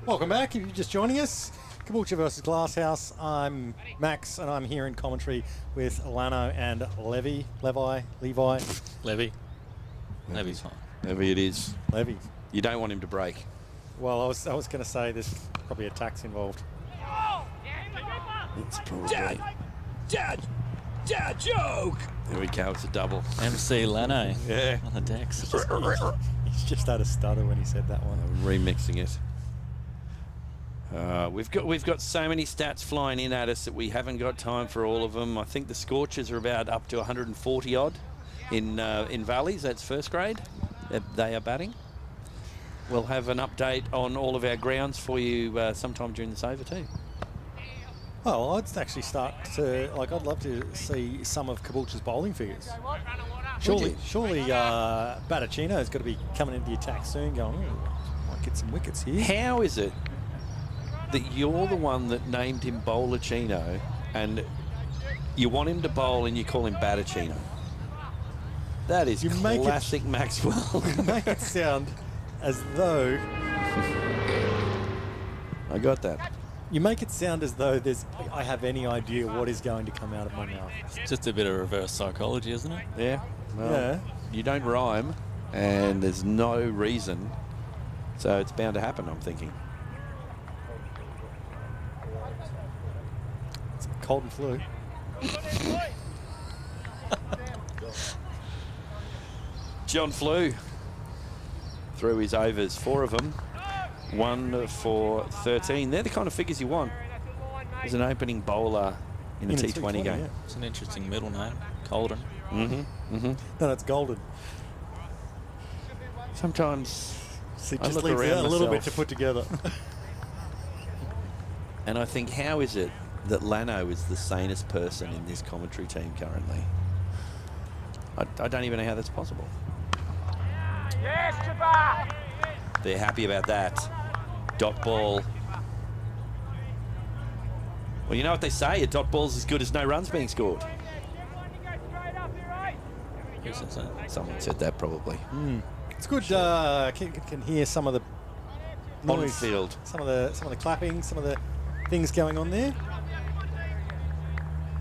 Welcome back. If you're just joining us, Caboolture versus Glasshouse. I'm Max, and I'm here in commentary with Lanno and Levi. Levy's fine. Maybe it is. Levi. You don't want him to break. Well, I was going to say there's probably a tax involved. It's probably. Dad, joke! There we go. It's a double. MC Lanno Yeah. on the decks. He's just had a stutter when he said that one. Remixing it. We've got so many stats flying in at us that we haven't got time for all of them. I think the Scorchers are about up to 140 odd in Valleys. That's first grade. They are batting. We'll have an update on all of our grounds for you sometime during this over too. Well, I'd actually start to I'd love to see some of Caboolture's bowling figures. Surely, Battachino's got to be coming into the attack soon. Going, might get some wickets here. How is it that you're the one that named him Bowlerchino and you want him to bowl and you call him Battachino? That is classic Maxwell. You make it sound as though... I got that. You make it sound as though I have any idea what is going to come out of my mouth. It's just a bit of reverse psychology, isn't it? Yeah. Well, Yeah. You don't rhyme and there's no reason. So it's bound to happen, I'm thinking. It's a cold and flu. John Flew through his overs, 4 of them, 1 for 13. They're the kind of figures you want as an opening bowler in a T20 game. Yeah. It's an interesting middle name, Colden. No, it's golden. Sometimes It I just look leaves around out a little bit myself to put together. and I think, how is it that Lanno is the sanest person in this commentary team currently? I don't even know how that's possible. They're happy about that. Dot ball. Well, you know what they say, a dot ball's as good as no runs being scored. Who says that? Someone said that probably. It's good. Can hear some of the On noise, field. some of the clapping, some of the things going on there.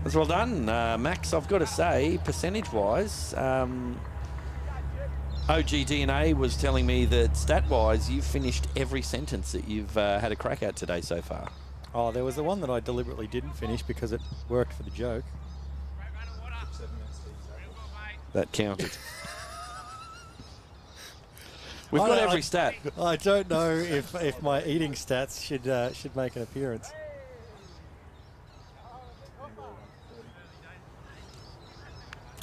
That's well done, Max. I've got to say, percentage-wise, OGDNA was telling me that stat-wise, you've finished every sentence that you've had a crack at today so far. Oh, there was the one that I deliberately didn't finish because it worked for the joke. That counted. We've got every stat. I don't know if my eating stats should make an appearance.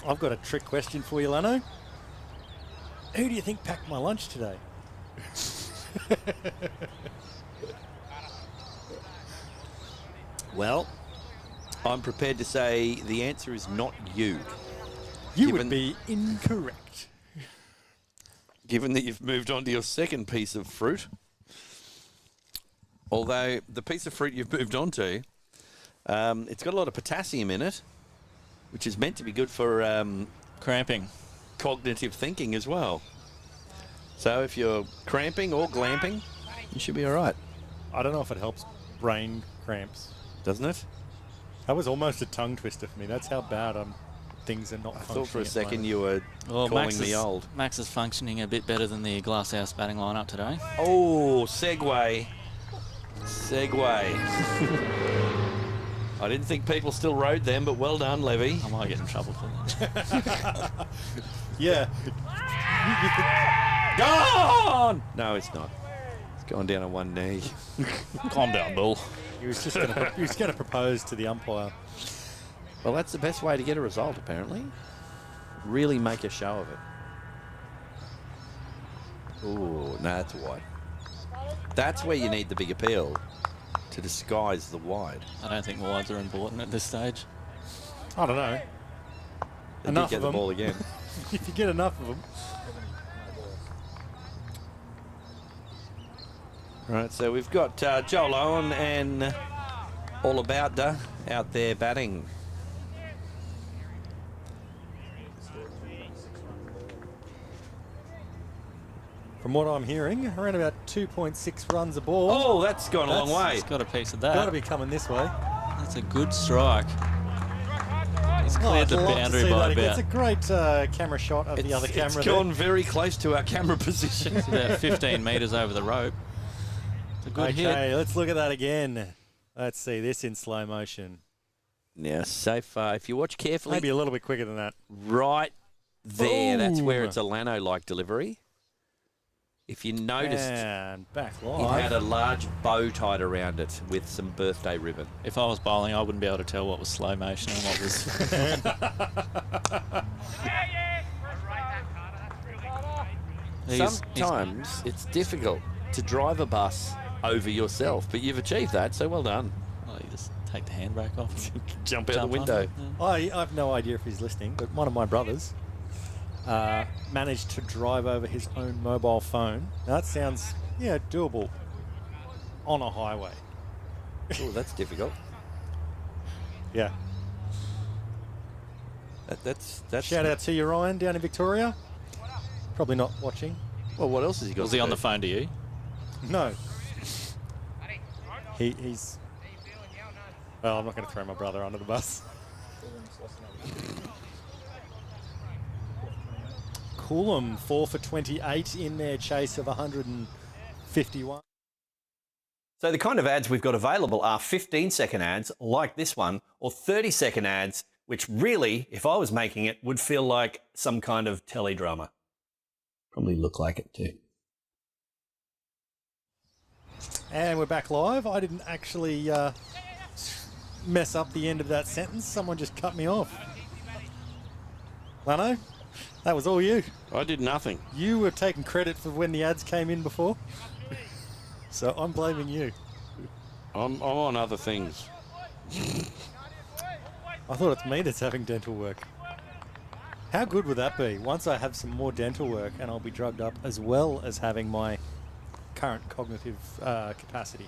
I've got a trick question for you, Lanno. Who do you think packed my lunch today? Well, I'm prepared to say the answer is not you. You would be incorrect. Given that you've moved on to your second piece of fruit. Although the piece of fruit you've moved on to, it's got a lot of potassium in it, which is meant to be good for Cramping. cognitive thinking as well. So if you're cramping or glamping, you should be all right, I don't know if it helps brain cramps. doesn't it? That was almost a tongue twister for me. That's how bad things are not I functioning. thought for a at the second moment. you were calling me old. Max is functioning a bit better than the Glasshouse batting lineup today. Oh, segue. I didn't think people still rode them, but well done, Levy. I might get in trouble for that. Yeah. Gone! No, it's not. It's gone down on one knee. Calm down, Bull. He was just going to propose to the umpire. Well, that's the best way to get a result, apparently. Really make a show of it. Ooh, no, that's wide. That's where you need the big appeal to disguise the wide. I don't think wides are important at this stage. I don't know. They Enough did get of the them. ball again. If you get enough of them. Right, so we've got Joel Owen and All About Da out there batting. From what I'm hearing, around about 2.6 runs a ball. Oh, that's gone a long way. He's got a piece of that. Got to be coming this way. That's a good strike. He's Oh, cleared I'd the love to boundary see by that again. about. It's a great camera shot of the other camera. It's gone very close to our camera position. It's about 15 metres over the rope. It's a good hit. Okay, let's look at that again. Let's see this in slow motion. Now, so far, if you watch carefully, Maybe a little bit quicker than that. right there, that's where Boom. it's a Lanno-like delivery. If you noticed, And back it live. had a large bow tied around it with some birthday ribbon. If I was bowling, I wouldn't be able to tell what was slow motion and what was. Sometimes it's difficult to drive a bus over yourself, but you've achieved that, so well done. Well, you just take the handbrake off. And Jump out the jump window. on. I have no idea if he's listening, but one of my brothers managed to drive over his own mobile phone. Now that sounds, doable on a highway. Oh, that's difficult. Yeah. That's Shout out to you, Ryan, down in Victoria. Probably not watching. Well, what else has he got? Was he to on do? the phone to you? No. He's... Well, I'm not going to throw my brother under the bus. Coolum 4 for 28 in their chase of 151. So the kind of ads we've got available are 15-second ads like this one, or 30-second ads, which really, if I was making it, would feel like some kind of teledrama. Probably look like it too. And we're back live. I didn't actually mess up the end of that sentence. Someone just cut me off. Lanno, that was all you. I did nothing. You were taking credit for when the ads came in before. So I'm blaming you. I'm on other things. I thought it's me that's having dental work. How good would that be? Once I have some more dental work and I'll be drugged up as well as having my current cognitive capacity.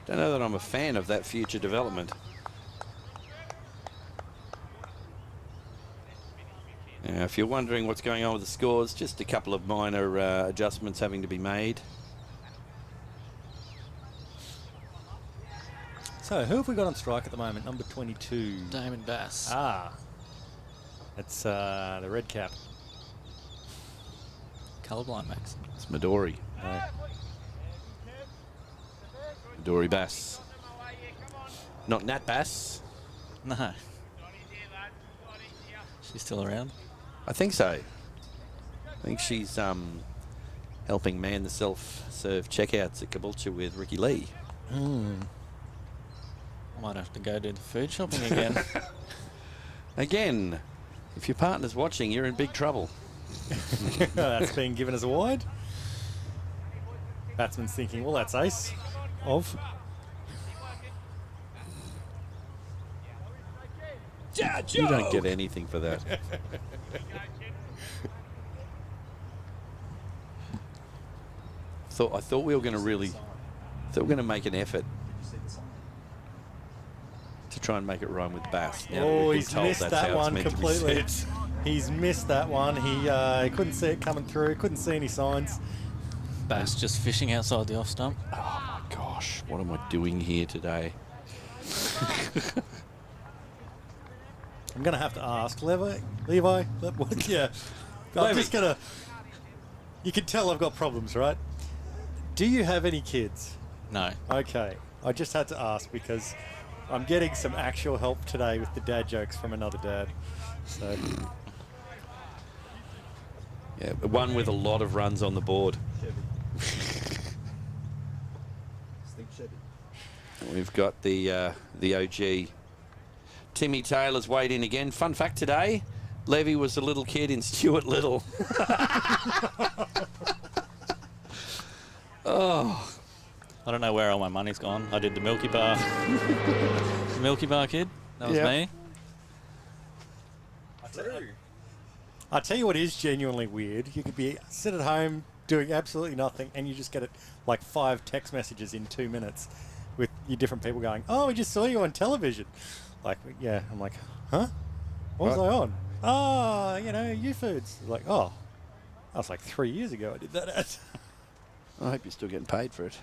Don't know that I'm a fan of that future development. Now, if you're wondering what's going on with the scores, just a couple of minor adjustments having to be made. So, who have we got on strike at the moment? Number 22. Damon Bass. Ah. That's the red cap. Colourblind, Max. It's Midori. No. Midori Bass. Not Nat Bass. No. She's still around. I think so. I think she's helping man the self-serve checkouts at Caboolture with Ricky Lee. I might have to go do the food shopping again. Again, if your partner's watching, you're in big trouble. That's being given as a wide. Batsman's thinking, well, that's ace. Dad You don't joke! get anything for that. I thought we were going to make an effort to try and make it rhyme with Bass. Now that Oh, we've been he's told missed that's that how it's one meant to be completely. said. He's missed that one. He couldn't see it coming through. Couldn't see any signs. Bass just fishing outside the off stump. Oh my gosh, what am I doing here today? I'm going to have to ask Levi. Yeah. I'm just going to... You can tell I've got problems, right? Do you have any kids? No. Okay. I just had to ask because I'm getting some actual help today with the dad jokes from another dad. So... Yeah, one with a lot of runs on the board. We've got the OG. Timmy Taylor's weighed in again. Fun fact today, Levi was a little kid in Stuart Little. Oh. I don't know where all my money's gone. I did the Milky Bar. The Milky Bar kid. That was Yep. me. I'll tell you what is genuinely weird. You could sit at home doing absolutely nothing and you just get like 5 text messages in 2 minutes with your different people going, oh, we just saw you on television. Like, yeah. I'm like, huh? What was I on? Oh, U-Foods. Like, oh, that was like 3 years ago I did that ad. I hope you're still getting paid for it.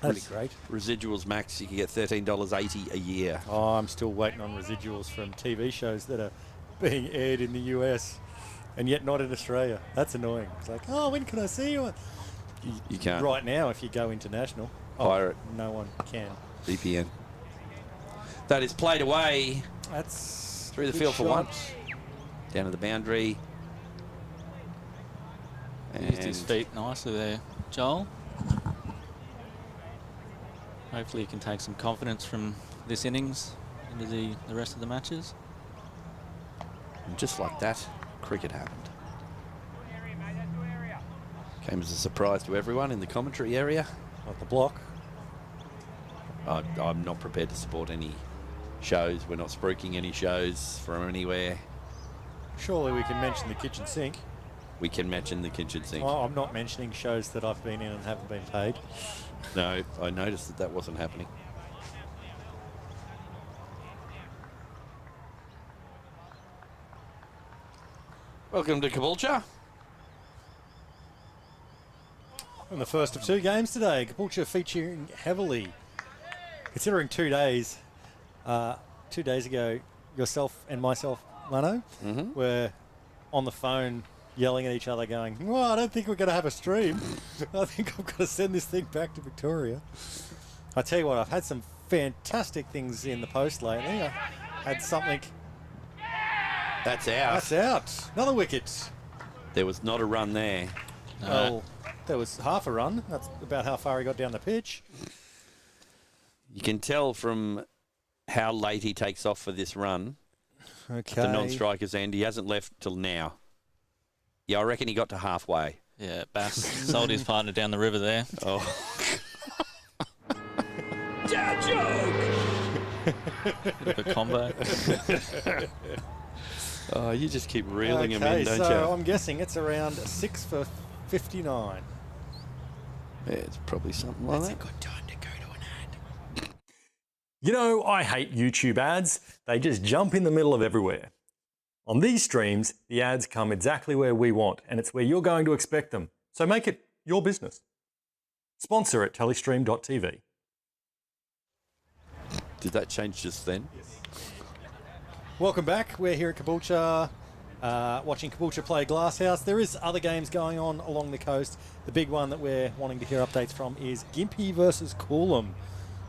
That'd be great. Residuals max, you can get $13.80 a year. Oh, I'm still waiting on residuals from TV shows that are being aired in the US and yet not in Australia. That's annoying. It's like, oh, when can I see you? You can't. Right now, if you go international, Pirate. No one can. VPN. That is played away. That's through the field for one. Down to the boundary. Used his feet nicely there, Joel. Hopefully he can take some confidence from this innings into the rest of the matches. And just like that, cricket happened. Came as a surprise to everyone in the commentary area. Like the block. I'm not prepared to support any shows. We're not spruiking any shows from anywhere. Surely we can mention the kitchen sink. We can mention the kitchen sink. Oh, I'm not mentioning shows that I've been in and haven't been paid. No, I noticed that wasn't happening. Welcome to Caboolture. And the first of 2 games today. Caboolture featuring heavily. Considering 2 days, 2 days ago, yourself and myself, Lanno, were on the phone yelling at each other going, well, I don't think we're going to have a stream. I think I've got to send this thing back to Victoria. I tell you what, I've had some fantastic things in the post lately. I had something... That's out. That's out. Another wicket. There was not a run there. Well, there was half a run. That's about how far he got down the pitch. You can tell from how late he takes off for this run. Okay. The non-strikers end. He hasn't left till now. Yeah, I reckon he got to halfway. Yeah, Bass sold his partner down the river there. Oh. Dad joke! Bit of a combo. Oh, you just keep reeling him in, don't so you? I'm guessing it's around 6 for 59. Yeah, it's probably something like that. a good time to go to an ad. You know, I hate YouTube ads. They just jump in the middle of everywhere. On these streams, the ads come exactly where we want, and it's where you're going to expect them. So make it your business. Sponsor at Telestream.tv. Did that change just then? Welcome back. We're here at Caboolture, watching Caboolture play Glasshouse. There is other games going on along the coast. The big one that we're wanting to hear updates from is Gympie versus Coolum.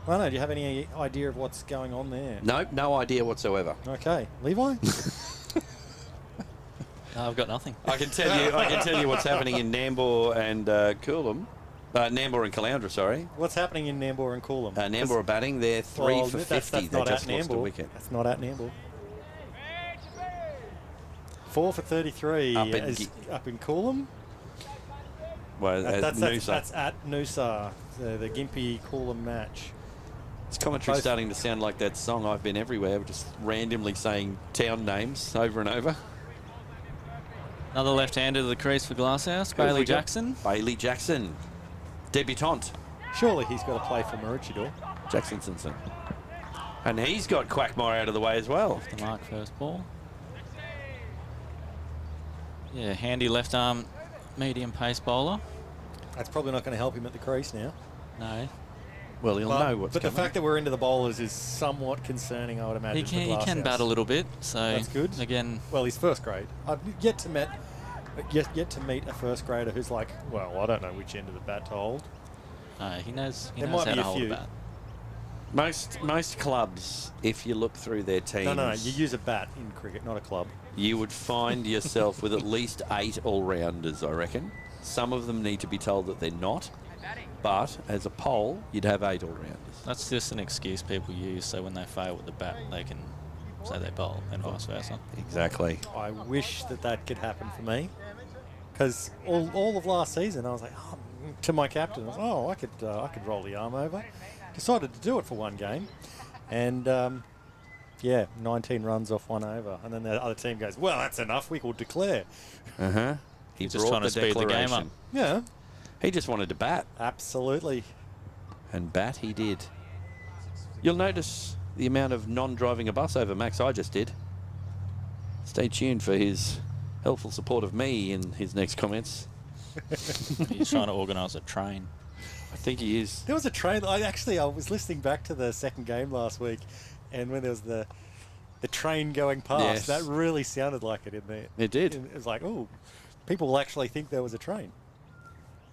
I don't know, do you have any idea of what's going on there? Nope, no idea whatsoever. Okay. Levi? No, I've got nothing. I can tell you what's happening in Nambour and Coolum. Nambour and Caloundra, sorry. What's happening in Nambour and Coolum? Nambour are batting. They're 3 for 50. That's They not just at lost a Nambour. wicket. That's not at Nambour. 4 for 33 Up in Coolum. Well, That's at Noosa, the Gympie Coolum match. This commentary starting to sound like that song I've Been Everywhere, just randomly saying town names over and over. Another left-hander to the crease for Glasshouse, Bailey Jackson. Bailey Jackson. Debutant. Surely he's got to play for Maroochydore. Jackson Simpson. And he's got Quackmore out of the way as well. The mark first ball. Yeah, handy left arm medium pace bowler. That's probably not going to help him at the crease now. No. Well, he'll know what's But coming. the fact that we're into the bowlers is somewhat concerning, I would imagine. He can bat a little bit, so that's good. Again, well, he's first grade. I've yet to meet a first grader who's like, well, I don't know which end of the bat to hold. no, he knows There how might be to a hold few. a bat. Most clubs, if you look through their teams, No, you use a bat in cricket, not a club. you would find yourself with at least 8 all-rounders, I reckon. Some of them need to be told that they're not, but as a poll, you'd have 8 all-rounders. That's just an excuse people use, so when they fail with the bat, they can say they bowl, and vice versa. Exactly. I wish that could happen for me, because all of last season I was like, to my captain, I could roll the arm over. Decided to do it for one game, and 19 runs off 1 over, and then the other team goes, well, that's enough, we will declare. He's just trying to speed the game up. Yeah, He just wanted to bat, absolutely. and bat he did. You'll notice the amount of non-driving a bus over Max I just did. Stay tuned for his helpful support of me in his next comments. He's trying to organise a train. I think he is. There was a train. I was listening back to the second game last week, and when there was the train going past, Yes. that really sounded like it in there. It did. It was like, oh, people will actually think there was a train.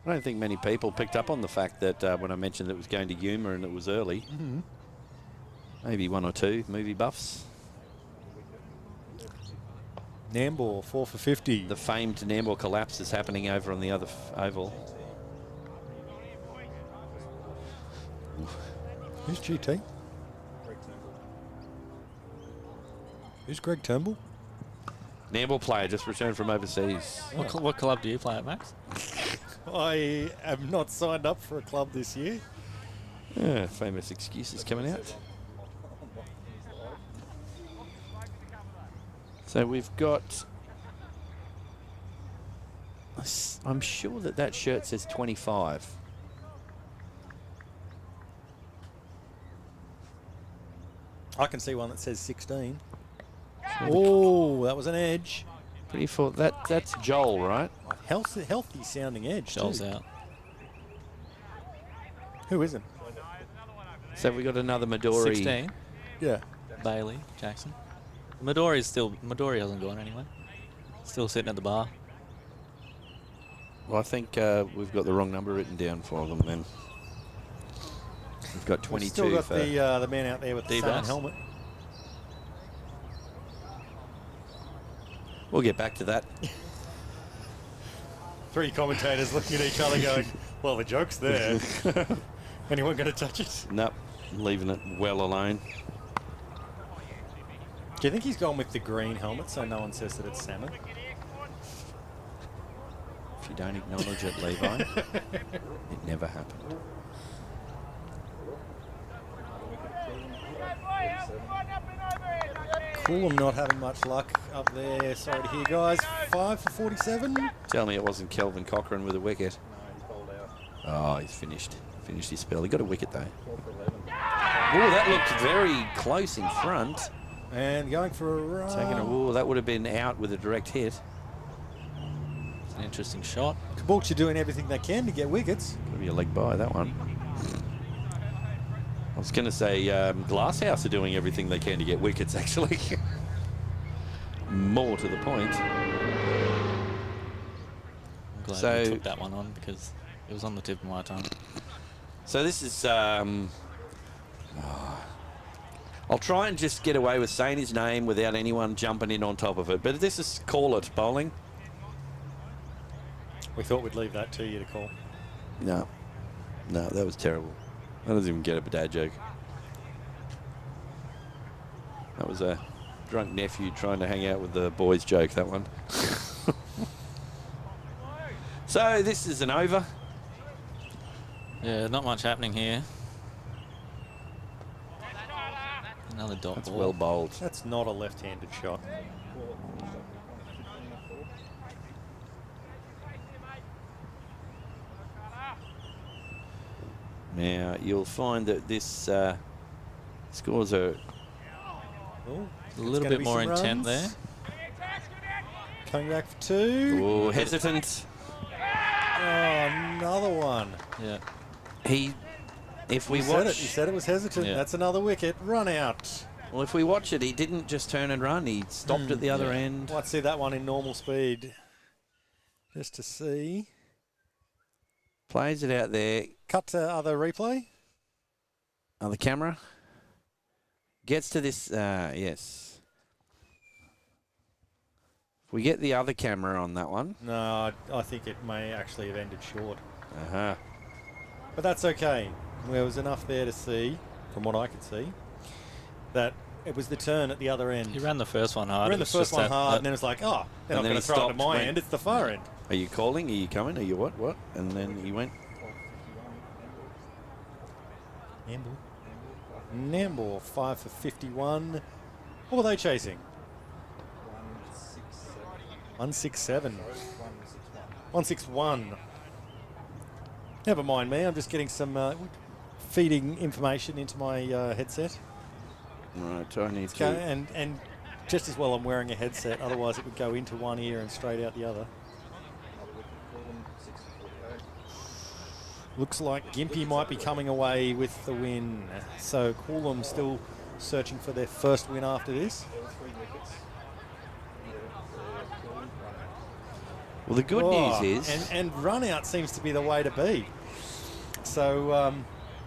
I don't think many people picked up on the fact that when I mentioned it was going to Yuma and it was early. Mm-hmm. Maybe one or two movie buffs. Nambour, 4 for 50. The famed Nambour collapse is happening over on the other oval. Who's GT? Who's Greg Turnbull? Nambour player just returned from overseas. What club do you play at, Max? I am not signed up for a club this year. Yeah, famous excuses coming out. So we've got... I'm sure that shirt says 25. I can see one that says 16. Oh, that was an edge. Pretty full. That's Joel, right? Healthy sounding edge. Joel's too. out. Who isn't? So we got another Midori. 16. Yeah. Bailey, Jackson. Midori hasn't gone anywhere. Still sitting at the bar. Well, I think we've got the wrong number written down for them then. We've got 22 We've still got for the man out there with the Debutant. sun helmet. We'll get back to that. 3 commentators looking at each other going, well, the joke's there. Anyone going to touch it? Nope, leaving it well alone. Do you think he's gone with the green helmet so no one says that it's salmon? If you don't acknowledge it, Levi, it never happened. Cool, I'm not having much luck up there. Sorry to hear, guys. 5 for 47. Tell me it wasn't Kelvin Cochrane with a wicket. Oh, he's finished. Finished his spell. He got a wicket though. Oh, that looked very close in front. And going for a run. Oh, that would have been out with a direct hit. It's an interesting shot. Caboolture doing everything they can to get wickets. Could be a leg by that one. I was going to say Glasshouse are doing everything they can to get wickets, actually. More to the point. I'm glad we took that one on because it was on the tip of my tongue. So this is... I'll try and just get away with saying his name without anyone jumping in on top of it. But this is Call It bowling. We thought we'd leave that to you to call. No, that was terrible. That doesn't even get a dad joke. That was a drunk nephew trying to hang out with the boys joke, that one. So this is an over. Yeah, not much happening here. Another dot That's ball. well bowled. That's not a left-handed shot. Now, you'll find that this scores are... Oh, A little bit more intent there. Coming back for 2. Oh, hesitant. Oh, another one. Yeah. If we You said watch... it. You said it was hesitant. Yeah. That's another wicket. Run out. Well, if we watch it, he didn't just turn and run. He stopped at the other end. Let's see that one in normal speed. Just to see. Plays it out there. Cut to other replay. Other camera. Gets to this, yes. If we get the other camera on that one. No, I think it may actually have ended short. Uh-huh. But that's okay. There was enough there to see, from what I could see, that it was the turn at the other end. He ran the first one hard. Ran the It's first just one that- hard, that- and then it's like, oh, they're And not then going he to throw it to stopped, my went- end. It's the far end. Are you calling? Are you coming? Are you what? And then he went. Nambour, 5 for 51. What were they chasing? 167. 161. Never mind me. I'm just getting some feeding information into my headset. Right, I need Okay, to... and just as well I'm wearing a headset. Otherwise, it would go into one ear and straight out the other. Looks like Gympie might be coming away with the win. So Coolum still searching for their first win after this. Well, the good news is... And run out seems to be the way to be. So...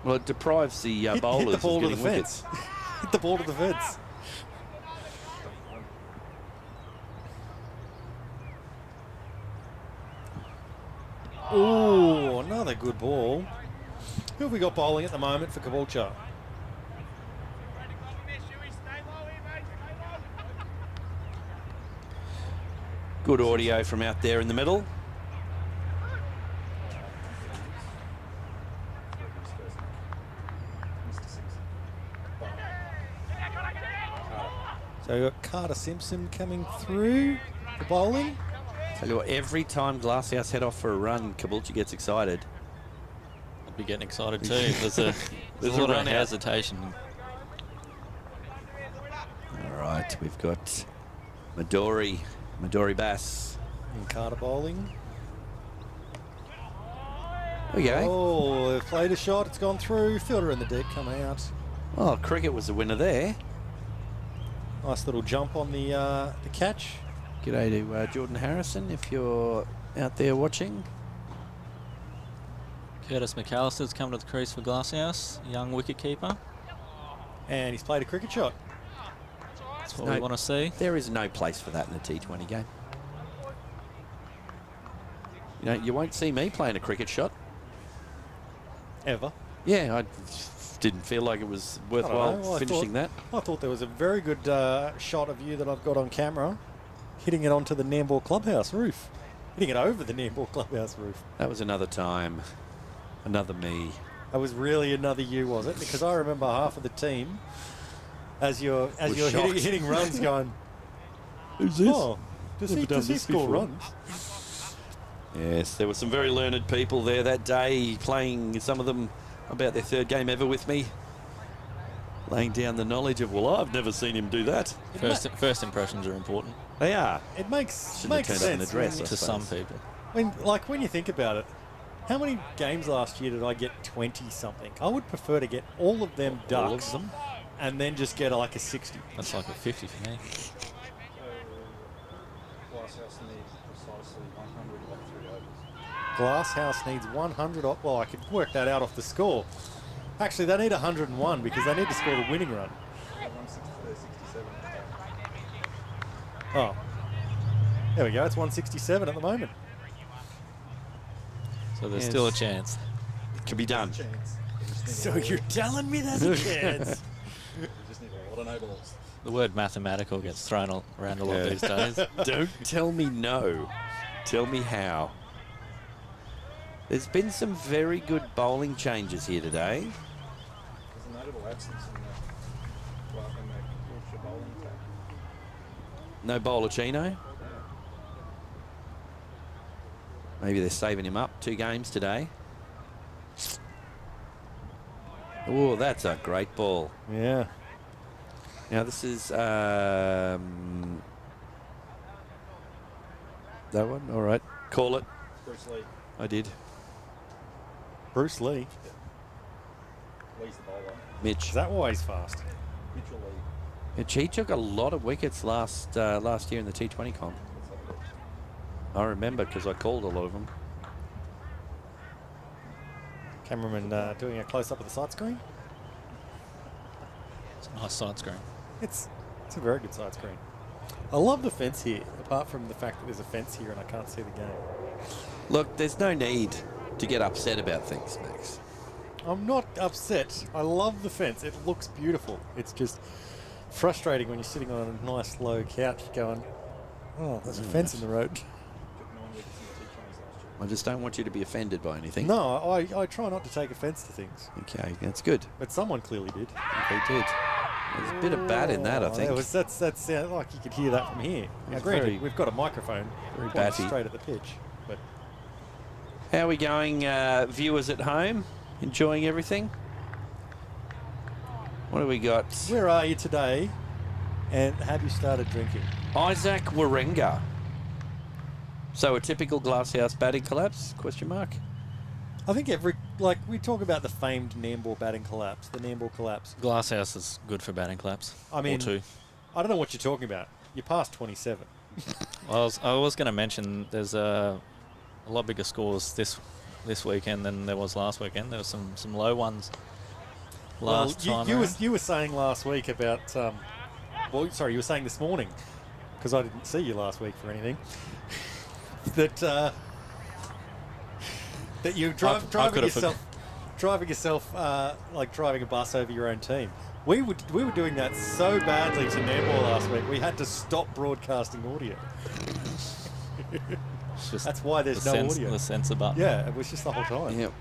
well, it deprives the bowlers hit the ball of to getting the wickets. fence. Hit the ball to the fence. Oh, another good ball. Who have we got bowling at the moment for Caboolture? Good audio from out there in the middle. So we've got Carter Simpson coming through for bowling. Tell you what, every time Glasshouse head off for a run, Caboolture gets excited. I'd be getting excited too. There's a lot of hesitation. All right, we've got Midori Bass. And Carter bowling. There we go. Oh, they've played a shot. It's gone through. Fielder in the deck, come out. Oh, Cricket was the winner there. Nice little jump on the catch. G'day to Jordan Harrison if you're out there watching. Curtis McAllister's come to the crease for Glasshouse, young wicket keeper. And he's played a cricket shot. That's what we want to see. There is no place for that in a T20 game. You know, you won't see me playing a cricket shot. Ever. Yeah, I didn't feel like it was worthwhile finishing that. I thought there was a very good shot of you that I've got on camera, hitting it onto the Nambour clubhouse roof. Hitting it over the Nambour clubhouse roof. That was another time. Another me. That was really another you, was it? Because I remember half of the team, as you're hitting runs, going, "Who's this? Oh, does he score runs?" Yes, there were some very learned people there that day, playing, some of them about their third game ever with me, laying down the knowledge of, well, I've never seen him do that. First impressions are important. They are. It makes Shouldn't have turned up an sense address, I To some suppose. people. when you think about it. How many games last year did I get 20-something? I would prefer to get all of them ducks and then just get like a 60. That's like a 50 for me. Glasshouse needs 100. Well, I could work that out off the score. Actually, they need 101 because they need to score the winning run. Oh. There we go. It's 167 at the moment. So there's still a chance. It can be done. So you're telling me there's a chance? The word mathematical gets thrown around a lot these days. Don't tell me no. Tell me how. There's been some very good bowling changes here today. There's a notable absence in the Caboolture bowling attack. No bowler Chino. Maybe they're saving him up 2 games today. Oh, that's a great ball. Yeah. Now this is that one. All right, call it. Bruce Lee. I did. Bruce Lee. Lee's the bowler. Mitch. Is that why he's fast? Mitchell Lee. Mitch, he took a lot of wickets last year in the T20 comp. I remember because I called a lot of them. Cameraman doing a close-up of the side screen. It's a nice side screen. It's a very good side screen. I love the fence here, apart from the fact that there's a fence here and I can't see the game. Look, there's no need to get upset about things, Max. I'm not upset. I love the fence. It looks beautiful. It's just frustrating when you're sitting on a nice low couch going, oh, there's a fence in the road. I just don't want you to be offended by anything. No, I try not to take offence to things. Okay, that's good. But someone clearly did. They did. There's a bit of bad in that, I think. That's like you could hear that from here. Now, It's granted, very- we've got a microphone very pointed batty. straight at the pitch. But How are we going, viewers at home? Enjoying everything? What do we got? where are you today? And have you started drinking? Isaac Warringah. So a typical Glasshouse batting collapse? Question mark. I think every like we talk about the famed Nambour batting collapse, the Nambour collapse. Glasshouse is good for batting collapse. I mean, or two. I don't know what you're talking about. You're past 27. I was going to mention there's a lot bigger scores this weekend than there was last weekend. There were some low ones last time. You were saying last week about you were saying this morning, because I didn't see you last week for anything, that you're driving yourself like driving a bus over your own team. We were doing that so badly to Nambour last week. We had to stop broadcasting audio. That's why there's no audio. The censor button. Yeah, it was just the whole time. Yep.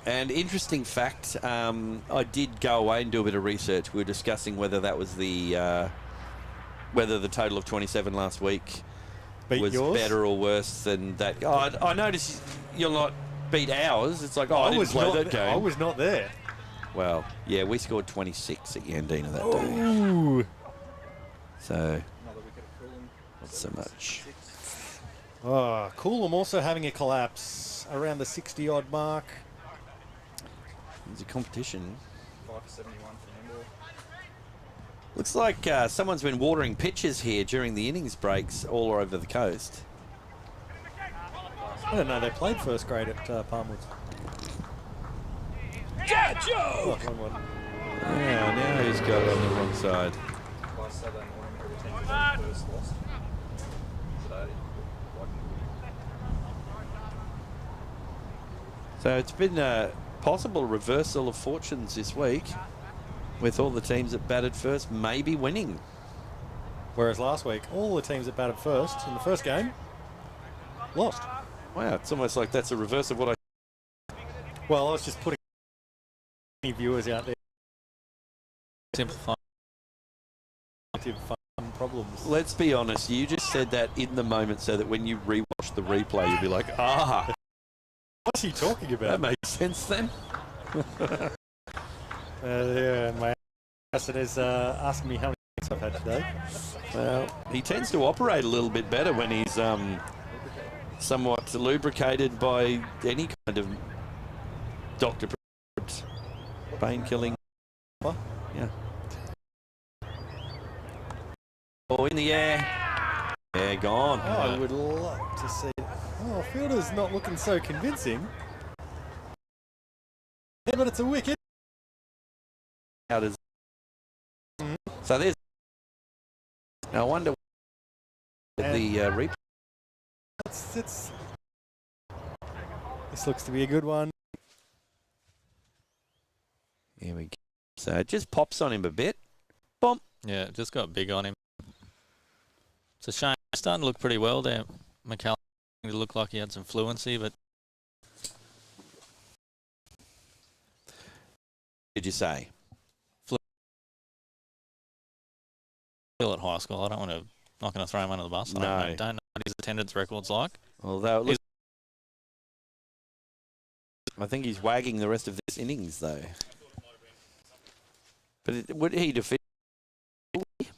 And interesting fact, I did go away and do a bit of research. We were discussing whether that was whether the total of 27 last week was better or worse than that. Oh, I noticed you'll not beat ours. It's like, I didn't play that game. I was not there. Well, yeah, we scored 26 at Yandina that day. Ooh. So, not so much. Oh, Coolum also having a collapse around the 60-odd mark. It's a competition. 5 for 71 for Nambour. Looks like someone's been watering pitches here during the innings breaks all over the coast. I don't know, they played first grade at Palmwoods. Dad joke! Yeah, now he's got it on the wrong side. By Saturday morning, every team was on the first loss. Today, So it's been a possible reversal of fortunes this week, with all the teams that batted first maybe winning. Whereas last week, all the teams that batted first in the first game lost. Wow, it's almost like that's a reverse of what I... Well, I was just putting any viewers out there. Simplify. Fun problems. Let's be honest, you just said that in the moment so that when you rewatch the replay, you'll be like, ah. What's he talking about? That makes sense then. Yeah, my person is asking me how many drinks I've had today. Well, he tends to operate a little bit better when he's somewhat lubricated by any kind of doctor-prescribed pain-killing. Yeah. Oh, in the air. Yeah, gone. Oh, I would love to see it. Oh, fielder's not looking so convincing. Yeah, but it's a wicket. How does... So there's... Now I wonder the replay. This looks to be a good one. Here we go. So it just pops on him a bit. Bump. Yeah, it just got big on him. It's a shame. He's starting to look pretty well there. McCallum looked like he had some fluency, but... Did you say? Still at high school. I don't want to... Not going to throw him under the bus. No. I don't know what his attendance record's like. Although I think he's wagging the rest of this innings, though. But would he defeat?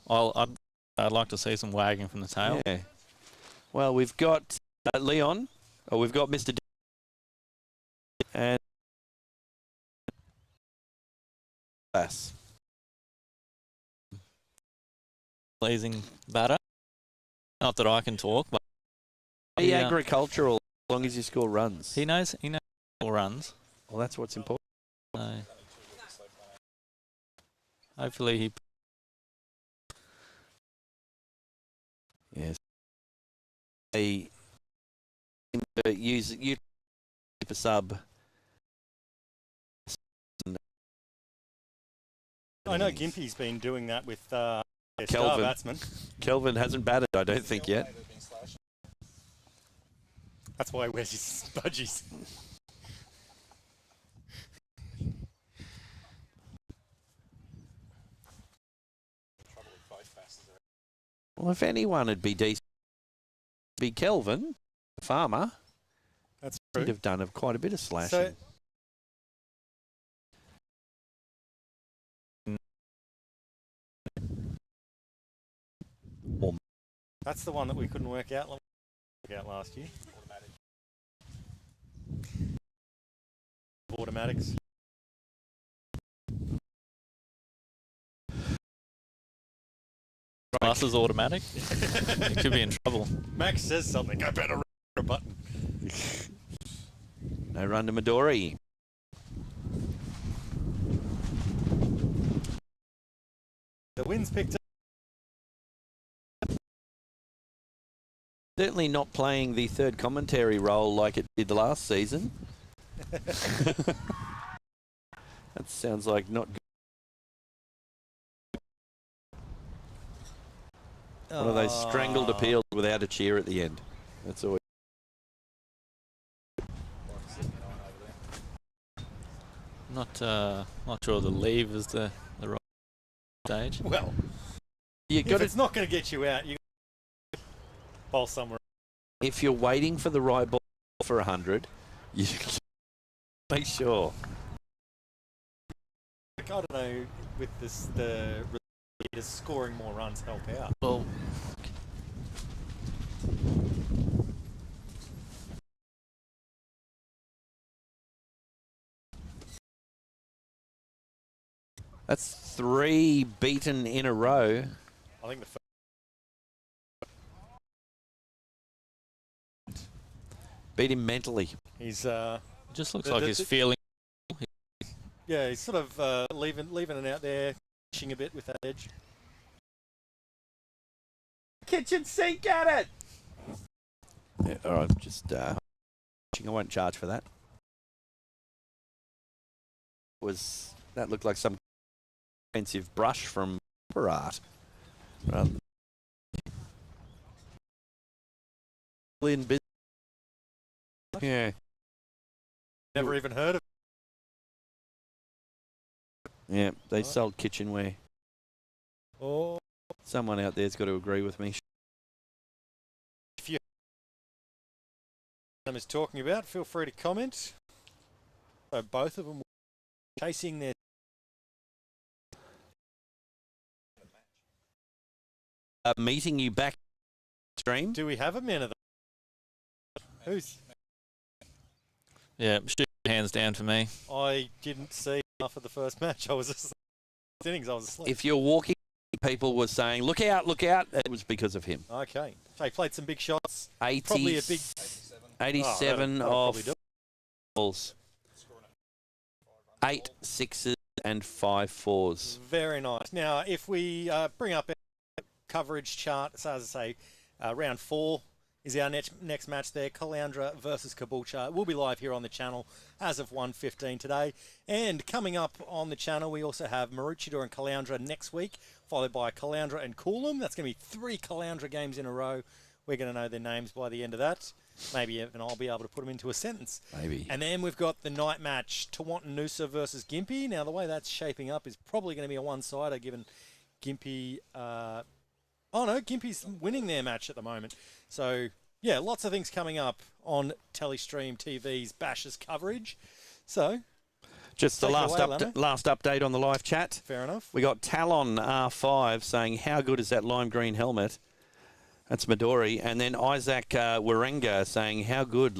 I'd like to see some wagging from the tail. Yeah. Well, we've got Leon, or we've got Mr. and Bass. Pleasing batter. Not that I can talk, but Be agricultural as long as you score runs. he knows runs. Well, that's what's important. So hopefully he... Yes. They use a sub. I know Gimpy's been doing that with their star Kelvin. batsman. Kelvin hasn't batted, I don't think, yet. That's why he wears his budgies. Well, if anyone would be decent, it'd be Kelvin, the farmer. That's He'd true. have done quite a bit of slashing. So, that's the one that we couldn't work out last year. Automatics. Plus is automatic. You could be in trouble. Max says something. I better a button. No run to Midori. The wind's picked up. Certainly not playing the third commentary role like it did last season. That sounds like not good. One of those strangled appeals without a cheer at the end. That's always. Not sure the leave is the right stage. Well, If it's not going to get you out, you bowl somewhere. If you're waiting for the right ball for 100, you make sure. I don't know, with this, the scoring more runs help out. Well, That's 3 beaten in a row. I think the Beat him mentally. he's just looks like he's feeling. yeah, he's sort of leaving it out there, pushing a bit with that edge. Kitchen sink at it! Yeah, all right, just I won't charge for that. That looked like some expensive brush from art. In business. Yeah. Never even heard of Yeah, they sold kitchenware. it. Oh, Someone out there's got to agree with me. if you is talking about, feel free to comment. So both of them chasing their Meeting you back stream. Do we have a man of the who's? Yeah, shoot hands down for me. I didn't see enough of the first match. I was just innings. I was asleep. If you're walking, people were saying, look out, it was because of him. Okay, so he played some big shots. 80, Probably a big 87 that'll of probably do it. balls. 8 sixes and 5 fours. Very nice. Now, if we bring up our coverage chart, so as I say, round 4 is our next match there. Caloundra versus Caboolture. We'll be live here on the channel as of 1:15 today. And coming up on the channel, we also have Maroochydore and Caloundra next week, followed by Caloundra and Coolum. That's going to be 3 Caloundra games in a row. We're going to know their names by the end of that. Maybe even I'll be able to put them into a sentence. Maybe. And then we've got the night match, Tawantinoosa versus Gympie. Now, the way that's shaping up is probably going to be a one-sider, given Gympie... Gympie's winning their match at the moment. So, yeah, lots of things coming up on Telestream TV's Bashers coverage. So... Just the last update on the live chat. Fair enough. We got Talon R5 saying, how good is that lime green helmet? That's Midori. And then Isaac Warenga saying, how good